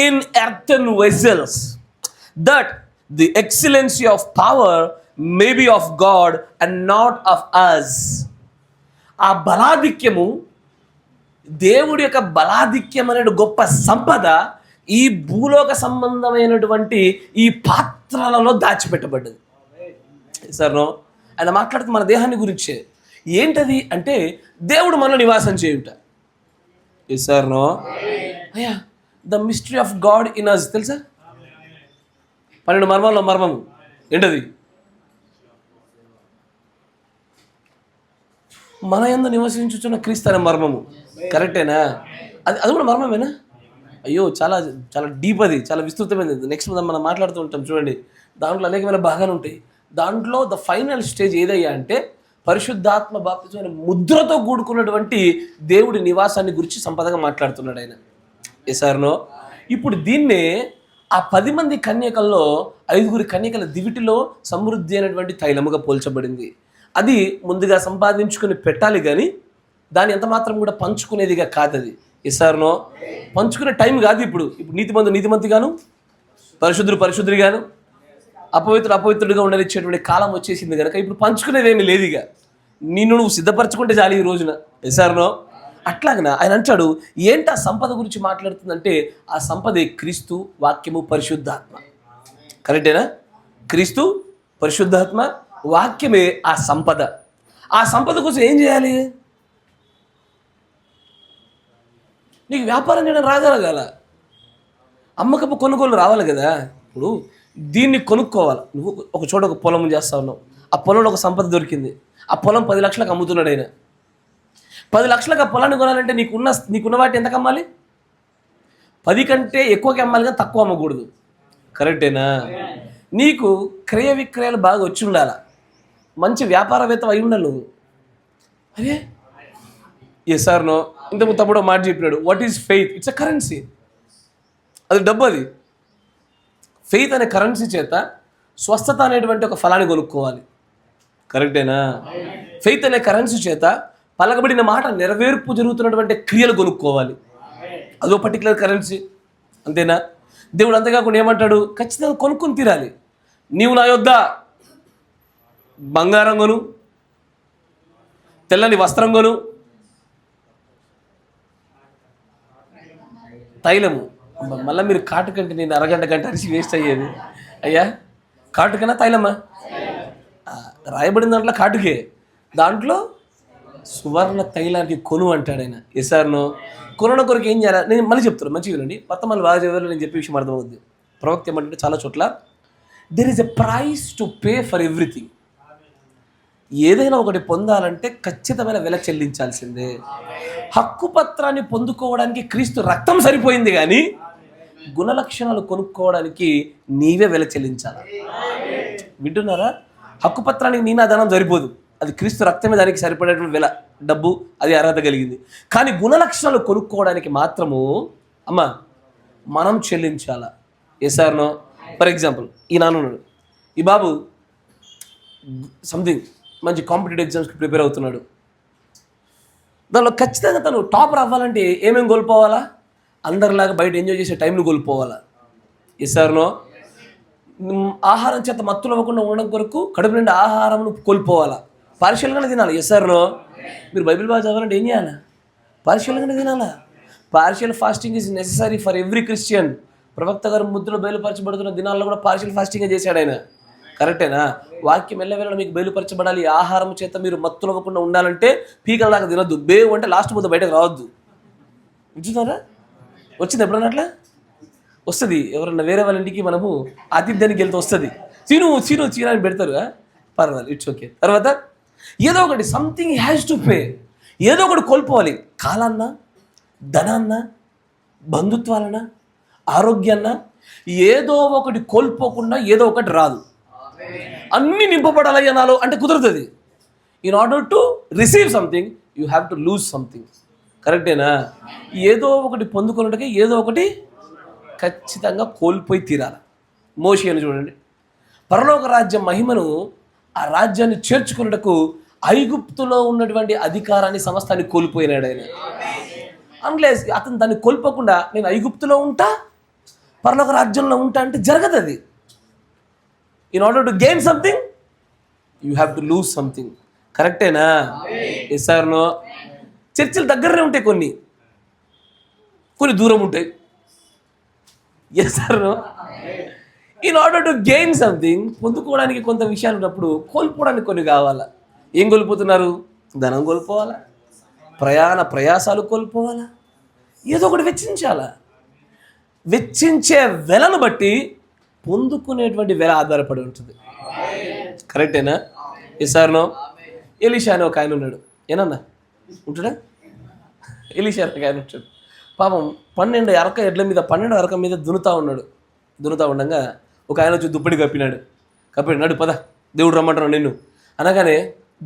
in earthen vessels, that the excellency of power may be of God and not of us. ఆ బలాధిక్యము, దేవుడి యొక్క బలాధిక్యం అనే గొప్ప సంపద ఈ భూలోక సంబంధమైనటువంటి ఈ పాత్రలలో దాచిపెట్టబడ్డది. సార్నో ఆయన మాట్లాడుతూ మన దేహాన్ని గురించే. ఏంటది అంటే దేవుడు మనలో నివాసం చేయుట. సార్నో అయ్యా, the mystery of God in us తెలుసా? 12 మర్మంలో మర్మము ఏంటది? మన యందు నివసించుచున్న క్రీస్తు అనే మర్మము. కరెక్టేనా? అది కూడా మర్మమేనా? అయ్యో, చాలా చాలా డీప్, అది చాలా విస్తృతమైనది. నెక్స్ట్ మనం మాట్లాడుతూ ఉంటాం చూడండి, దాంట్లో అనేకమైన భాగాలు ఉంటాయి. దాంట్లో ద ఫైనల్ స్టేజ్ ఏదయ్యా అంటే పరిశుద్ధాత్మ బాప్తిజమైన ముద్రతో కూడుకున్నటువంటి దేవుడి నివాసాన్ని గురించి సంపదగా మాట్లాడుతున్నాడు ఆయన. ఎసార్నో ఇప్పుడు దీన్నే ఆ 10 మంది కన్యకల్లో 5 కన్యకల దివిటిలో సమృద్ధి అయినటువంటి తైలముగా పోల్చబడింది. అది ముందుగా సంపాదించుకుని పెట్టాలి, కానీ దాన్ని ఎంత మాత్రం కూడా పంచుకునేదిగా కాదు. అది ఎసార్నో పంచుకునే టైం కాదు. ఇప్పుడు నీతిమంతుగాను, పరిశుద్ధుడిగాను, అపవిత్రుడిగా ఉండనిచ్చేటువంటి కాలం వచ్చేసింది కనుక ఇప్పుడు పంచుకునేదేమీ లేదు. ఇక నిన్ను నువ్వు సిద్ధపరచుకుంటే చాలు ఈ రోజున. ఎసార్నో అట్లాగన ఆయన అంటాడు, ఏంటి ఆ సంపద గురించి మాట్లాడుతుందంటే ఆ సంపదే క్రీస్తు, వాక్యము, పరిశుద్ధాత్మ. కరెక్టేనా? క్రీస్తు, పరిశుద్ధాత్మ, వాక్యమే ఆ సంపద. ఆ సంపద కోసం ఏం చేయాలి? నీకు వ్యాపారం చేయడం రాగలగాల, అమ్మకపు కొనుగోలు రావాలి కదా. ఇప్పుడు దీన్ని కొనుక్కోవాలి. నువ్వు ఒక చోట ఒక పొలం చేస్తా ఉన్నావు, ఆ పొలంలో ఒక సంపద దొరికింది, ఆ పొలం 10 లక్షలకు అమ్ముతున్నాడు ఆయన. 10 లక్షలకు ఆ పొలాన్ని కొనాలంటే నీకున్న వాటి ఎంతకు అమ్మాలి? 10 కంటే ఎక్కువకి అమ్మాలి, కానీ తక్కువ అమ్మకూడదు. కరెక్టేనా? నీకు క్రయ విక్రయాలు బాగా వచ్చి ఉండాలి, మంచి వ్యాపారవేత్త అయి ఉండాలి నువ్వు. అరే ఎసార్నో ఇంతకు తమ్ముడు మాట చెప్పినాడు, what is faith? It's a currency. అది డబ్బు. అది ఫెయిత్ అనే కరెన్సీ చేత స్వస్థత అనేటువంటి ఒక ఫలాన్ని కొనుక్కోవాలి. కరెక్టేనా? ఫెయిత్ అనే కరెన్సీ చేత పలకబడిన మాట నెరవేర్పు జరుగుతున్నటువంటి క్రియలు కొనుక్కోవాలి. అదో పర్టికులర్ కరెన్సీ. అంతేనా? దేవుడు అంతేకాకుండా ఏమంటాడు? ఖచ్చితంగా కొనుక్కొని తీరాలి. నీవు నా యొద్ద బంగారం కొను, తెల్లని వస్త్రం కొను, తైలము. మళ్ళీ మీరు కాటు కంటే నేను అరగంట గంట అరిసి వేస్ట్ అయ్యేది. అయ్యా, కాటుకనా తైలమా? రాయబడిన దాంట్లో కాటుకే, దాంట్లో సువర్ణ తైలానికి కొను అంటాడు ఆయన. ఎసార్నో కొనడం కొరకు ఏం చేయాలి? నేను మళ్ళీ చెప్తాను, మంచిగా వినండి. వర్తమానాలు బాగా చదివారు, నేను చెప్పే విషయం అర్థమవుద్ది. ప్రవక్త ఏమంటే చాలా చోట్ల there is a price to pay for everything. ఏదైనా ఒకటి పొందాలంటే ఖచ్చితమైన వెల చెల్లించాల్సిందే. హక్కు పత్రాన్ని పొందుకోవడానికి క్రీస్తు రక్తం సరిపోయింది, కానీ గుణలక్షణాలు కొనుక్కోవడానికి నీవే వెల చెల్లించాలి. వింటున్నారా? హక్కు పత్రానికి నీ నా ధనం సరిపోదు, అది క్రీస్తు రక్తమే దానికి సరిపడేటువంటి వెల, డబ్బు, అది అర్హత కలిగింది. కానీ గుణలక్షణాలు కొనుక్కోవడానికి మాత్రము అమ్మా మనం చెల్లించాలా. ఎసార్నో ఫర్ ఎగ్జాంపుల్ ఈ నాన్నున్నాడు, ఈ బాబు సంథింగ్ మంచి కాంపిటేటివ్ ఎగ్జామ్స్కి ప్రిపేర్ అవుతున్నాడు. దానిలో ఖచ్చితంగా తను టాపర్ అవ్వాలంటే ఏమేమి కోల్పోవాలా? అందరిలాగా బయట ఎంజాయ్ చేసే టైంను కోల్పోవాలా. ఎసార్నో ఆహారం చేత మత్తులు అవ్వకుండా ఉండడం కొరకు కడుపు నిండా ఆహారంను కోల్పోవాలా. పార్షియల్గానే తినాలి. ఎసార్నో మీరు బైబిల్ బాగా చదవాలంటే ఏం చేయాలా? పార్షియల్గానే తినాలా. Partial fasting is necessary for every Christian. ప్రవక్త గారు ముద్దులో బయలుపరచబడుతున్న దినాల్లో కూడా పార్షియల్ ఫాస్టింగే చేశాడు ఆయన. కరెక్టేనా? వాక్యం ఎల్లవేళ మీకు బయలుపరచబడాలి. ఆహారం చేత మీరు మత్తులు అవ్వకుండా ఉండాలంటే పీకల దాకా తినొద్దు. బేవు అంటే లాస్ట్ ముద్ద బయటకు రావద్దు. వింటున్నారా? వచ్చింది ఎప్పుడన్నా? అట్లా వస్తుంది. ఎవరన్నా వేరే వాళ్ళ ఇంటికి మనము ఆతిథ్యానికి వెళ్తే వస్తుంది, చీను అని పెడతారు, పర్వాలేదు, ఇట్స్ ఓకే. తర్వాత ఏదో ఒకటి సంథింగ్ హ్యాస్ టు పే. ఏదో ఒకటి కోల్పోవాలి. కాలాన్న, ధనాన్న, బంధుత్వాలన, ఆరోగ్యాన్న, ఏదో ఒకటి కోల్పోకుండా ఏదో ఒకటి రాదు. అన్నీ నింపబడాలి అనాలో అంటే కుదురుతుంది. In order to receive something you have to lose something. కరెక్టేనా? ఏదో ఒకటి పొందుకున్నట్టుగా ఏదో ఒకటి ఖచ్చితంగా కోల్పోయి తీరాలి. మోషే అని చూడండి, పరలోక రాజ్యం మహిమను, ఆ రాజ్యాన్ని చేర్చుకున్నట్టుకు ఐగుప్తులో ఉన్నటువంటి అధికారాన్ని, సమస్తాన్ని కోల్పోయినాడు ఆయన. అన్లెస్ అతను దాన్ని కోల్పోకుండా నేను ఐగుప్తులో ఉంటా, పరలోక రాజ్యంలో ఉంటా అంటే జరగదు అది. In order to gain something you have to lose something. కరెక్టేనా? Yes or no? చర్చిలు దగ్గరనే ఉంటాయి, కొన్ని దూరం ఉంటాయి. Yes or no? In order to gain something, పొందుకోవడానికి కొంత విషయాలు ఉన్నప్పుడు కోల్పోవడానికి కొన్ని కావాలా. ఏం కోల్పోతున్నారు? ధనం కోల్పోవాలా, ప్రయాసాలు కోల్పోవాలా, ఏదో ఒకటి వెచ్చించాలా. వెచ్చించే వెలను బట్టి పొందుకునేటువంటి వెల ఆధారపడి ఉంటుంది. కరెక్టేనా? Yes or no? ఎలీషా అని ఒక ఆయన ఉన్నాడు. ఏనన్నా ఉంటాడా? ఎలీషా అని ఒక ఆయన ఉంటాడు. పాపం 12 ఎడ్ల మీద 12 అరక మీద దున్నుతా ఉండగా ఒక ఆయన వచ్చి దుప్పటి కప్పినాడు పద దేవుడు రమ్మంటున్నాడు నిన్ను అనగానే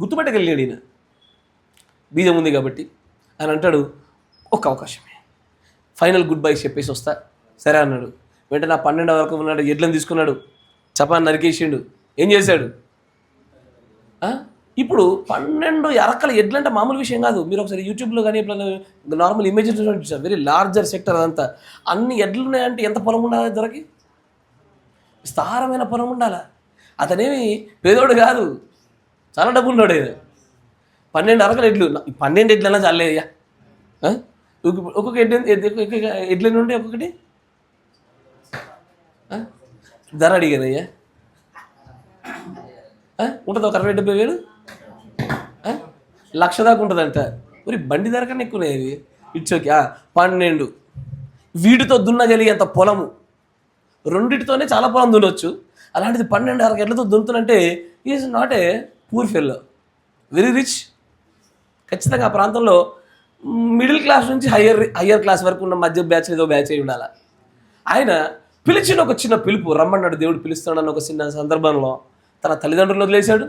గుర్తుపెట్టగలిగాడు. ఈయన బీజం ఉంది కాబట్టి ఆయన అంటాడు, ఒక అవకాశమే, ఫైనల్ గుడ్ బై చెప్పేసి వస్తా. సరే అన్నాడు. వెంటనే ఆ 12 వరకు ఉన్నాడు ఎడ్లను తీసుకున్నాడు, చపాన్ని నరికేసిండు. ఏం చేశాడు? ఇప్పుడు 12 అరకల ఎడ్లు అంటే మామూలు విషయం కాదు. మీరు ఒకసారి యూట్యూబ్లో కానీ ఎప్పుడైనా నార్మల్ ఇమేజెస్ చూసారు, వెరీ లార్జర్ సెక్టర్ అదంతా. అన్ని ఎడ్లు ఉన్నాయంటే ఎంత పొలం ఉండాలి? దొరికి విస్తారమైన పొలం ఉండాలి. అతనేమి పేదోడు కాదు, చాలా డబ్బు ఉన్నాడు. 12 అరకల ఎడ్లు, 12 ఎడ్లన్నా చాలేదయ్యా. ఒక్కొక్క ఎడ్ల నుండి ఒక్కొక్కటి ధర అడిగానయ్యా. ఉంటుంది ఒక 60-70 వేలు, 1,00,000 దాకా ఉంటుందంట. మరి బండి ధర కన్నా ఎక్కువనేది. It's okay. 12 వీటితో దున్నగలిగేంత పొలము, రెండిటితోనే చాలా పొలం దున్నవచ్చు. అలాంటిది 12 అరక ఎడ్లతో దున్నుతున్నంటే is not a poor fellow, very rich. ఖచ్చితంగా ఆ ప్రాంతంలో మిడిల్ క్లాస్ నుంచి హయ్యర్ క్లాస్ వరకు ఉన్న మధ్య బ్యాచ్ ఏదో బ్యాచ్ అయి ఉండాలి. ఆయన పిలిచిన ఒక చిన్న పిలుపు, రమ్మన్నాడు దేవుడు పిలుస్తున్నాడన్న ఒక చిన్న సందర్భంలో తన తల్లిదండ్రులను వదిలేశాడు,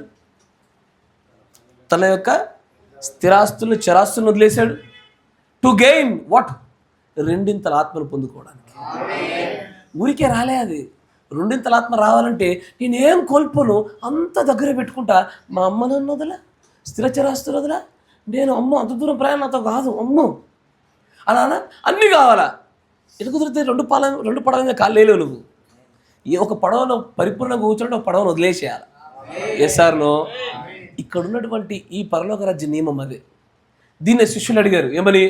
తన యొక్క స్థిరాస్తుల్ని చరాస్తులను వదిలేశాడు. To gain what? 2 ఆత్మను పొందుకోవడానికి. ఊరికే రాలే అది. 2 ఆత్మ రావాలంటే నేనేం కోల్పోను అంత దగ్గర పెట్టుకుంటా. మా అమ్మ నన్ను వదలా, స్థిర చరాస్తులు వదలా, నేను అంత దూరం ప్రయాణం నాతో కాదు అలా అన్నీ కావాలా. ఎటు కుదిరితే 2 పడవ మీద కాళ్ళు వేయలేవు నువ్వు. ఒక పడవలో పరిపూర్ణంగా కూర్చుంటే ఒక పడవను వదిలేసేయాలి. Yes or no? ఇక్కడ ఉన్నటువంటి ఈ పరలోక రాజ్య నియమం అదే. దీన్ని శిష్యులు అడిగారు ఏమని?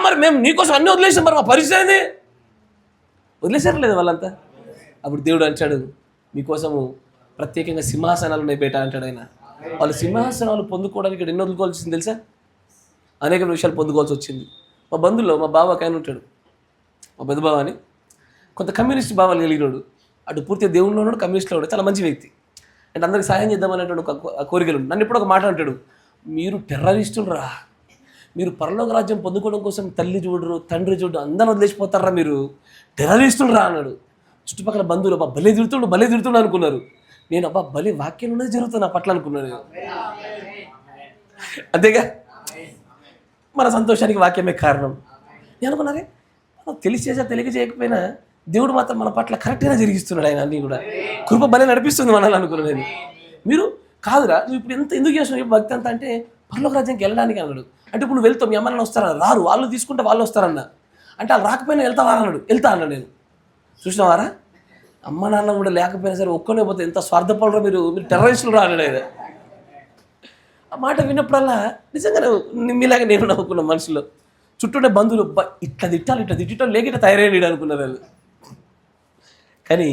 మరి మేము నీకోసం అన్నీ వదిలేసాం, మరి మా పరిస్థితి వదిలేసారు లేదా వాళ్ళంతా? అప్పుడు దేవుడు అంటాడు, మీకోసము ప్రత్యేకంగా సింహాసనాలు ఉన్నాయి బేట అంటాడు ఆయన. వాళ్ళు సింహాసనాలు పొందుకోవడానికి ఇక్కడ ఎన్నో వదులుకోవాల్సి వచ్చింది తెలుసా? అనేక విషయాలు పొందుకోవాల్సి వచ్చింది. మా బంధువుల్లో మా బావ ఒక ఆయన ఉంటాడు, మా పెద్ద బావ అని. కొంత కమ్యూనిస్ట్ భావాలు కలిగినాడు. అటు పూర్తిగా దేవుళ్ళు ఉన్నాడు, కమ్యూనిస్ట్లో ఉన్నాడు, చాలా మంచి వ్యక్తి. అంటే అందరికి సహాయం చేద్దామనేటువంటి ఒక కోరికలు. నన్ను ఎప్పుడు ఒక మాట అంటాడు, మీరు టెర్రరిస్టులు రా, మీరు పరలోక రాజ్యం పొందుకోవడం కోసం తల్లి చూడరు, తండ్రి చూడరు, అందరూ వదిలేసిపోతారా, మీరు టెర్రరిస్టులు రా అన్నాడు. చుట్టుపక్కల బంధువులు అబ్బా భలే తిడుతుండు అనుకున్నారు. నేను అబ్బా భలే వాక్యం ఉన్నది జరుగుతుంది నా పట్ల అనుకున్నాను. అంతేగా, మన సంతోషానికి వాక్యమే కారణం. నేను అనుకున్నారే తెలియక చేయకపోయినా దేవుడు మాత్రం మన పట్ల కరెక్ట్గా జరిగిస్తున్నాడు. ఆయన అన్నీ కూడా కృప భలే నడిపిస్తుంది మనల్ని అనుకున్నాను నేను. మీరు కాదురా, నువ్వు ఇప్పుడు ఎందుకు చేస్తున్నావు భక్తి అంతా అంటే పరలోక రాజ్యానికి వెళ్ళడానికి అన్నాడు. అంటే ఇప్పుడు నువ్వు వెళ్తావు, మీ అమ్మ నాన్న వస్తారన్న, రారు, వాళ్ళు తీసుకుంటే వాళ్ళు వస్తారన్న. అంటే వాళ్ళు రాకపోయినా వెళ్తావా అన్నాడు. వెళ్తా అన్నా నేను. చూసినవారా, అమ్మ నాన్న కూడా లేకపోయినా సరే ఒక్కనే పోతే ఎంత స్వార్థపడరా మీరు టెర్రరిస్టులు రా అన్నాడు ఆయన. ఆ మాట విన్నప్పుడల్లా నిజంగా మీలాగా నేను నవ్వుకున్న మనసులో. చుట్టూనే బంధువులు ఇట్లా తిట్టాలి లేక ఇట్లా తయారయ్యాడు అనుకున్నారు వాళ్ళు. కానీ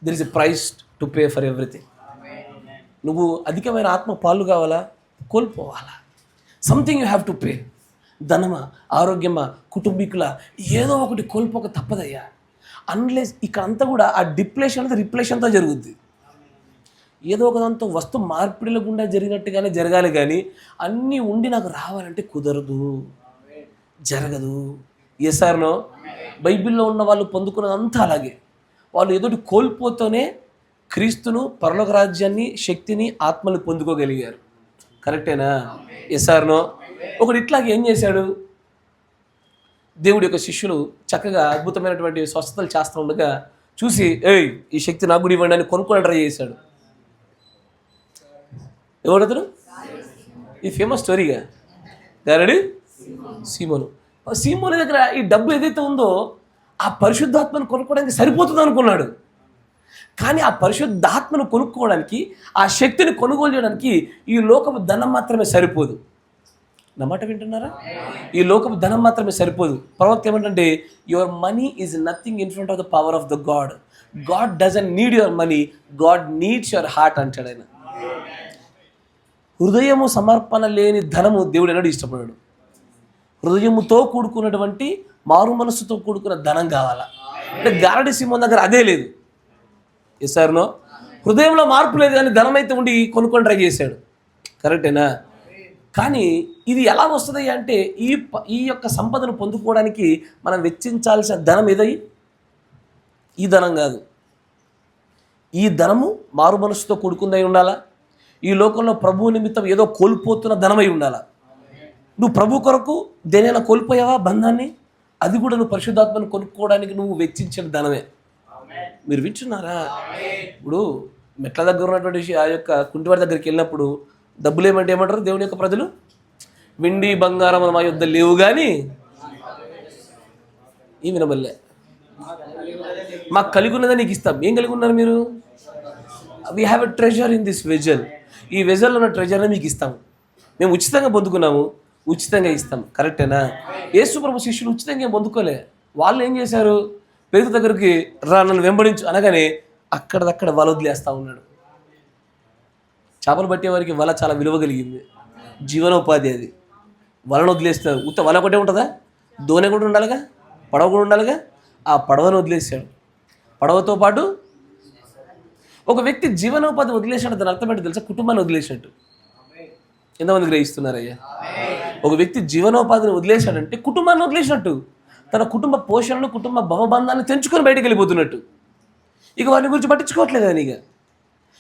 there is a price to pay for everything. నువ్వు అధికమైన ఆత్మ పాలు కావాలా, కోల్పోవాలా, something you have to pay. ధనమా, ఆరోగ్యమా, కుటుంబీకుల ఏదో ఒకటి కోల్పోక తప్పదయ్యా. అన్లెస్ ఇక్కడ అంతా కూడా ఆ డిప్లేషన్ అంతా రిప్లేషన్తో జరుగుద్ది. ఏదో ఒక దాంతో వస్తు మార్పిడిల గుండా జరిగినట్టుగానే జరగాలి, కానీ అన్నీ ఉండి నాకు రావాలంటే కుదరదు, జరగదు. Yes or no? బైబిల్లో ఉన్న వాళ్ళు పొందుకున్నదంతా అలాగే. వాళ్ళు ఏదోటి కోల్పోతూనే క్రీస్తును, పరలోక రాజ్యాన్ని, శక్తిని, ఆత్మని పొందుకోగలిగారు. కరెక్టేనా? Yes or no? ఒకడు ఇట్లాగే ఏం చేశాడు, దేవుడి యొక్క శిష్యులు చక్కగా అద్భుతమైనటువంటి స్వస్థతలు చేస్తూ ఉండగా చూసి ఈ శక్తి నాకు కూడా ఇవ్వండి అని కొనుక్కొని ట్రై చేశాడు. ఎవడతను? ఈ ఫేమస్ స్టోరీగా గారడి సీమోను. సీమోని దగ్గర ఈ డబ్బు ఏదైతే ఉందో ఆ పరిశుద్ధాత్మను కొనుక్కోవడానికి సరిపోతుంది అనుకున్నాడు. కానీ ఆ పరిశుద్ధాత్మను కొనుక్కోవడానికి, ఆ శక్తిని కొనుగోలు చేయడానికి ఈ లోకపు ధనం మాత్రమే సరిపోదు. నా మాట వింటున్నారా? ఈ లోకపు ధనం మాత్రమే సరిపోదు. ప్రవక్త ఏమంటే, your money is nothing in front of the power of the God. God doesn't need your money, God needs your heart అంటాడు ఆయన. హృదయము సమర్పణ లేని ధనము దేవుడు ఎన్నడూ ఇష్టపడాడు. హృదయముతో కూడుకున్నటువంటి మారు మనస్సుతో కూడుకున్న ధనం కావాలా. అంటే గారడి సీమోన్ దగ్గర అదే లేదు. ఎస్ఆర్నో హృదయంలో మార్పు లేదు, కానీ ధనం అయితే ఉండి కొనుక్కొని ట్రై చేశాడు. కరెక్టేనా? కానీ ఇది ఎలా వస్తుంది అంటే ఈ యొక్క సంపదను పొందుకోవడానికి మనం వెచ్చించాల్సిన ధనం ఏదై? ఈ ధనం కాదు. ఈ ధనము మారు మనస్సుతో కూడుకుందై ఉండాలా. ఈ లోకంలో ప్రభువు నిమిత్తం ఏదో కోల్పోతున్న ధనమై ఉండాలా. నువ్వు ప్రభు కొరకు దేనైనా కోల్పోయావా బంధాన్ని? అది కూడా నువ్వు పరిశుద్ధాత్మను కొనుక్కోవడానికి నువ్వు వెచ్చించిన ధనమే. మీరు వింటున్నారా? ఇప్పుడు మెట్ల దగ్గర ఉన్నటువంటి ఆ యొక్క కుంటివాడి దగ్గరికి వెళ్ళినప్పుడు డబ్బులు ఏమంటారు దేవుని యొక్క ప్రజలు? వెండి బంగారం మా యొద్ద లేవు కానీ ఈ వినబల్లే మాకు కలిగి ఉన్నదని నీకు ఇస్తాం. ఏం కలిగి ఉన్నారు మీరు? We have a treasure in this vessel. ఈ వెజల్లో ఉన్న ట్రెజర్ని మీకు ఇస్తాము. మేము ఉచితంగా పొందుకున్నాము, ఉచితంగా ఇస్తాం. కరెక్టేనా? యేసు ప్రభు శిష్యులు ఉచితంగా ఏం పొందుకోలే. వాళ్ళు ఏం చేశారు? పేతురు దగ్గరికి రా, నన్ను వెంబడించు అనగానే అక్కడదక్కడ వల వదిలేస్తూ ఉన్నాడు. చేపలు పట్టే వారికి వల చాలా విలువ కలిగింది, జీవనోపాధి అది. వలను వదిలేస్తారు. ఉత్త వల ఒకటే ఉంటుందా? దోణి కూడా ఉండాలిగా, పడవ కూడా ఉండాలిగా. ఆ పడవను వదిలేశాడు. పడవతో పాటు ఒక వ్యక్తి జీవనోపాధి వదిలేసాడు. దాని అర్థం ఏంటో తెలుసా? కుటుంబాన్ని వదిలేసినట్టు. ఎంతమంది గ్రహిస్తున్నారయ్యా? ఒక వ్యక్తి జీవనోపాధిని వదిలేశాడంటే కుటుంబాన్ని వదిలేసినట్టు. తన కుటుంబ పోషణను, కుటుంబ భవబంధాన్ని తెంచుకొని బయటకు వెళ్ళిపోతున్నట్టు. ఇక వారిని గురించి పట్టించుకోవట్లేదు అని. ఇక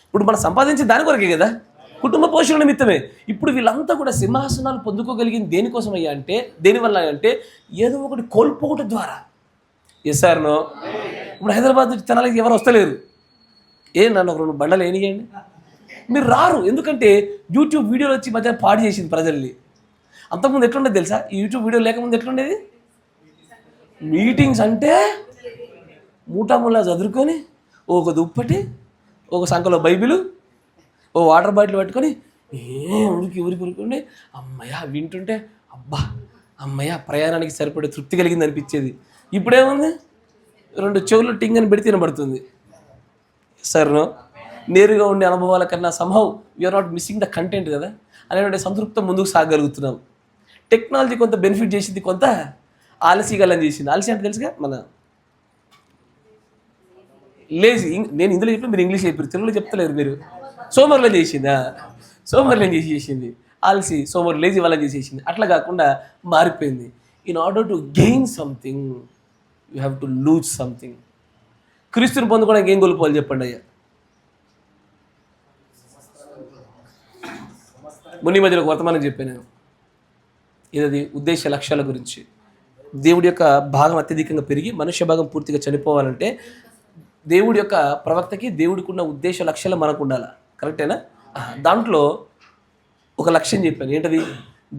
ఇప్పుడు మనం సంపాదించే దాని కొరకే కదా, కుటుంబ పోషణ నిమిత్తమే. ఇప్పుడు వీళ్ళంతా కూడా సింహాసనాలు పొందుకోగలిగింది దేనికోసం అయ్యా అంటే, దేనివల్ల అంటే ఏదో ఒకటి కోల్పోవటం ద్వారా. ఎస్ఆర్నో ఇప్పుడు హైదరాబాద్ నుంచి తెనాలికి ఎవరు వస్తలేరు. నన్ను ఒక 2 బండలు ఏనియండి, మీరు రారు. ఎందుకంటే యూట్యూబ్ వీడియోలు వచ్చి మధ్య పాడు చేసింది ప్రజల్ని. అంతకుముందు ఎట్లుండేది తెలుసా? ఈ యూట్యూబ్ వీడియో లేకముందు ఎట్లుండేది? మీటింగ్స్ అంటే మూటాముల్లా చదువుకొని ఒక దుప్పటి, ఒక సంఖలో బైబిలు, ఓ వాటర్ బాటిల్ పట్టుకొని ఉరికి అమ్మయ్య వింటుంటే అబ్బా అమ్మయ్య ప్రయాణానికి సరిపడే తృప్తి కలిగింది అనిపించేది. ఇప్పుడేముంది? 2 చెవులు టింగ్ అని పెడితే తినబడుతుంది. సరేనో నేరుగా ఉండే అనుభవాల కన్నా somehow you are not missing the content కదా అనేటువంటి సంతృప్తం ముందుకు సాగలుగుతున్నాం. టెక్నాలజీ కొంత బెనిఫిట్ చేసింది, కొంత ఆలసీగలని చేసింది. ఆలసీ అంటే తెలుసుగా, మన లేజీ. నేను ఇందులో చెప్పి మీరు ఇంగ్లీష్ చెప్పారు, తెలుగులో చెప్తలేరు మీరు. సోమర్లను చేసిందా? సోమర్లను చేసేసింది. ఆలసీ సోమర్ లేజీ వాళ్ళని చేసేసింది. అట్లా కాకుండా మారిపోయింది. In order to gain something you have to lose something. క్రీస్తుని పొందుకోవడానికి ఏం కోల్పోవాలి చెప్పండి అయ్యా? ముని మధ్యలో ఒక వర్తమానం చెప్పాను నేను. ఇది ఉద్దేశ లక్ష్యాల గురించి. దేవుడి యొక్క భాగం అత్యధికంగా పెరిగి మనుష్య భాగం పూర్తిగా చనిపోవాలంటే దేవుడి యొక్క ప్రవక్తకి దేవుడికి ఉన్న ఉద్దేశ లక్ష్యాలు మనకు ఉండాలా. కరెక్టేనా? దాంట్లో ఒక లక్ష్యం చెప్పాను. ఏంటది?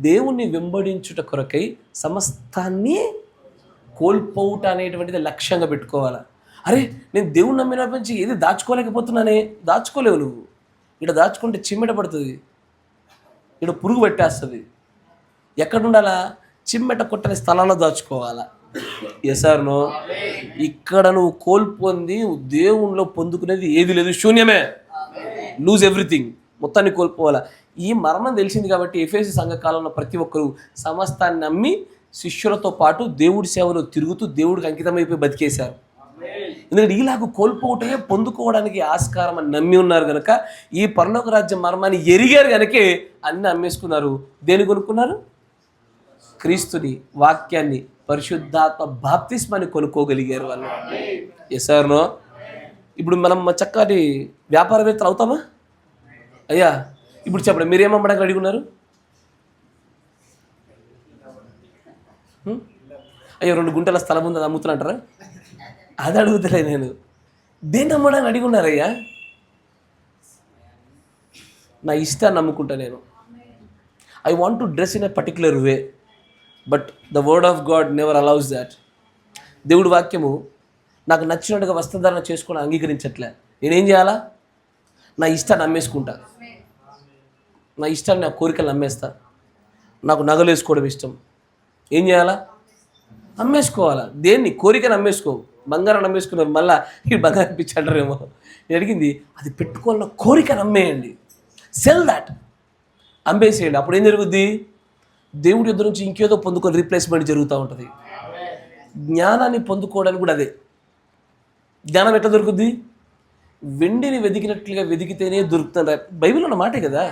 దేవుణ్ణి వెంబడించుట కొరకై సమస్తాన్ని కోల్పోవుట అనేటువంటిది లక్ష్యంగా పెట్టుకోవాలా. అరే నేను దేవుణ్ణి నమ్మినప్పటి నుంచి ఏది దాచుకోలేకపోతున్నానే. దాచుకోలేవు నువ్వు. ఇక్కడ దాచుకుంటే చిమ్మెట పడుతుంది, ఇక్కడ పురుగు పెట్టేస్తుంది. ఎక్కడ ఉండాలా? చిమ్మెట కొట్టని స్థలాల్లో దాచుకోవాలా. ఎస్ఆర్నో ఇక్కడ నువ్వు కోల్పోంది దేవుణ్ణిలో పొందుకునేది ఏది లేదు, శూన్యమే. లూజ్ ఎవ్రీథింగ్, మొత్తాన్ని కోల్పోవాలా. ఈ మర్మం తెలిసింది కాబట్టి ఎఫెసీ సంఘకాలంలో ప్రతి ఒక్కరూ సమస్తాన్ని నమ్మి శిష్యులతో పాటు దేవుడి సేవలో తిరుగుతూ దేవుడికి అంకితమైపోయి బతికేశారు. ఎందుకంటే ఇలాగ కోల్పోవటమే పొందుకోవడానికి ఆస్కారం అని నమ్మి ఉన్నారు కనుక, ఈ పరలోక రాజ్యం మర్మాన్ని ఎరిగారు కనుకే అన్ని అమ్మేసుకున్నారు. దేని కొనుక్కున్నారు? క్రీస్తుని, వాక్యాన్ని, పరిశుద్ధాత్మ బాప్తిస్మాన్ని కొనుక్కోగలిగారు వాళ్ళు. ఎస్ఆర్నో ఇప్పుడు మనం చక్కటి వ్యాపారవేత్తలు అవుతామా అయ్యా? ఇప్పుడు చెప్పండి, మీరేమమ్మడానికి అడిగి ఉన్నారు? అయ్యో 2 గుంటల స్థలం ఉంది, అది అమ్ముతున్నట్టారా? అది అడుగుతలే నేను. దేన్ని అమ్మడానికి అడిగి ఉన్నారయ్యా? నా ఇష్టాన్ని నమ్ముకుంటా నేను. I want to dress in a particular way. But the word of God never allows that. దేవుడి వాక్యము నాకు నచ్చినట్టుగా వస్త్రధారణ చేసుకొని అంగీకరించట్లే. నేనేం చేయాలా? నా ఇష్టాన్ని అమ్మేసుకుంటా, నా ఇష్టాన్ని, నా కోరికలు అమ్మేస్తా. నాకు నగలు వేసుకోవడం ఇష్టం, ఏం చేయాలా? అమ్మేసుకోవాలా. దేన్ని? కోరికను అమ్మేసుకో. బంగారం అమ్మేసుకున్నారు, మళ్ళీ ఈ బంగారం పిచ్చి అంటారేమో. నేను అడిగింది అది పెట్టుకోవాలన్న కోరికను అమ్మేయండి. Cell that, అమ్మేసేయండి. అప్పుడు ఏం జరుగుద్ది? దేవుడి యొద్ద నుంచి ఇంకేదో పొందుకొని రీప్లేస్మెంట్ జరుగుతూ ఉంటుంది. జ్ఞానాన్ని పొందుకోవడానికి కూడా అదే. జ్ఞానం ఎట్లా దొరుకుద్ది? వెండిని వెతికినట్లుగా వెతికితేనే దొరుకుతుంది. బైబిల్ ఉన్న మాటే కదా,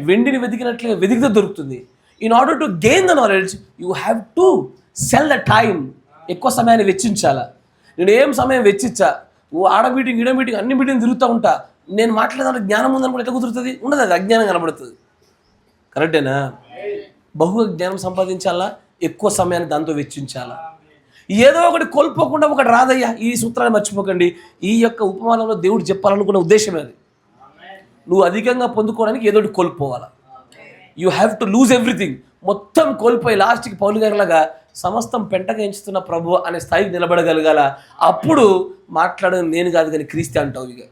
వెండిని వెతికినట్లుగా వెతికితే దొరుకుతుంది. In order to gain the knowledge you have to cell the time. ఎక్కువ సమయాన్ని వెచ్చించాలా. నేను ఏం సమయం వెచ్చించా? ఆడ మీటింగ్, ఈడ మీటింగ్, అన్ని మీటింగ్ తిరుగుతూ ఉంటా. నేను మాట్లాడేదాంట్లో జ్ఞానం ఉందని కూడా ఎట్లా కుదురుతుంది? ఉండదు, అది అజ్ఞానం కనబడుతుంది. కరెక్టేనా? బహుగా జ్ఞానం సంపాదించాలా, ఎక్కువ సమయాన్ని దాంతో వెచ్చించాలా. ఏదో ఒకటి కోల్పోకుండా ఒకటి రాదయ్యా. ఈ సూత్రాన్ని మర్చిపోకండి. ఈ యొక్క ఉపమానంలో దేవుడు చెప్పాలనుకున్న ఉద్దేశమే అది. నువ్వు అధికంగా పొందుకోవడానికి ఏదో ఒకటి కోల్పోవాలా. You have to lose everything. మొత్తం కోల్పోయి లాస్ట్కి పౌలు గారిలాగా సమస్తం పెంటగా ఎంచుతున్న ప్రభు అనే స్థాయికి నిలబడగలగాల. అప్పుడు మాట్లాడడం నేను కాదు కానీ క్రీస్తు అంటావు. ఇక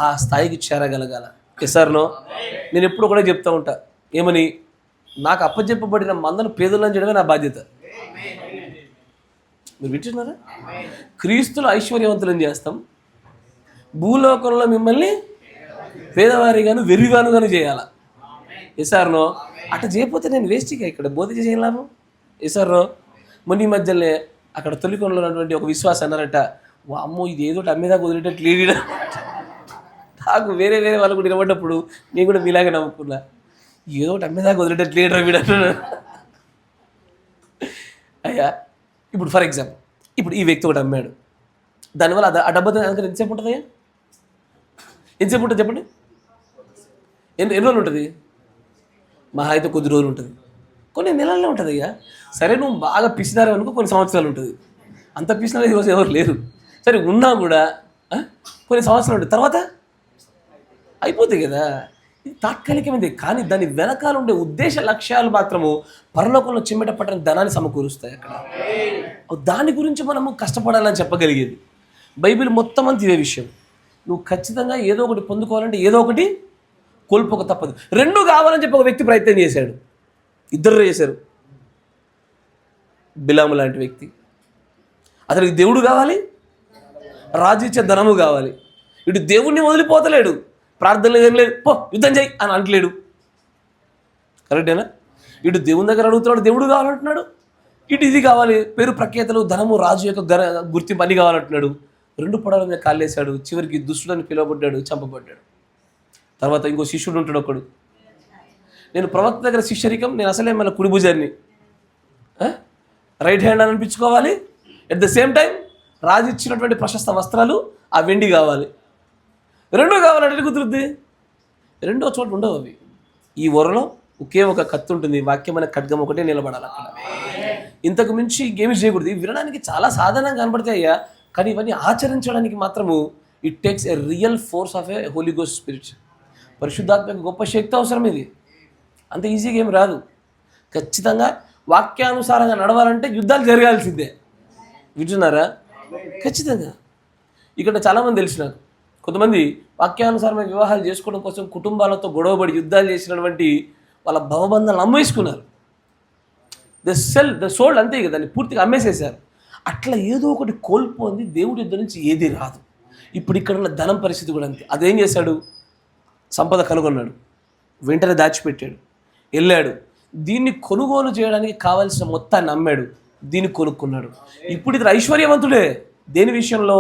ఆ స్థాయికి చేరగలగాల. ఎసార్నో? నేను ఎప్పుడు కూడా చెప్తా ఉంటా, ఏమని? నాకు అప్పచెప్పబడిన మందను పేదలను చేయడమే నా బాధ్యత. మీరు వింటున్నారా? క్రీస్తులు ఐశ్వర్యవంతులను చేస్తాం, భూలోకంలో మిమ్మల్ని పేదవారిగాను వెర్రిగానుగాను చేయాలా. ఎసార్నో? అట్లా చేయకపోతే నేను వేస్ట్గా ఇక్కడ బోధ చేయలేము. ఎసార్నో? మొన్న ఈ మధ్యలో అక్కడ తొలికొండలో ఉన్నటువంటి ఒక విశ్వాసం అన్నారట, అమ్మో ఇది ఏదో అమ్మేదాకా వదిలేటట్లు లేడు. నాకు వేరే వాళ్ళు కూడా నిలబడ్డప్పుడు నేను కూడా మీలాగే నవ్వుకున్నా, ఏదో ఒకటి అమ్మేదాకా వదిలేటట్లు లేడు వీడు అంటున్నాడు. అయ్యా ఇప్పుడు ఫర్ ఎగ్జాంపుల్, ఇప్పుడు ఈ వ్యక్తి ఒకటి అమ్మాడు, దానివల్ల ఆ డబ్బు ఎంతసేపు ఉంటుంది? అయ్యా ఎంతసేపు ఉంటుంది చెప్పండి? ఎన్ని రోజులు ఉంటుంది? మహా అయితే కొద్ది రోజులు ఉంటుంది, కొన్ని నెలల్లో ఉంటుంది. అయ్యా సరే, నువ్వు బాగా పిసినారే అనుకో, కొన్ని సంవత్సరాలు ఉంటుంది. అంత పిసినారే ఈరోజు ఎవరు లేరు. సరే ఉన్నా కూడా కొన్ని సంవత్సరాలు ఉంటుంది, తర్వాత అయిపోతాయి కదా. ఇది తాత్కాలికమైనది. కానీ దాని వెనకాల ఉండే ఉద్దేశ లక్ష్యాలు మాత్రము పరలోకంలో చిమ్మెట పట్టని ధనాన్ని సమకూరుస్తాయి. అక్కడ దాని గురించి మనము కష్టపడాలని చెప్పగలిగేది. బైబిల్ మొత్తం అంతా ఇదే విషయం. నువ్వు ఖచ్చితంగా ఏదో ఒకటి పొందుకోవాలంటే ఏదో ఒకటి కోల్పోక తప్పదు. రెండు కావాలని చెప్పి ఒక వ్యక్తి ప్రయత్నం చేశాడు, ఇద్దరు చేశారు. బిలాము లాంటి వ్యక్తి, అతనికి దేవుడు కావాలి, రాజు ఇచ్చే ధనము కావాలి. ఇటు దేవుడిని వదిలిపోతలేడు, ప్రార్థనలు ఏం లేదు, పో యుద్ధం చేయి అని అంటలేడు. కరెక్టేనా? ఇటు దేవుని దగ్గర అడుగుతున్నాడు, దేవుడు కావాలంటున్నాడు. ఇటు ఇది కావాలి, పేరు ప్రఖ్యాతలు, ధనము, రాజు యొక్క గుర్తింపు అన్ని కావాలంటున్నాడు. రెండు పొడల మీద కాళ్ళేశాడు. చివరికి దుష్టుడని పిలువబడ్డాడు, చంపబడ్డాడు. తర్వాత ఇంకో శిష్యుడు ఉంటాడు ఒకడు, నేను ప్రవక్త దగ్గర శిష్యరికం, నేను అసలే మన కుడి భుజాన్ని రైట్ హ్యాండ్ అని అనిపించుకోవాలి. ఎట్ ద సేమ్ టైం రాజు ఇచ్చినటువంటి ప్రశస్త వస్త్రాలు, ఆ వెండి కావాలి. రెండో కావాలంటే కుదురుద్ది? రెండో చోట ఉండవు అవి. ఈ వరలో ఒకే ఒక కత్తి ఉంటుంది, వాక్యమైన ఖడ్గం ఒకటే నిలబడాలి అక్కడ. ఇంతకు మించి ఇంకేమి చేయకూడదు. ఇవి వినడానికి చాలా సాధారణంగా కనబడతాయ్యా, కానీ ఇవన్నీ ఆచరించడానికి మాత్రము it takes a real force of a holy ghost spirit. పరిశుద్ధాత్మక గొప్ప శక్తి అవసరం. ఇది అంత ఈజీగా ఏం రాదు. ఖచ్చితంగా వాక్యానుసారంగా నడవాలంటే యుద్ధాలు జరగాల్సిందే. వింటున్నారా? ఖచ్చితంగా. ఇక్కడ చాలామంది తెలిసి నాకు, కొంతమంది వాక్యానుసారమైన వివాహాలు చేసుకోవడం కోసం కుటుంబాలతో గొడవపడి యుద్ధాలు చేసినటువంటి వాళ్ళ భవబంధాలను అమ్మేసుకున్నారు. ద సోల్డ్, అంతే కదా, దాన్ని పూర్తిగా అమ్మేసేసారు. అట్లా ఏదో ఒకటి కోల్పోయింది. దేవుడి యుద్ధం నుంచి ఏది రాదు. ఇప్పుడు ఇక్కడ ఉన్న ధనం పరిస్థితి కూడా అంతే. అదేం చేశాడు? సంపద కనుగొన్నాడు, వెంటనే దాచిపెట్టాడు, వెళ్ళాడు, దీన్ని కొనుగోలు చేయడానికి కావాల్సిన మొత్తాన్ని అమ్మాడు, దీన్ని కొనుక్కున్నాడు. ఇప్పుడు ఇతను ఐశ్వర్యవంతుడే. దేని విషయంలో?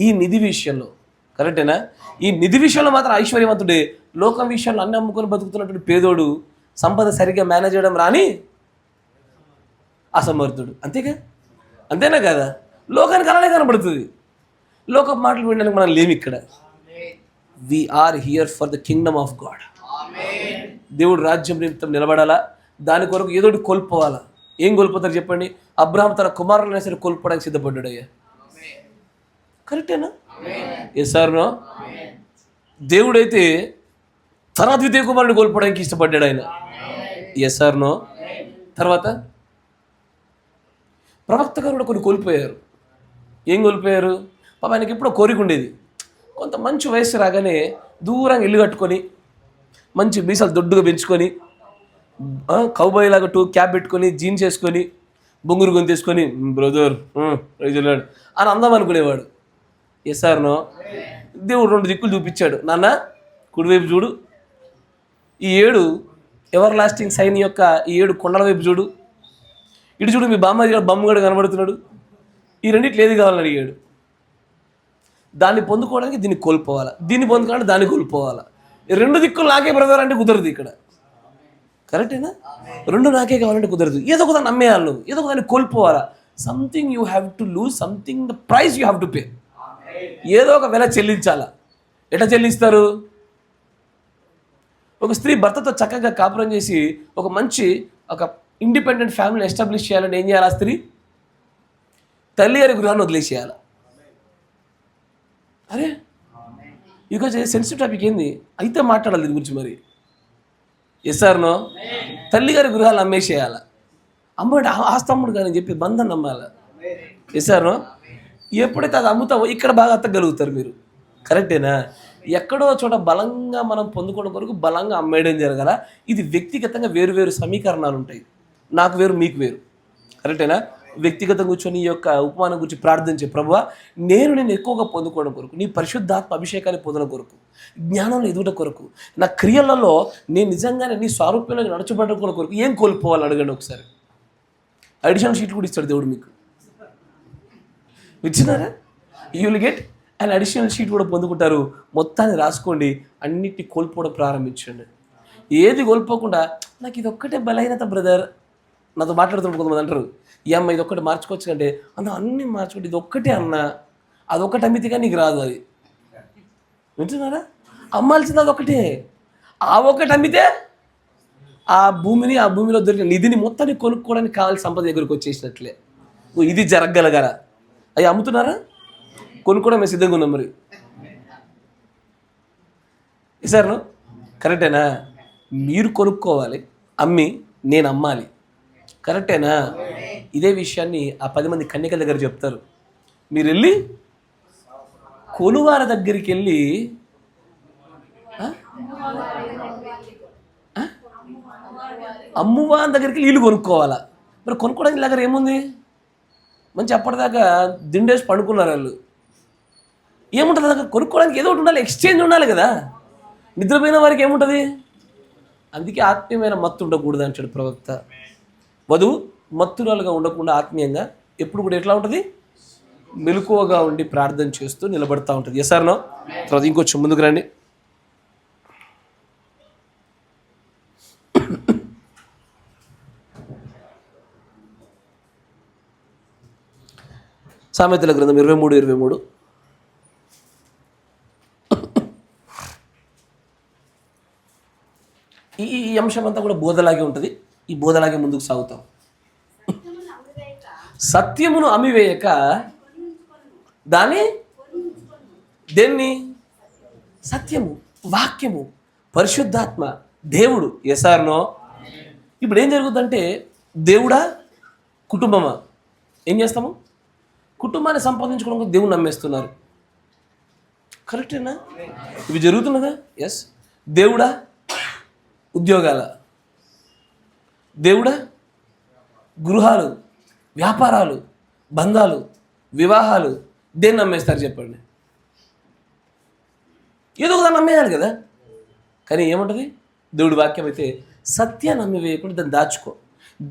ఈ నిధి విషయంలో. కరెక్టేనా? ఈ నిధి విషయంలో మాత్రం ఐశ్వర్యవంతుడే. లోకం విషయంలో అన్ని అమ్ముకొని బతుకుతున్నటువంటి పేదోడు, సంపద సరిగ్గా మేనేజ్ చేయడం రాని అసమర్థుడు. అంతేనా కదా? లోకానికి అలానే కనబడుతుంది. లోక మాటలు వినడానికి మనం లేము ఇక్కడ. We are here for the kingdom of God. దేవుడు రాజ్యం నిమిత్తం నిలబడాలా, దాని కొరకు ఏదో ఒకటి కోల్పోవాలా. ఏం కోల్పోతారు చెప్పండి? అబ్రహాం తన కుమారులైనా సరే కోల్పోవడానికి సిద్ధపడ్డాడు. అయ్యా కరెక్టేనా? Yes or no? దేవుడైతే తన ద్వితీయ కుమారుని కోల్పోవడానికి ఇష్టపడ్డాడు ఆయన. Yes or no? తర్వాత ప్రవక్త గారు కూడా కొన్ని కోల్పోయారు. ఏం కోల్పోయారు? పాప ఆయనకి ఎప్పుడో కోరిక ఉండేది. కొంత మంచి వయసు రాగానే దూరంగా ఇల్లు కట్టుకొని మంచి మీసాలు దొడ్డుగా పెంచుకొని కౌబాయ్ లాగా క్యాప్ పెట్టుకొని జీన్స్ వేసుకొని బొంగురు గొంతు తీసుకొని బ్రదర్ రైజులాడు అని అందాం అనుకునేవాడు. ఎస్ఆర్నో దేవుడు 2 దిక్కులు చూపించాడు. నాన్న కుడివైపు చూడు, ఈ 7 ఎవర్ లాస్టింగ్ సైన్ యొక్క ఈ 7 కొండల వైపు చూడు, ఇటు చూడు మీ బొమ్మగాడు కనబడుతున్నాడు, ఈ రెండిట్లు ఏది కావాలని అడిగాడు. దాన్ని పొందుకోవడానికి దీన్ని కోల్పోవాలా, దీన్ని పొందుకోవడానికి దాన్ని కోల్పోవాలా. 2 దిక్కులు నాకే బ్రదర్ అంటే కుదరదు ఇక్కడ. కరెక్టేనా? 2 నాకే కావాలంటే కుదరదు. ఏదో ఒక దాన్ని నమ్మేయాలి నువ్వు, ఏదో ఒక దాన్ని కోల్పోవాలా. Something you have to lose, something the price you have to pay. ఏదో ఒక వెల చెల్లించాలా. ఎట్లా చెల్లిస్తారు? ఒక స్త్రీ భర్తతో చక్కగా కాపురం చేసి ఒక ఇండిపెండెంట్ ఫ్యామిలీ ఎస్టాబ్లిష్ చేయాలంటే ఏం చేయాలి? ఆ స్త్రీ తల్లి గారి గృహాన్ని వదిలేసేయాలి. అరే ఇక సెన్సిటివ్ టాపిక్ ఏంది అయితే మాట్లాడాలి దీని గురించి. మరి ఎస్ఆర్నో తల్లిగారి గృహాలు అమ్మేసేయాలి. అమ్మడు ఆస్తమ్ముడు కానీ చెప్పి బంధం నమ్మాలి. ఎస్ఆర్నో ఎప్పుడైతే అది అమ్ముతావో ఇక్కడ బాగా అత్తగలుగుతారు మీరు. కరెక్టేనా? ఎక్కడో చోట బలంగా మనం పొందుకోవడం కొరకు బలంగా అమ్మేయడం జరగాల. ఇది వ్యక్తిగతంగా వేరు సమీకరణాలు ఉంటాయి. నాకు వేరు, మీకు వేరు. కరెక్టేనా? వ్యక్తిగతంగా కూర్చొని ఈ యొక్క ఉపమానం గురించి ప్రార్థించే ప్రభువా, నేను ఎక్కువగా పొందుకోవడం కొరకు, నీ పరిశుద్ధాత్మ అభిషేకాన్ని పొందడం కొరకు, జ్ఞానంలో ఎదుగుట కొరకు, నా క్రియలలో నేను నిజంగానే నీ స్వరూపంలో నడచబడడం కొరకు ఏం కోల్పోవాలి అడగండి ఒకసారి. అడిషనల్ షీట్ కూడా ఇస్తాడు దేవుడు మీకు. ఇచ్చినారా? You will get and additional sheet కూడా పొందుకుంటారు. మొత్తాన్ని రాసుకోండి. అన్నిటిని కోల్పోవడం ప్రారంభించండి. ఏది కోల్పోకుండా నాకు ఇది ఒక్కటే బలహీనత బ్రదర్, నాతో మాట్లాడుతున్నప్పుడు కొంతమంది అంటారు, ఈ అమ్మ ఇది ఒక్కటి మార్చుకోవచ్చు అంటే అన్నీ మార్చుకోండి, ఇది ఒక్కటే అన్న, అదొక్కటి అమ్మితిగా నీకు రాదు. అది వింటున్నారా? అమ్మాల్సింది అదొక్కటే. ఆ ఒక్కటి అమ్మితే ఆ భూమిలో దొరికిన నిధిని మొత్తాన్ని కొనుక్కోవడానికి కావాల్సిన సంపద దగ్గరికి వచ్చేసినట్లే. ఇది జరగగలగారా? అవి అమ్ముతున్నారా? కొనుక్కోవడం మేము సిద్ధంగా ఉన్నాం. మరి సార్ను కరెక్టేనా? మీరు కొనుక్కోవాలి, అమ్మి నేను అమ్మాలి. కరెక్టేనా? ఇదే విషయాన్ని ఆ 10 మంది కన్యకల దగ్గర చెప్తారు. మీరు వెళ్ళి కొనువారి దగ్గరికి వెళ్ళి అమ్మువారి దగ్గరికి వీళ్ళు కొనుక్కోవాలా. మరి కొనుక్కోవడానికి దగ్గర ఏముంది? మంచి అప్పటిదాకా దిండేసి పడుకున్నారు వాళ్ళు. ఏముంటుంది దగ్గర? కొనుక్కోవడానికి ఏదో ఒకటి ఉండాలి, ఎక్స్చేంజ్ ఉండాలి కదా. నిద్రపోయిన వారికి ఏముంటుంది? అందుకే ఆత్మీయమైన మత్తు ఉండకూడదు అంటాడు ప్రవక్త. వధువు మత్తురాలుగా ఉండకుండా ఆత్మీయంగా ఎప్పుడు కూడా ఎట్లా ఉంటుంది? మెలకువగా ఉండి ప్రార్థన చేస్తూ నిలబడతా ఉంటుంది. ఎస్ఆర్నో? తర్వాత ఇంకొంచెం ముందుకు రండి. సామెతల గ్రంథం 23:23. ఈ అంశం అంతా కూడా బోధలాగే ఉంటుంది. ఈ బోధలాగే ముందుకు సాగుతాం. సత్యమును అమ్మివేయక దేన్ని? సత్యము, వాక్యము, పరిశుద్ధాత్మ, దేవుడు. ఎస్ఆర్నో? ఇప్పుడు ఏం జరుగుతుందంటే దేవుడా కుటుంబమా? ఏం చేస్తాము? కుటుంబాన్ని సంపాదించుకోవడం దేవుని నమ్మేస్తున్నారు. కరెక్టేనా? ఇవి జరుగుతున్నదా? ఎస్. దేవుడా ఉద్యోగాల, దేవుడా గృహాలు, వ్యాపారాలు, బంధాలు, వివాహాలు, దేన్ని నమ్మేస్తారు చెప్పండి? ఏదో ఒక దాన్ని నమ్మేయాలి కదా. కానీ ఏముంటుంది? దేవుడి వాక్యం అయితే సత్యాన్ని నమ్మివేయకుండా దాన్ని దాచుకో.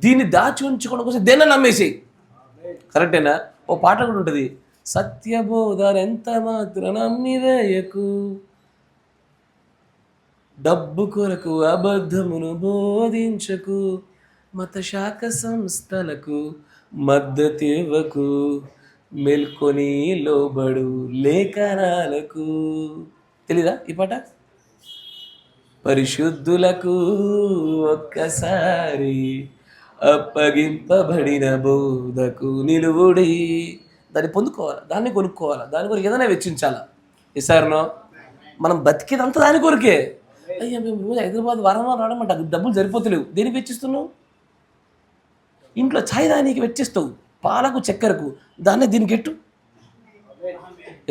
దీన్ని దాచి ఉంచుకోవడం కోసం దేన్ని నమ్మేసేయి. కరెక్టేనా? ఓ పాట కూడా ఉంటుంది, సత్యబోధన ఎంత మాత్రం నమ్మివేయకు, డబ్బు కొరకు అబద్ధమును బోధించకు, మత శాఖ సంస్థలకు మద్దతివ్వకు, మేల్కొని లోబడు లేఖనాలకు. తెలీదా ఈ పాట? పరిశుద్ధులకు ఒక్కసారి అప్పగింపబడిన బోధకు నిలువుడి. దాన్ని పొందుకోవాలి, దాన్ని కొనుక్కోవాలి, దాని కొరకు ఏదైనా వెచ్చించాలా. ఎస్ఆర్నో? మనం బతికేదంతా దాని కొరకే. అయ్యా మేము రోజు హైదరాబాద్ వారం రావడం అంటే డబ్బులు సరిపోతలేవు. దేనికి వెచ్చిస్తున్నావు? ఇంట్లో ఛాయ్ దానికి వెచ్చిస్తావు, పాలకు చక్కెరకు దాన్నే దీనికి పెట్టు.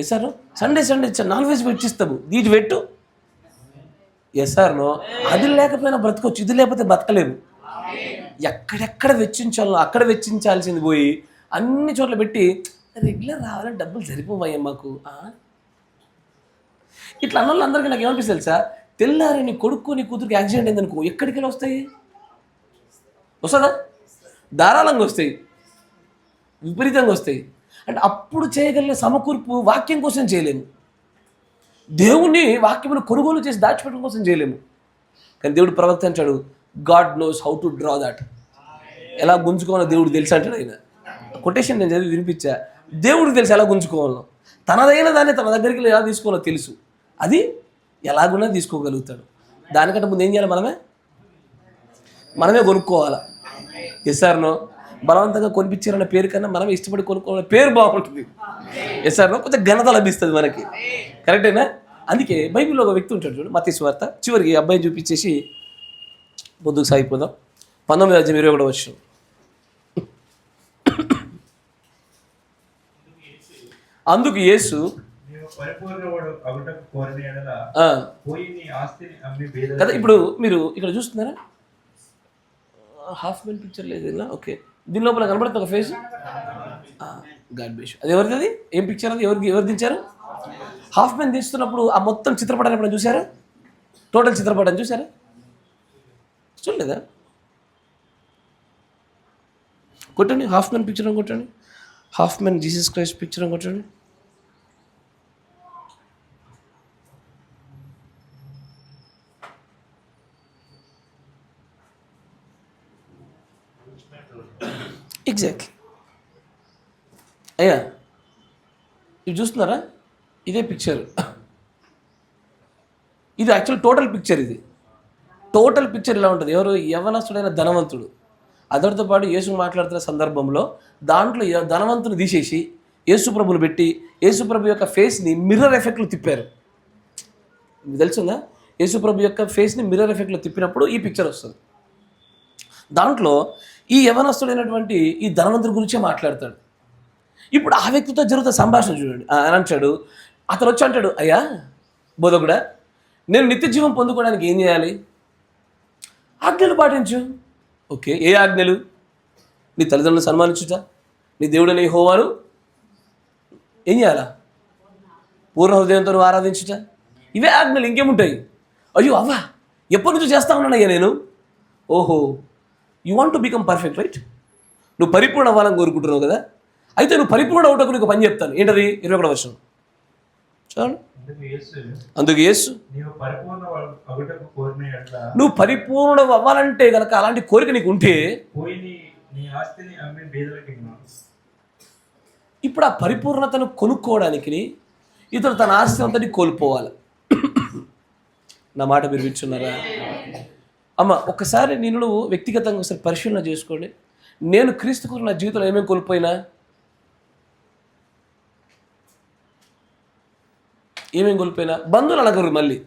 Yes sir, Sunday non veg పెట్టిస్తాము, దీనికి పెట్టు. Yes sir no. అది లేకపోయినా బ్రతకొచ్చు, ఇది లేకపోతే బతకలేము. ఎక్కడెక్కడ వెచ్చించాలో అక్కడ వెచ్చించాల్సింది పోయి అన్ని చోట్ల పెట్టి రెగ్యులర్ రావాలని డబ్బులు సరిపోవయ్యా మాకు. ఇట్లా అన్న వాళ్ళందరికీ నాకు ఏమనిపిస్తుంది తెలుసా, తెల్లారి నీ కొడుకు నీ కూతురికి యాక్సిడెంట్ అయిందనుకో, ఎక్కడికి వెళ్ళి వస్తాయి? వస్తుందా? ధారాళంగా వస్తాయి, విపరీతంగా వస్తాయి. అంటే అప్పుడు చేయగలిగిన సమకూర్పు వాక్యం కోసం చేయలేము, దేవుణ్ణి వాక్యమును కొనుగోలు చేసి దాచిపెట్టడం కోసం చేయలేము. కానీ దేవుడు ప్రవక్త అంటాడు, God knows how to draw that. ఎలా గుంజుకోవాలో దేవుడు తెలుసు అంటాడు ఆయన. కొటేషన్ నేను చదివి వినిపించా. దేవుడికి తెలుసు ఎలా గుంజుకోవాలో, తనదైన దాన్ని తన దగ్గరికి ఎలా తీసుకోవాలో తెలుసు. అది ఎలాగున్నా తీసుకోగలుగుతాడు. దానికంటే ముందు ఏం చేయాలి? మనమే కొనుక్కోవాలా. ఎస్ఆర్నో. బలవంతంగా కొనిపించారన్న పేరు కన్నా మనమే ఇష్టపడి కొనుక్కోవాలన్న పేరు బాగుంటుంది. ఎస్ఆర్నో. కొంచెం ఘనత లభిస్తుంది మనకి. కరెక్టేనా? అందుకే బైబిల్లో ఒక వ్యక్తి ఉంటాడు చూడు, మత్తయి సువార్త. చివరికి అబ్బాయిని చూపించేసి ముందుకు సాగిపోదాం. 19:21. అందుకు యేసు కదా. ఇప్పుడు మీరు ఇక్కడ చూస్తున్నారా, హాఫ్ మెన్ పిక్చర్ లేదు ఇలా. ఓకే, దీని లోపల కనబడుతుంది ఒక ఫేస్. God bless you. అది ఎవరిది? అది ఏం పిక్చర్? అది ఎవరు దించారు? హాఫ్ మెన్ తీస్తున్నప్పుడు ఆ మొత్తం చిత్రపటాన్ని ఎప్పుడైనా చూసారా? టోటల్ చిత్రపటాన్ని చూసారా? చూడలేదా? కొట్టండి, హాఫ్ మెన్ పిక్చర్ అని కొట్టండి. Half men Jesus Christ picture అని కొట్టండి. ఎగ్జాక్ట్లీ. అయ్యా ఇది చూస్తున్నారా? ఇదే పిక్చర్. ఇది యాక్చువల్ టోటల్ పిక్చర్. ఇది టోటల్ పిక్చర్ ఇలా ఉంటుంది. ఎవరు? యవనస్తుడైన ధనవంతుడు అతడితో పాటు యేసు మాట్లాడుతున్న సందర్భంలో దాంట్లో ధనవంతుని తీసేసి యేసుప్రభుని పెట్టి యేసుప్రభు యొక్క ఫేస్ని మిర్రర్ ఎఫెక్ట్లో తిప్పారు. మీకు తెలుసుందా? యేసుప్రభు యొక్క ఫేస్ని మిర్రర్ ఎఫెక్ట్లో తిప్పినప్పుడు ఈ పిక్చర్ వస్తుంది. దాంట్లో ఈ యవనస్తుడైనటువంటి ఈ ధనవంతుడి గురించే మాట్లాడతాడు. ఇప్పుడు ఆ వ్యక్తితో జరుగుతున్న సంభాషణ చూడండి. అని అంటాడు, అతను వచ్చి అంటాడు, అయ్యా బోధకుడా, నేను నిత్య జీవం పొందుకోవడానికి ఏం చేయాలి? ఆజ్ఞలు పాటించు. ఓకే, ఏ ఆజ్ఞలు? నీ తల్లిదండ్రులను సన్మానించుట, నీ దేవుడని యెహోవాను ఏం చేయాలా? పూర్ణ హృదయంతో నువ్వు ఆరాధించుట. ఇవే ఆజ్ఞలు, ఇంకేముంటాయి? అయ్యో అవ్వా, ఎప్పటి నుంచో చేస్తా ఉన్నానయ్యా నేను. ఓహో, you want to become perfect, right? నువ్వు పరిపూర్ణ అవ్వాలని కోరుకుంటున్నావు కదా. అయితే నువ్వు పరిపూర్ణ అవుటకు నీకు పని చెప్తాను. ఏంటది? 21వ వచనం చూడండి. అందుకు యేసు, నువ్వు పరిపూర్ణ అవ్వాలంటే కనుక అలాంటి కోరిక నీకు ఉంటే ఇప్పుడు ఆ పరిపూర్ణతను కొనుక్కోవడానికి ఇతడు తన ఆస్తి అంతటి కోల్పోవాలి. నా మాట మీరు వింటున్నారా? అమ్మ, ఒక్కసారి నువ్వు వ్యక్తిగతంగా ఒకసారి పరిశీలన చేసుకోండి. నేను క్రీస్తు కోసం నా జీవితంలో ఏమేమి కోల్పోయినా, బంధువులు అడగరు. మళ్ళీ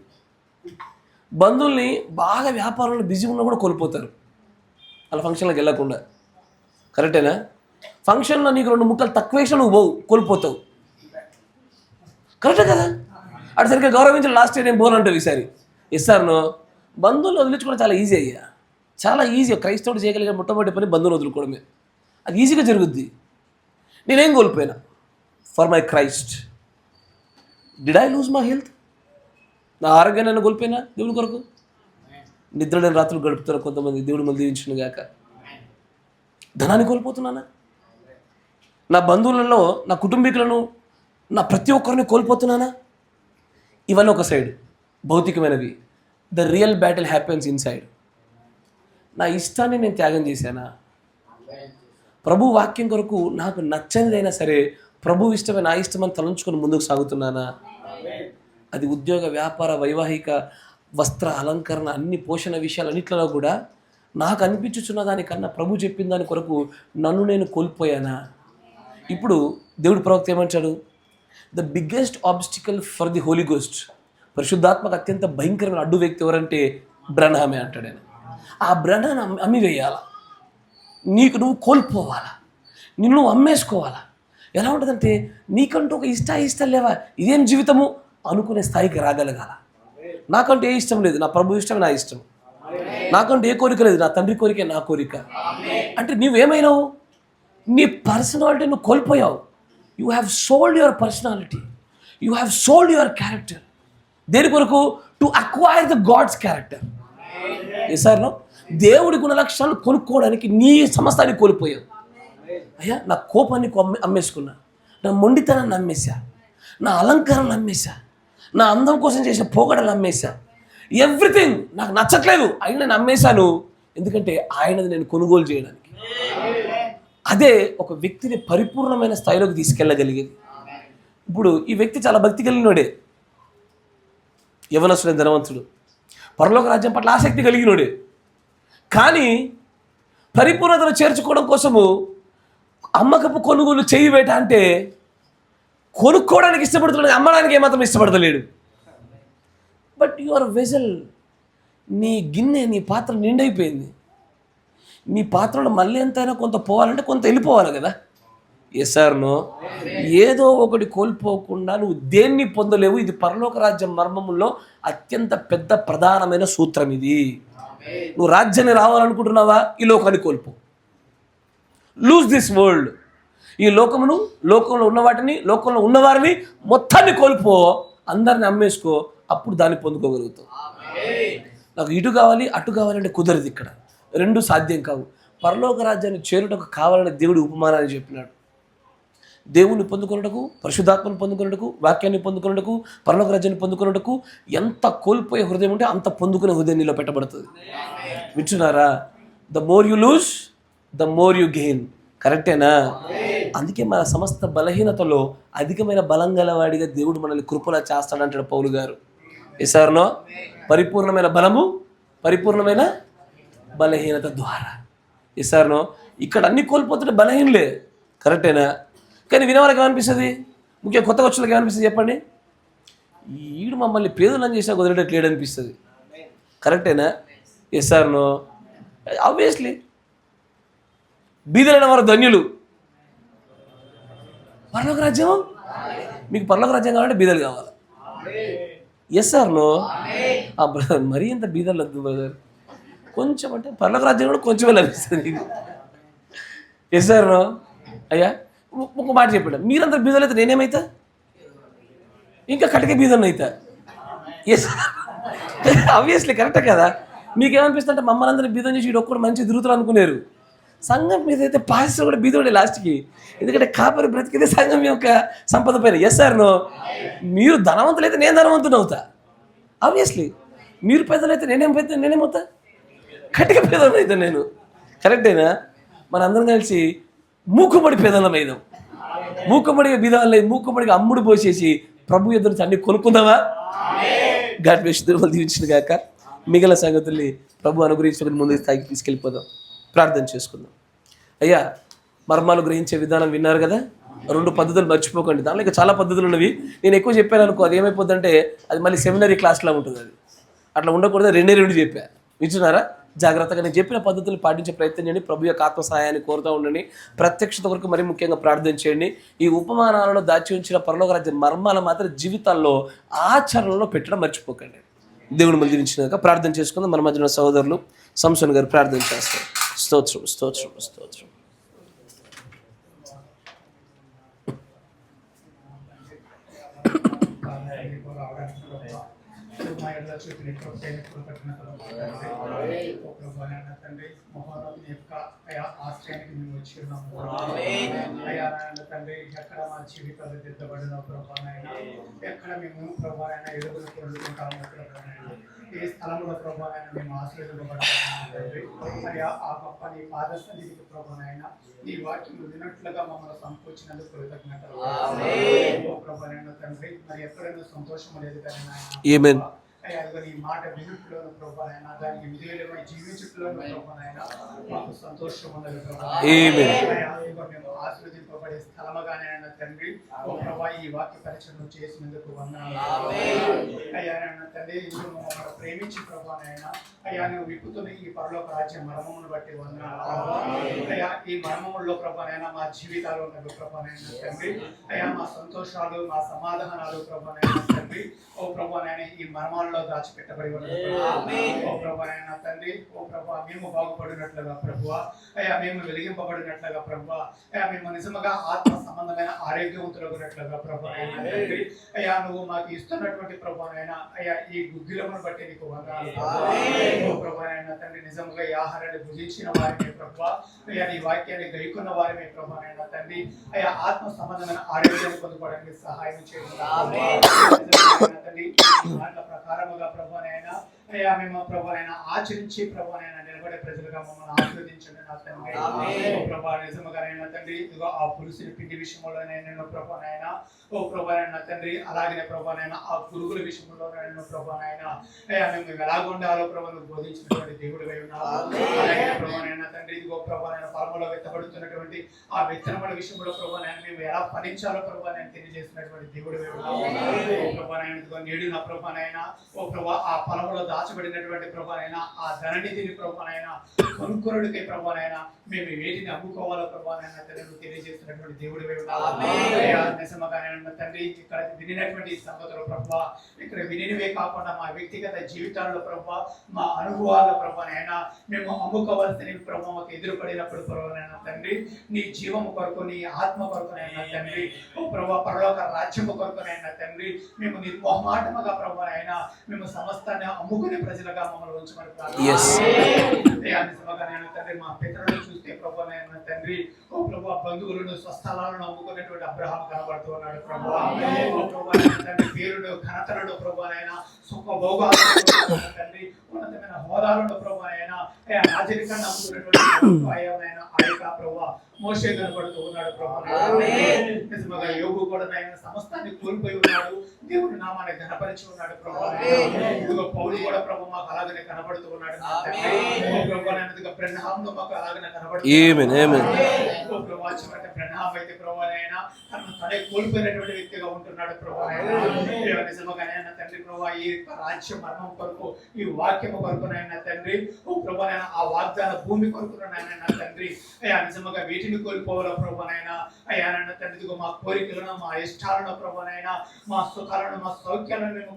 బంధువుల్ని బాగా వ్యాపారంలో బిజీ ఉన్నా కూడా కోల్పోతారు వాళ్ళ ఫంక్షన్లకు వెళ్ళకుండా. కరెక్టేనా? ఫంక్షన్లో నీకు 2 ముక్కలు తక్కువ వేసినా నువ్వు కోల్పోతావు. కరెక్టే కదా? అటు సరిగ్గా గౌరవించిన లాస్ట్ ఇయర్ నేను పోనంటావు, ఈసారి ఇస్తాను. బంధువులు వదిలించుకోవడం చాలా ఈజీ అయ్యా, చాలా ఈజీ. క్రైస్తవుడు చేయగలిగే మొట్టమొదటి పని బంధువులు వదులుకోవడమే. అది ఈజీగా జరుగుద్ది. నేనేం కోల్పోయినా for my Christ. Did I lose my health? నా ఆరోగ్యాన్ని నేను కోల్పోయినా దేవుని కొరకు. నిద్ర లేని రాత్రులు గడుపుతారు కొంతమంది, దేవుడు మళ్ళీ దీవించిన గాక. ధనాన్ని కోల్పోతున్నానా? నా బంధువులలో, నా కుటుంబీకులను, నా ప్రతి ఒక్కరిని కోల్పోతున్నానా? ఇవన్నీ ఒక సైడ్ భౌతికమైనవి. The real battle happens inside. నా ఇష్టాన్ని నేను త్యాగం చేశానా? ప్రభు వాక్యం కొరకు నాకు నచ్చనిదైనా సరే ప్రభు ఇష్టమే నా ఇష్టమని తలంచుకొని ముందుకు సాగుతున్నానా? అది ఉద్యోగ, వ్యాపార, వైవాహిక, వస్త్ర, అలంకరణ, అన్ని పోషణ విషయాలన్నింటిలో కూడా నాకు అనిపించుచున్న దానికన్నా ప్రభు చెప్పిన దాని కొరకు నన్ను నేను కోల్పోయానా? ఇప్పుడు దేవుడు ప్రవక్త ఏమంటాడు? The biggest obstacle for the holy ghost, పరిశుద్ధాత్మక అత్యంత భయంకరమైన అడ్డు వ్యక్తి ఎవరంటే బ్రహ్మే అంటాడు ఆయన. ఆ బ్రహ్మను అమ్మివేయాల, నీకు నువ్వు కోల్పోవాలా. నిన్ను నువ్వు అమ్మేసుకోవాలా. ఎలా ఉంటుందంటే నీకంటూ ఒక ఇష్టాలు లేవా, ఇదేం జీవితము అనుకునే స్థాయికి రాగలగాల. నాకంటూ ఏ ఇష్టం లేదు, నా ప్రభు ఇష్టం నా ఇష్టం. నాకంటూ ఏ కోరిక లేదు, నా తండ్రి కోరికే నా కోరిక. అంటే నువ్వేమైనావు, నీ పర్సనాలిటీ నువ్వు కోల్పోయావు. You have sold your personality, you have sold your character. దేని కొరకు? To acquire the God's character. సార్లో దేవుడి గుణ లక్షణాలు కొనుక్కోవడానికి నీ సమస్తాన్ని కోల్పోయావు. అయ్యా, నా కోపాన్ని అమ్మేసుకున్నా, నా మొండితనాన్ని అమ్మేశా, నా అలంకారాన్ని అమ్మేశా, నా అందం కోసం చేసిన పోగడలు అమ్మేశా. ఎవ్రీథింగ్ నాకు నచ్చట్లేదు అయినా నేను అమ్మేశాను. ఎందుకంటే ఆయనది నేను కొనుగోలు చేయడానికి. అదే ఒక వ్యక్తిని పరిపూర్ణమైన స్థాయిలోకి తీసుకెళ్ళగలిగేది. ఇప్పుడు ఈ వ్యక్తి చాలా భక్తి కలిగినోడే, యవనస్తుడైన ధనవంతుడు, పరలోక రాజ్యం పట్ల ఆసక్తి కలిగినోడే. కానీ పరిపూర్ణతను చేర్చుకోవడం కోసము అమ్మకపు కొనుగోలు చేయి వేట అంటే కొనుక్కోవడానికి ఇష్టపడుతున్నాడు, అమ్మడానికి ఏమాత్రం ఇష్టపడతలేడు. బట్ యువర్ వెజల్, నీ గిన్నె, నీ పాత్ర నిండైపోయింది. నీ పాత్రలో మళ్ళీ ఎంతైనా కొంత పోవాలంటే కొంత వెళ్ళిపోవాలి కదా. ఎస్ఆర్నో ఏదో ఒకటి కోల్పోకుండా నువ్వు దేన్ని పొందలేవు. ఇది పరలోక రాజ్యం మర్మములో అత్యంత పెద్ద ప్రధానమైన సూత్రం ఇది. నువ్వు రాజ్యాన్ని రావాలనుకుంటున్నావా, ఈ లోకాన్ని కోల్పో. Lose this world. ఈ లోకంలో ఉన్న వాటిని, లోకంలో ఉన్నవారిని మొత్తాన్ని కోల్పో, అందరిని అమ్మేసుకో, అప్పుడు దాన్ని పొందుకోగలుగుతావు. నాకు ఇటు కావాలి అటు కావాలంటే కుదరదు. ఇక్కడ రెండు సాధ్యం కావు. పరలోక రాజ్యాన్ని చేరుటకు కావాలని దేవుడి ఉపమానాన్ని చెప్పినాడు. దేవుణ్ణి పొందుకున్నటకు, పరిశుద్ధాత్మను పొందుకున్నటకు, వాక్యాన్ని పొందుకున్నటకు, పరలోక రాజ్యాన్ని పొందుకున్నటకు ఎంత కోల్పోయే హృదయం ఉంటే అంత పొందుకునే హృదయం నీలో పెట్టబడుతుంది. వింటున్నారా? The more you lose the more you gain. కరెక్టేనా? అందుకే మన సమస్త బలహీనతలో అధికమైన బలం గలవాడిగా దేవుడు మనల్ని కృపలా చేస్తాడంటాడు పౌలు గారు. ఎసార్నో పరిపూర్ణమైన బలము పరిపూర్ణమైన బలహీనత ద్వారా. ఎసార్నో ఇక్కడ అన్ని కోల్పోతుంటే బలహీనలే. కరెక్టేనా? కానీ వినవాళ్ళకి ఏమనిపిస్తుంది? ముఖ్యంగా కొత్త వచ్చులకు ఏమనిపిస్తుంది చెప్పండి? ఈడు మమ్మల్ని పేదలను చేసినా వదిలేటట్లేడు అనిపిస్తుంది. కరెక్టేనా? ఎసార్నో ఆబ్వియస్లీ బీదలైన వారు ధన్యులు. పరలోక రాజ్యం, మీకు పరలోక రాజ్యం కావాలంటే బీదలు కావాలి. ఎస్ఆర్నో బ్రదర్ మరీ ఎంత బీదలు వద్దు బ్రదర్, కొంచెం అంటే పరలోక రాజ్యం కూడా కొంచెమే లభిస్తుంది నీకు. ఎస్ఆర్నో అయ్యా ఒక మాట చెప్పండి, మీరందరూ బీదలు అయితే నేనేమైతా? ఇంకా కటిక బీదలను అవుతా. ఎస్ ఆబ్వియస్లీ కరెక్టే కదా. మీకేమనిపిస్తుంది అంటే మమ్మల్ని అందరూ బీదం చేసి వీడు ఒక్కడు మంచి తిరుగుతారు అనుకున్నారు. సంఘం మీద అయితే పాస్టర్ కూడా బీదోడే లాస్ట్కి. ఎందుకంటే కాపరి బ్రతికితే సంఘం యొక్క సంపద పైన. ఎస్ఆర్నో మీరు ధనవంతులైతే నేను ధనవంతుని అవుతా. ఆబ్వియస్లీ మీరు పెద్దలైతే నేనేమవుతా? కటిక పేదలం అయితే నేను. కరెక్టేనా? మన అందరం కలిసి మూకుబడి పేదలం అయిదాం. మూకుబడిగా బీదవాళ్ళు మూకుబడిగా అమ్ముడు పోసేసి ప్రభు ఎదురు అన్ని కొనుక్కుందామా? God bless you. దీవించిన గాక. మిగిలిన సంగతుల్ని ప్రభు అనుగ్రహించుకుని ముందు స్థాయికి తీసుకెళ్ళిపోదాం. ప్రార్థన చేసుకుందాం. అయ్యా, మర్మాలు గ్రహించే విధానం విన్నారు కదా. 2 పద్ధతులు మర్చిపోకండి. దానిలో ఇంకా చాలా పద్ధతులు ఉన్నవి. నేను ఎక్కువ చెప్పాను అనుకో, అది ఏమైపోద్దంటే అది మళ్ళీ సెమినరీ క్లాస్లా ఉంటుంది. అది అట్లా ఉండకూడదు. 2 చెప్పాను. వింటున్నారా? జాగ్రత్తగా నేను చెప్పిన పద్ధతులు పాటించే ప్రయత్నం చేయండి. ప్రభు యొక్క ఆత్మ సహాయాన్ని కోరుతూ ఉండండి. ప్రత్యక్షత కొరకు మరీ ముఖ్యంగా ప్రార్థన చేయండి. ఈ ఉపమానాలలో దాచి ఉంచిన పరలోక రాజ్య మర్మాల మాత్రం జీవితాల్లో ఆచరణలో పెట్టడం మర్చిపోకండి. దేవుడు మళ్ళీ దీవించినాక ప్రార్థన చేసుకుందాం. మన మధ్యన సహోదరులు సంసన్ గారు ప్రార్థన చేస్తారు. స్తోత్రం స్తోత్రం స్తోత్రం. తండ్రి మహోన్నతుని యొక్క ఆశ్రయానికి మేము వచ్చి ఉన్నాము. అయ్యా తండ్రి, ఎక్కడ మా జీవితాలు దిద్దబడిన ప్రభావైనా, ఎక్కడ మేము ప్రభావైనా ఎదుగులు పొందుకుంటాము, ఏ స్థలంలో ప్రభావైనా మేము ఆశ్రయించబడతాము తండ్రి. అయ్యా ఆ గొప్ప నీ పాదస్థితికి ప్రభావైనా నీ వాక్యం విన్నట్లుగా మమ్మల్ని సంపూర్చినందుకు కృతజ్ఞతలు ప్రభావైనా తండ్రి. మరి ఎక్కడైనా సంతోషం లేదు కానీ అయ్యా నీ మాట వినుట్లోను ప్రభావైనా, దానికి విధేయులమై జీవించుట్లోను ప్రభావైనా మాకు సంతోషం ఉన్నది ప్రభావం. మేము ఆశీర్వదింపబడే స్థలముగానే తండ్రి. ఓ ప్రభా, ఈ వాక్య పరిచయం చేసినందుకు వందనాలు అయ్యా తండ్రి. తండ్రి నువ్వు మమ్మల్ని ప్రేమించి ప్రభా నాయన అయ్యా నువ్వు విప్పుతున్న ఈ పరలోక రాజ్యం మర్మమును బట్టి వందనాలు అయ్యా ఈ మర్మముల్లో ప్రభా నాయన మా జీవితాలు ఉన్నవి ప్రభా నాయన తండ్రి అయ్యా మా సంతోషాలు మా సమాధానాలు ప్రభా నాయన తండ్రి ఓ ప్రభా నాయన ఈ మర్మాల్లో దాచిపెట్టబడి ఉన్నది ఓ ప్రభా నాయన తండ్రి ఓ ప్రభా మేము బాగుపడినట్లుగా ప్రభువా అయ్యా మేము వెలిగింపబడినట్లుగా ప్రభువా అయ్యా మేము నిజముగా ఆత్మ సంబంధమైన ఆరోగ్యవంతులగునట్లుగా ప్రభా నాయన తండ్రి అయ్యా నువ్వు మాకు ఇస్తున్నటువంటి ప్రభా నాయన అయ్యా ఈ గుగ్గిలమును బట్టి నీకు వందనాలు ఓ ప్రభా నాయన తండ్రి నిజముగా ఈ ఆహారాన్ని భుజించిన వారిని ప్రభా అయ్యా నీ వాక్యాన్ని గైకున్న వారిని ప్రభా నాయన తండ్రి అయ్యా ఆత్మ సంబంధమైన ఆరోగ్యాన్ని పొందుకోవడానికి సహాయం చేయండి తండ్రి మాటల ప్రకారముగా ప్రభా నాయన అయ్యా మేము ప్రభా నాయన ఆచరించి ప్రభా నాయన నిలబడే ప్రజలుగా మమ్మల్ని ఆశీర్వదించండి నా తండ్రి ఓ ప్రభా నిజముగా నాయన తండ్రి ఇదిగో ఆ పులుసుని పిండి విషయంలో నేను ప్రభా నాయన ఓ ప్రభా నాయన తండ్రి అలాగే ప్రభా నాయన ఆ పురుగుల విషయంలో నేను ప్రభా నాయన అయ్యా మేము ఎలాగ ఉండాలో ప్రభా నువ్వు బోధించినటువంటి దేవుడివై ఉన్నావు అలాగే ప్రభా నాయన తండ్రి ఇదిగో ప్రభా నాయన పొలంలో విత్తబడుతున్నటువంటి ఆ విత్తనముల విషయంలో ప్రభా నాయన మేము ఎలా ఫలించాలో ప్రభా నాయన తెలియజేసినటువంటి దేవుడివై ఉన్నావు ఓ ప్రభా నాయన ఇదిగో నేడు నా ప్రభా నాయన ఓ ప్రభా ఆ పొలంలో దాచబడినటువంటి ప్రభా నాయన ఆ ధననిధిని ప్రభా నాయన కొనుక్కొనుడికై ప్రభా నాయన మేము వేటిని అమ్ముకోవాలో ప్రభా నాయన తండ్రి తెలియజేసినటువంటి దేవుడివై ఉన్నావు నిజముగా నాయన తండ్రి ఇక్కడ వినినటువంటి సంగతులు ప్రభా ఇక్కడ వినినవే కాకుండా మా వ్యక్తిగత జీవితాల్లో ప్రభా మా అనుభవాల ప్రభా నాయన మేము అమ్ముకోవాల్సిన ప్రభా మాకు ఎదురుపడినప్పుడు ప్రభా నాయన తండ్రి నీ జీవము కొరకు నీ ఆత్మ కొరకు నాయన తండ్రి ఓ ప్రభా పరలోక రాజ్యము కొరకు నాయన తండ్రి మేము నిర్మోహమాటముగా ప్రభా నాయన మేము సమస్తాన్ని అమ్ముకునే ప్రజలుగా మమ్మల్ని ఉంచమని ప్రార్థన తండ్రి మా పితరులను చూస్తే ప్రభా నాయన తండ్రి ఓ ప్రభా బంధువులను స్వస్థలాలను అమ్ముకునేటువంటి అబ్రహాం కనబడుతూ ఉన్నాడు ప్రభా ఓ ప్రభా తండ్రి పేరుడు ఘనతలను ప్రభా నాయన సుఖ భోగాలను తండ్రి ఉన్నతమైన హోదాలను ప్రభా నాయన రాజరికాన్ని అమ్ముకునేటువంటి ఆయక ప్రభా మోషే కనబడుతూ ఉన్నాడు ప్రభా నిజంగా యోగు కూడా నాయన సమస్తాన్ని కోల్పోయి ఉన్నాడు దేవుని నామాన్ని ఘనపరిచి ఉన్నాడు ప్రభా ఇదిగో పౌలు కూడా ప్రభు మాకు అలాగనే కనబడుతూ ఉన్నాడు ప్రభా నాయన బ్రహ్మాంలో మాకు అలాగనే కనబడుతూ ప్రభా చివరికి బ్రహ్మాం అయితే ప్రభా నాయన తనే కోల్పోయినటువంటి వ్యక్తిగా ఉంటున్నాడు ప్రభా నిజంగా నాయన తండ్రి ప్రభా ఈ రాజ్య మర్మం కొరకు ఈ వాక్యము కొరకు నాయన తండ్రి ఓ ప్రభా నాయన ఆ వాగ్దాన భూమి కొరకు నాయన తండ్రి అయ్యా నిజంగా వీటిని కోల్పోవాలో ప్రభా నాయన అయ్యా నాయన తండ్రి మా కోరికలను మా ఇష్టాలను ప్రభా నాయన మా సుఖాలను మా సౌఖ్యాలను మేము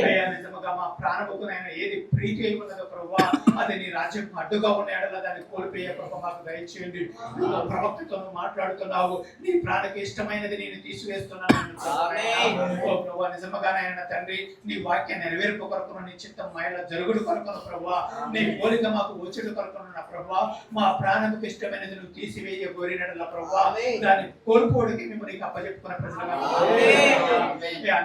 అయ్యా నిజంగా మా ప్రాణముకు నాయన ఏది ప్రీతి అయిపోతుందో ప్రభా అది నీ రాజ్యం అడ్డుగా ఉన్నాడో దాన్ని కోల్పోయే ప్రభా మాకు దయచేయండి ప్రవక్తతో మాట్లాడుతున్నావు నీ ప్రాణకి ఇష్టమైనది నేను తీసివేస్తున్నాను ఓ ప్రభా నిజంగానైనా తండ్రి నీ వాక్య నెరవేర్పు కొరకు నీ చిత్తం మాయల జరుగుడు కొరకు ప్రభా నీ పోలిక మాకు వచ్చేడు కొరకు నా ప్రభా మా ప్రాణముకు ఇష్టమైనది నువ్వు తీసివేయ కోరినట్ల ప్రభా దాన్ని కోల్పోవడానికి మేము నీకు అప్పచెప్పుకున్న ప్రజలుగా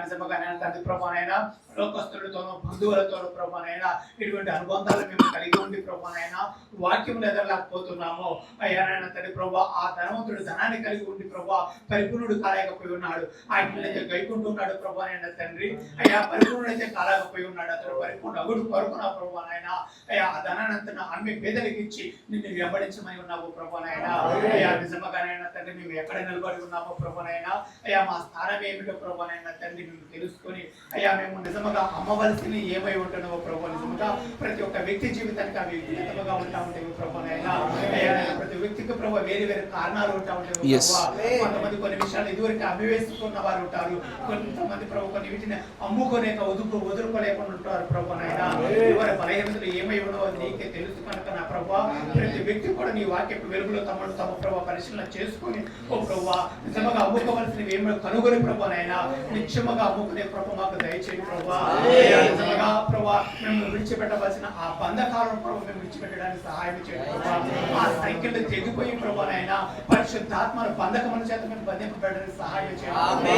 నిజంగానైనా తండ్రి ప్రభానైనా లోకస్తులతోనూ బంధువులతోనూ ప్రభానైనా ఇటువంటి అనుబంధాలు మేము కలిగి ఉండి ప్రభానైనా వాక్యం ఎదగలేకపోతున్నాము అయ్యా నాయన తండ్రి ప్రభా ఆ ధనవంతుడు ధనాన్ని కలిగి ఉండి ప్రభా పరిపూర్ణుడు కాలేకపోయి ఉన్నాడు ఆజ్ఞలైతే గైకుంటున్నాడు ప్రభానైనా తండ్రి అయ్యా పరిపూర్ణుడైతే కాలేకపోయి ఉన్నాడు అతడు పరిపూర్ణ అగుడు కొరకున్నా ప్రభానైనా అయ్యా ఆ ధనాన్ని అమ్మి పేదలకు ఇచ్చి నిన్ను వెంబడించమని ఉన్నావు ప్రభానైనా అయ్యా నిజంగానైనా తండ్రి మేము ఎక్కడ నిలబడి ఉన్నామో ప్రభానైనా అయ్యా మా స్థానం ఏమిటో ప్రభానైనా తండ్రి మేము తెలుసుకొని అయ్యా మేము నిజంగా అమ్మవలసిన ఏమై ఉంటున్నావో ప్రభా నిజంగా ప్రతి ఒక్క వ్యక్తి జీవితానికి అవి విధంగా ఉంటా ఉంటాయి ప్రభానైనా అయ్యా ప్రతి వ్యక్తికి ప్రభావ వేరే వేరే కారణాలు ఉంటా ఉంటాయి కొంతమంది కొన్ని విషయాలు ఇదివరకు అభివేసుకున్న వారు ఉంటారు కొంతమంది ప్రభు కొన్ని వీటిని అమ్ముకోలేక వదులుకోలేకుండా ఉంటారు ప్రభానైనా ఎవరి బలహీనతలు ఏమై ఉన్నావో నీకే తెలుసు కనుక నా ప్రభా ప్రతి వ్యక్తి కూడా నీ వాక్యపు వెలుగులో తమ ప్రభావ పరిశీలన చేసుకొని ఓ ప్రభా నిజంగా అమ్ముకోవలసినవి ఏమో కనుగొని ప్రభానైనా నిత్యముగా అమ్ముకునే ప్రభు మాకు దయచేయండి ప్రభా నిజంగా ప్రభా మేము విడిచిపెట్టవలసిన ఆ బంధకాలను ప్రభు మేము విడిచిపెట్టడానికి సహాయం చేయండి ప్రభా ఆ సైకిల్ తెగిపోయి ప్రభానైనా పరిశుద్ధాత్మ బంధకముల చేత మేము బంధింపబడడానికి సహాయం చేయండి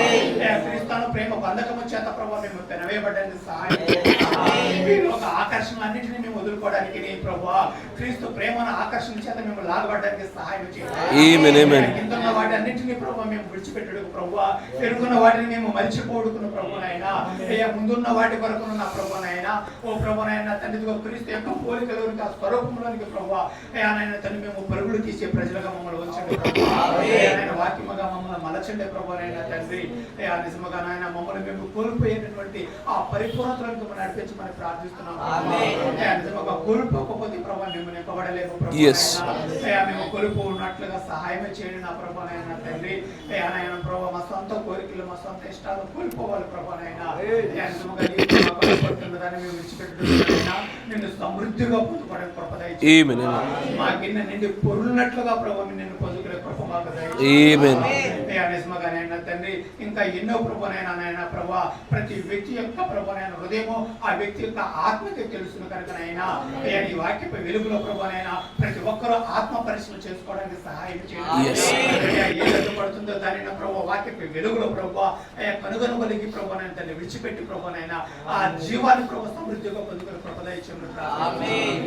క్రీస్తును ప్రేమ బంధకము చేత ప్రభా మేము పెనవేయబడడానికి సహాయం చేయండి ఒక ఆకర్షణ అన్నింటినీ మేము వదులుకోవడానికి నీ ప్రభా క్రీస్తు ప్రేమను ఆకర్షణ చేత మేము లాగబడడానికి సహాయం చేయండి కింద వాటి అన్నింటినీ ప్రభా మేము విడిచిపెట్టడానికి ప్రభా పెరుగున్న వాటిని మేము మరిచిపోడుకున్న ప్రభునైనా అయ్యా ముందున్న వాటి వరకు నా ప్రభునైనా ఓ ప్రభునైనా తండ్రి యేసుక్రీస్తు యొక్క పోలికలోనికి ఆ స్వరూపంలోనికి ప్రభు అయ్యా నాయన తండ్రి మేము పరుగులు తీసే ప్రజలుగా మమ్మల్ని ఉంచండి ప్రభు. ఆయన వాక్యముగా మమ్మల్ని మలచండి ప్రభు నాయన తండ్రి. అయ్యా నిజముగా నాయన మమ్మల్ని మేము కోల్పోయేటటువంటి ఆ పరిపూర్ణతలను నడిపించమని ప్రార్థిస్తున్నాము. అయ్యా నిజముగా కోల్పోకపోతే ప్రభు మేము నింపబడలేము ప్రభు. అయ్యా మేము కోల్పోన్నట్లుగా సహాయం చేయండి నా ప్రభు నాయన తండ్రి. అయ్యా నాయన ప్రభు మా సొంత కోరికలు మా సొంత ఇష్టాలు కోల్పోవాలి ప్రభు నాయన. అయ్యా నిజముగా దాన్ని మేము విడిచిపెట్టుకున్నా నిన్ను సమృద్ధిగా పొందుకోవడానికి కృప దయచేయండి. మా గిన్నె నిండి పొరులున్నట్లుగా ప్రభు నిన్ను పొందుకునే కృప మాకు దయచేయండి. అయ్యా నిజముగా నాయన తండ్రి ఇంకా ఎన్నో ప్రభునైనా నాయన ప్రభు ప్రతి వ్యక్తి యొక్క ప్రభునైన హృదయము ఆ వ్యక్తి యొక్క ఆత్మకి తెలుసును కనుకనైనా అయ్యా నీ వాక్యపై వెలుగులో ప్రభునైనా ప్రతి ఒక్కరూ ఆత్మ పరిశీలన చేసుకోవడానికి సహాయం చేయండి. ఏదైతే పడుతుందో దానిని ప్రభు వాక్యపై వెలుగులో ప్రభు అయ్యా కనుగొనగలిగి ప్రభునైనా తల్లి విడిచిపెట్టి ప్రభునైనా ఆ జీవాన్ని ప్రభు సమృద్ధిగా పొందుకుని కృపదయించండి.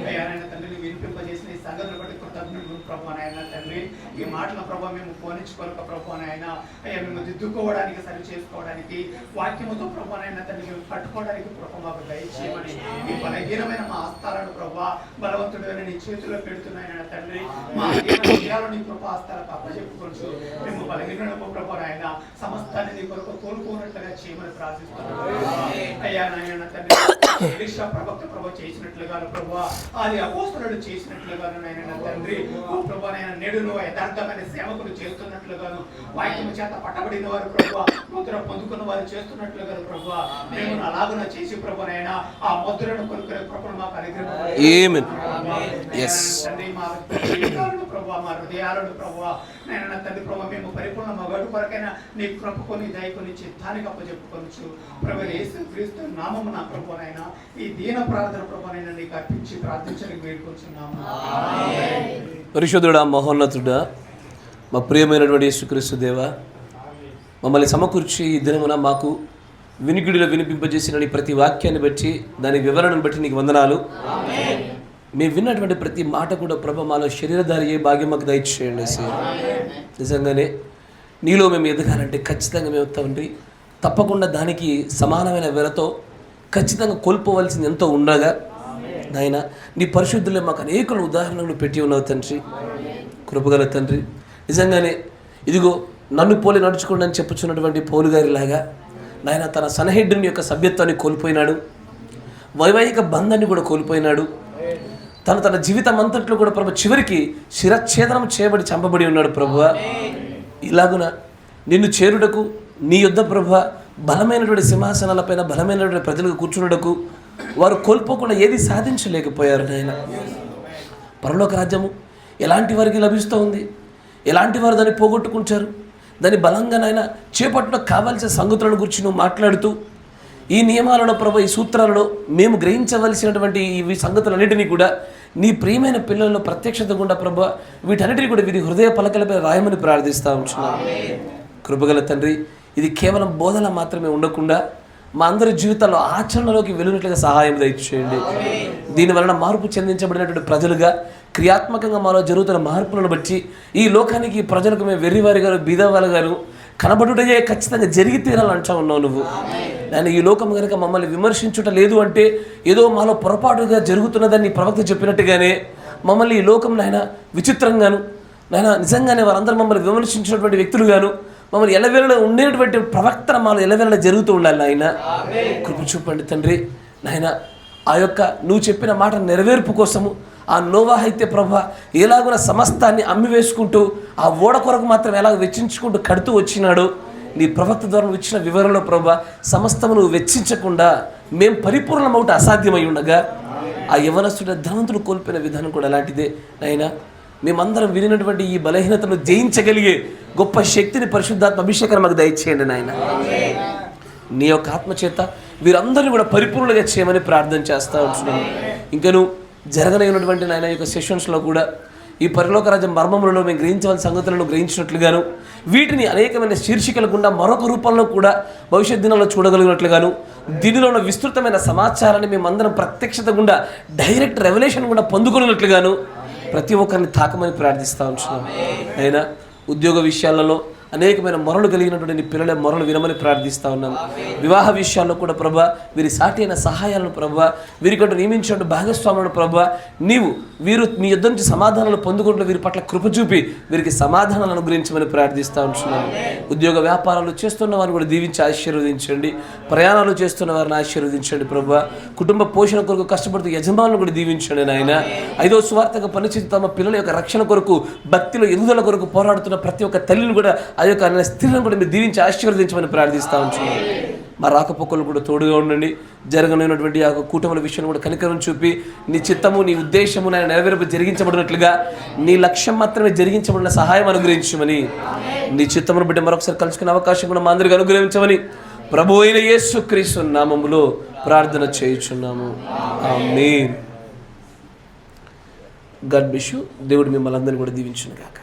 అయ్యా నాయన తండ్రిని వినిపింపజేసిన ఈ సంగతులు బట్టి కృతజ్ఞతలు ప్రభునైనా తండ్రి. ఈ మాటల ప్రభు మేము పోనించుకోలేక ప్రభునైనా అయ్యా మేము దిద్దుకోవడానికి సరి చేసుకోవడానికి వాక్యముతో ప్రభునైనా తండ్రి మేము పట్టుకోవడానికి ప్రభు మాకు దయచేయమని ఈ బలహీనమైన మా హస్తాలను ప్రభు బలవంతుడైన నీ చేతిలో పెడుతున్నాయన తండ్రి. మా హృదయాలు నీ కృప హస్తాలకు అప్పచెప్పుకోవచ్చు. మేము బలహీనము ప్రభు నాయన సమస్తాన్ని నీ కొరకు కోల్పోనట్లుగా చేయమని ప్రార్థిస్తున్నాము. అయ్యా నాయన తండ్రి ఎలీషా ప్రవక్త ప్రభు చేసినట్లుగా ప్రభు అది అపోస్తలుడు చేసినట్లుగాను నాయన తండ్రి. ఓ ప్రభు నాయన నేడును యథార్థమైన సేవకులు చేస్తున్నట్లుగాను వాక్యము చేత పట్టబడిన వారు ప్రభు ముద్ర పొందుకున్న వారు చేస్తున్నట్లుగా ప్రభు మేము అలాగున చేసి ప్రభు నాయన ఆ ముద్రను కొనుక్కునే కృపను మాకు అనుగ్రహించండి. మా హృదయాలను ప్రభు మా హృదయాలను ప్రభు నాయన తండ్రి ప్రభు మేము పరిపూర్ణ మగడు కొరకైనా నీ కృపకొని దయకొని చిత్తానికి అప్పచెప్పుకొనొచ్చు ప్రభు యేసుక్రీస్తు నామమున ప్రభు నాయన ఈ దీన ప్రార్థన ప్రభు నాయన నీకు అర్పించి ప్రార్థించడానికి వేడుకొంచున్నాము. పరిశుద్ధుడా మహోన్నతుడా మా ప్రియమైనటువంటి యేసుక్రీస్తు దేవా మమ్మల్ని సమకూర్చి ఈ దినమున మాకు వినికిడిలో వినిపింపజేసిన ప్రతి వాక్యాన్ని బట్టి దాని వివరణను బట్టి నీకు వందనాలు. మేము విన్నటువంటి ప్రతి మాట కూడా ప్రభు మాలో శరీరధారి ఏ భాగ్యం మాకు దయచేయండి. నిజంగానే నీలో మేము ఎదగాలంటే ఖచ్చితంగా మేము తండ్రి తప్పకుండా దానికి సమానమైన వెలతో ఖచ్చితంగా కోల్పోవలసింది ఎంతో ఉండగా నాయన నీ పరిశుద్ధులే మాకు అనేక ఉదాహరణలు పెట్టి ఉన్నావు తండ్రి. కృపగల తండ్రి నిజంగానే ఇదిగో నన్ను పోలి నడుచుకోండి అని చెప్పుచున్నటువంటి పౌలు గారిలాగా నాయన తన సన్హెడ్రిన్ యొక్క సభ్యత్వాన్ని కోల్పోయినాడు, వైవాహిక బంధాన్ని కూడా కోల్పోయినాడు. తన జీవితం అంతట్లో కూడా ప్రభు చివరికి శిరచ్ఛేదనం చేయబడి చంపబడి ఉన్నాడు. ప్రభువ ఇలాగున నిన్ను చేరుటకు నీ యొద్ద ప్రభువ బలమైనటువంటి సింహాసనాలపైన బలమైనటువంటి ప్రజలకు కూర్చున్నటకు వారు కోల్పోకుండా ఏది సాధించలేకపోయారు. నాయన పరలోక రాజ్యము ఎలాంటి వారికి లభిస్తూ ఉంది, ఎలాంటి వారు దాన్ని పోగొట్టుకుంటారు, దాన్ని బలంగా నాయన చేపట్టడం కావాల్సిన సంగతులను గురించి నువ్వు మాట్లాడుతూ ఈ నియమాలలో ప్రభు ఈ సూత్రాలలో మేము గ్రహించవలసినటువంటి ఈ సంగతులన్నిటినీ కూడా నీ ప్రియమైన పిల్లల్లో ప్రత్యక్షత గుండా ప్రభు వీటన్నిటిని కూడా వీరి హృదయ పలకలపై రాయమని ప్రార్థిస్తూ ఉంటున్నాను. కృపగల తండ్రి ఇది కేవలం బోధన మాత్రమే ఉండకుండా మా అందరి జీవితాల్లో ఆచరణలోకి వెళ్ళినట్లుగా సహాయం దయచేయండి. దీనివలన మార్పు చెందించబడినటువంటి ప్రజలుగా క్రియాత్మకంగా మాలో జరుగుతున్న మార్పులను బట్టి ఈ లోకానికి ప్రజలకు మేము వెర్రివారి గారు బీదవారి గారు కనబడుటయే ఖచ్చితంగా జరిగి తీరాలంటా ఉన్నావు నువ్వు. నేను ఈ లోకం కనుక మమ్మల్ని విమర్శించుట లేదు అంటే ఏదో మాలో పొరపాటుగా జరుగుతున్నదని ప్రవక్త చెప్పినట్టుగానే మమ్మల్ని ఈ లోకం నాయన విచిత్రంగాను నాయన నిజంగానే వారందరూ మమ్మల్ని విమర్శించినటువంటి వ్యక్తులుగాను మమ్మల్ని ఎలవేళలో ఉండేటువంటి ప్రవక్తన మాలో ఎలవేళ జరుగుతూ ఉండాలి. నాయన కృప చూపండి తండ్రి. నాయన ఆ యొక్క నువ్వు చెప్పిన మాట నెరవేర్పు కోసము ఆ నోవాహు అయితే ప్రభా ఎలాగున సమస్తాన్ని అమ్మి వేసుకుంటూ ఆ ఓడ కొరకు మాత్రం ఎలాగ వెచ్చించుకుంటూ కడుతూ వచ్చినాడు. నీ ప్రవక్త ద్వారా నువ్వు ఇచ్చిన వివరణలో ప్రభా సమస్తము నువ్వు వెచ్చించకుండా మేము పరిపూర్ణమవుట అసాధ్యమై ఉండగా ఆ యవనస్తుడు ధనవంతుడు కోల్పోయిన విధానం కూడా అలాంటిదే. అయినా మేమందరం వినినటువంటి ఈ బలహీనతను జయించగలిగే గొప్ప శక్తిని పరిశుద్ధాత్మ అభిషేకాన్ని మాకు దయచేయండి నాయన. నీ యొక్క ఆత్మచేత వీరందరినీ కూడా పరిపూర్ణంగా చేయమని ప్రార్థన చేస్తూ ఉంటున్నాను. ఇంకను జరగనైనటువంటి నాయన యొక్క సెషన్స్లో కూడా ఈ పరలోక రాజ్యం మర్మములలో మేము గ్రహించవలసిన సంగతులను గ్రహించినట్లుగాను వీటిని అనేకమైన శీర్షికల గుండా మరొక రూపంలో కూడా భవిష్యత్ దినాల్లో చూడగలిగినట్లుగాను దీనిలో ఉన్న విస్తృతమైన సమాచారాన్ని మేమందరం ప్రత్యక్షత గుండా డైరెక్ట్ రెవల్యూషన్ కూడా పొందుకున్నట్లుగాను ప్రతి ఒక్కరిని తాకమని ప్రార్థిస్తూ ఉంటున్నాం. అయినా ఉద్యోగ విషయాలలో అనేకమైన మొరలు కలిగినటువంటి నీ పిల్లల మొరలు వినమని ప్రార్థిస్తా ఉన్నాను. వివాహ విషయాల్లో కూడా ప్రభా వీరి సాటి అయిన సహాయాలను ప్రభా, వీరికంటూ నియమించిన భాగస్వాములను ప్రభా, వీరు మీ యుద్ధం నుంచి సమాధానాలు పొందుకుంటూ వీరి పట్ల కృప చూపి వీరికి సమాధానాలను అనుగ్రహించమని ప్రార్థిస్తూ ఉంటున్నాను. ఉద్యోగ వ్యాపారాలు చేస్తున్న వారిని కూడా దీవించి ఆశీర్వదించండి. ప్రయాణాలు చేస్తున్న వారిని ఆశీర్వదించండి ప్రభా. కుటుంబ పోషణ కొరకు కష్టపడుతూ యజమానులను కూడా దీవించండి నాయన. 5వ సువార్తగా పనిచేసి తమ పిల్లల యొక్క రక్షణ కొరకు, భక్తిలో ఎదుగుదల కొరకు పోరాడుతున్న ప్రతి ఒక్క తల్లిని కూడా, ఆ యొక్క స్త్రీలను కూడా మీరు దీవించి ఆశీర్వదించమని ప్రార్థిస్తూ ఉంటున్నాను. మా రాకపోకలు కూడా తోడుగా ఉండండి. జరగనున్నటువంటి ఆ కూటముల విషయంలో కూడా కనికరం చూపి నీ చిత్తము, నీ ఉద్దేశము నాయన నెరవేర్పు జరిగించబడినట్లుగా, నీ లక్ష్యం మాత్రమే జరిగించబడిన సహాయం అనుగ్రహించమని, నీ చిత్తమును బిడ్డ మరొకసారి కలుసుకునే అవకాశం కూడా మా అందరికీ అనుగ్రహించమని ప్రభు అయిన యేసుక్రీస్తు నామములో ప్రార్థన చేయుచున్నాము. ఆమేన్. God bless you. దేవుడు మిమ్మల్ని అందరినీ కూడా దీవించును గాక.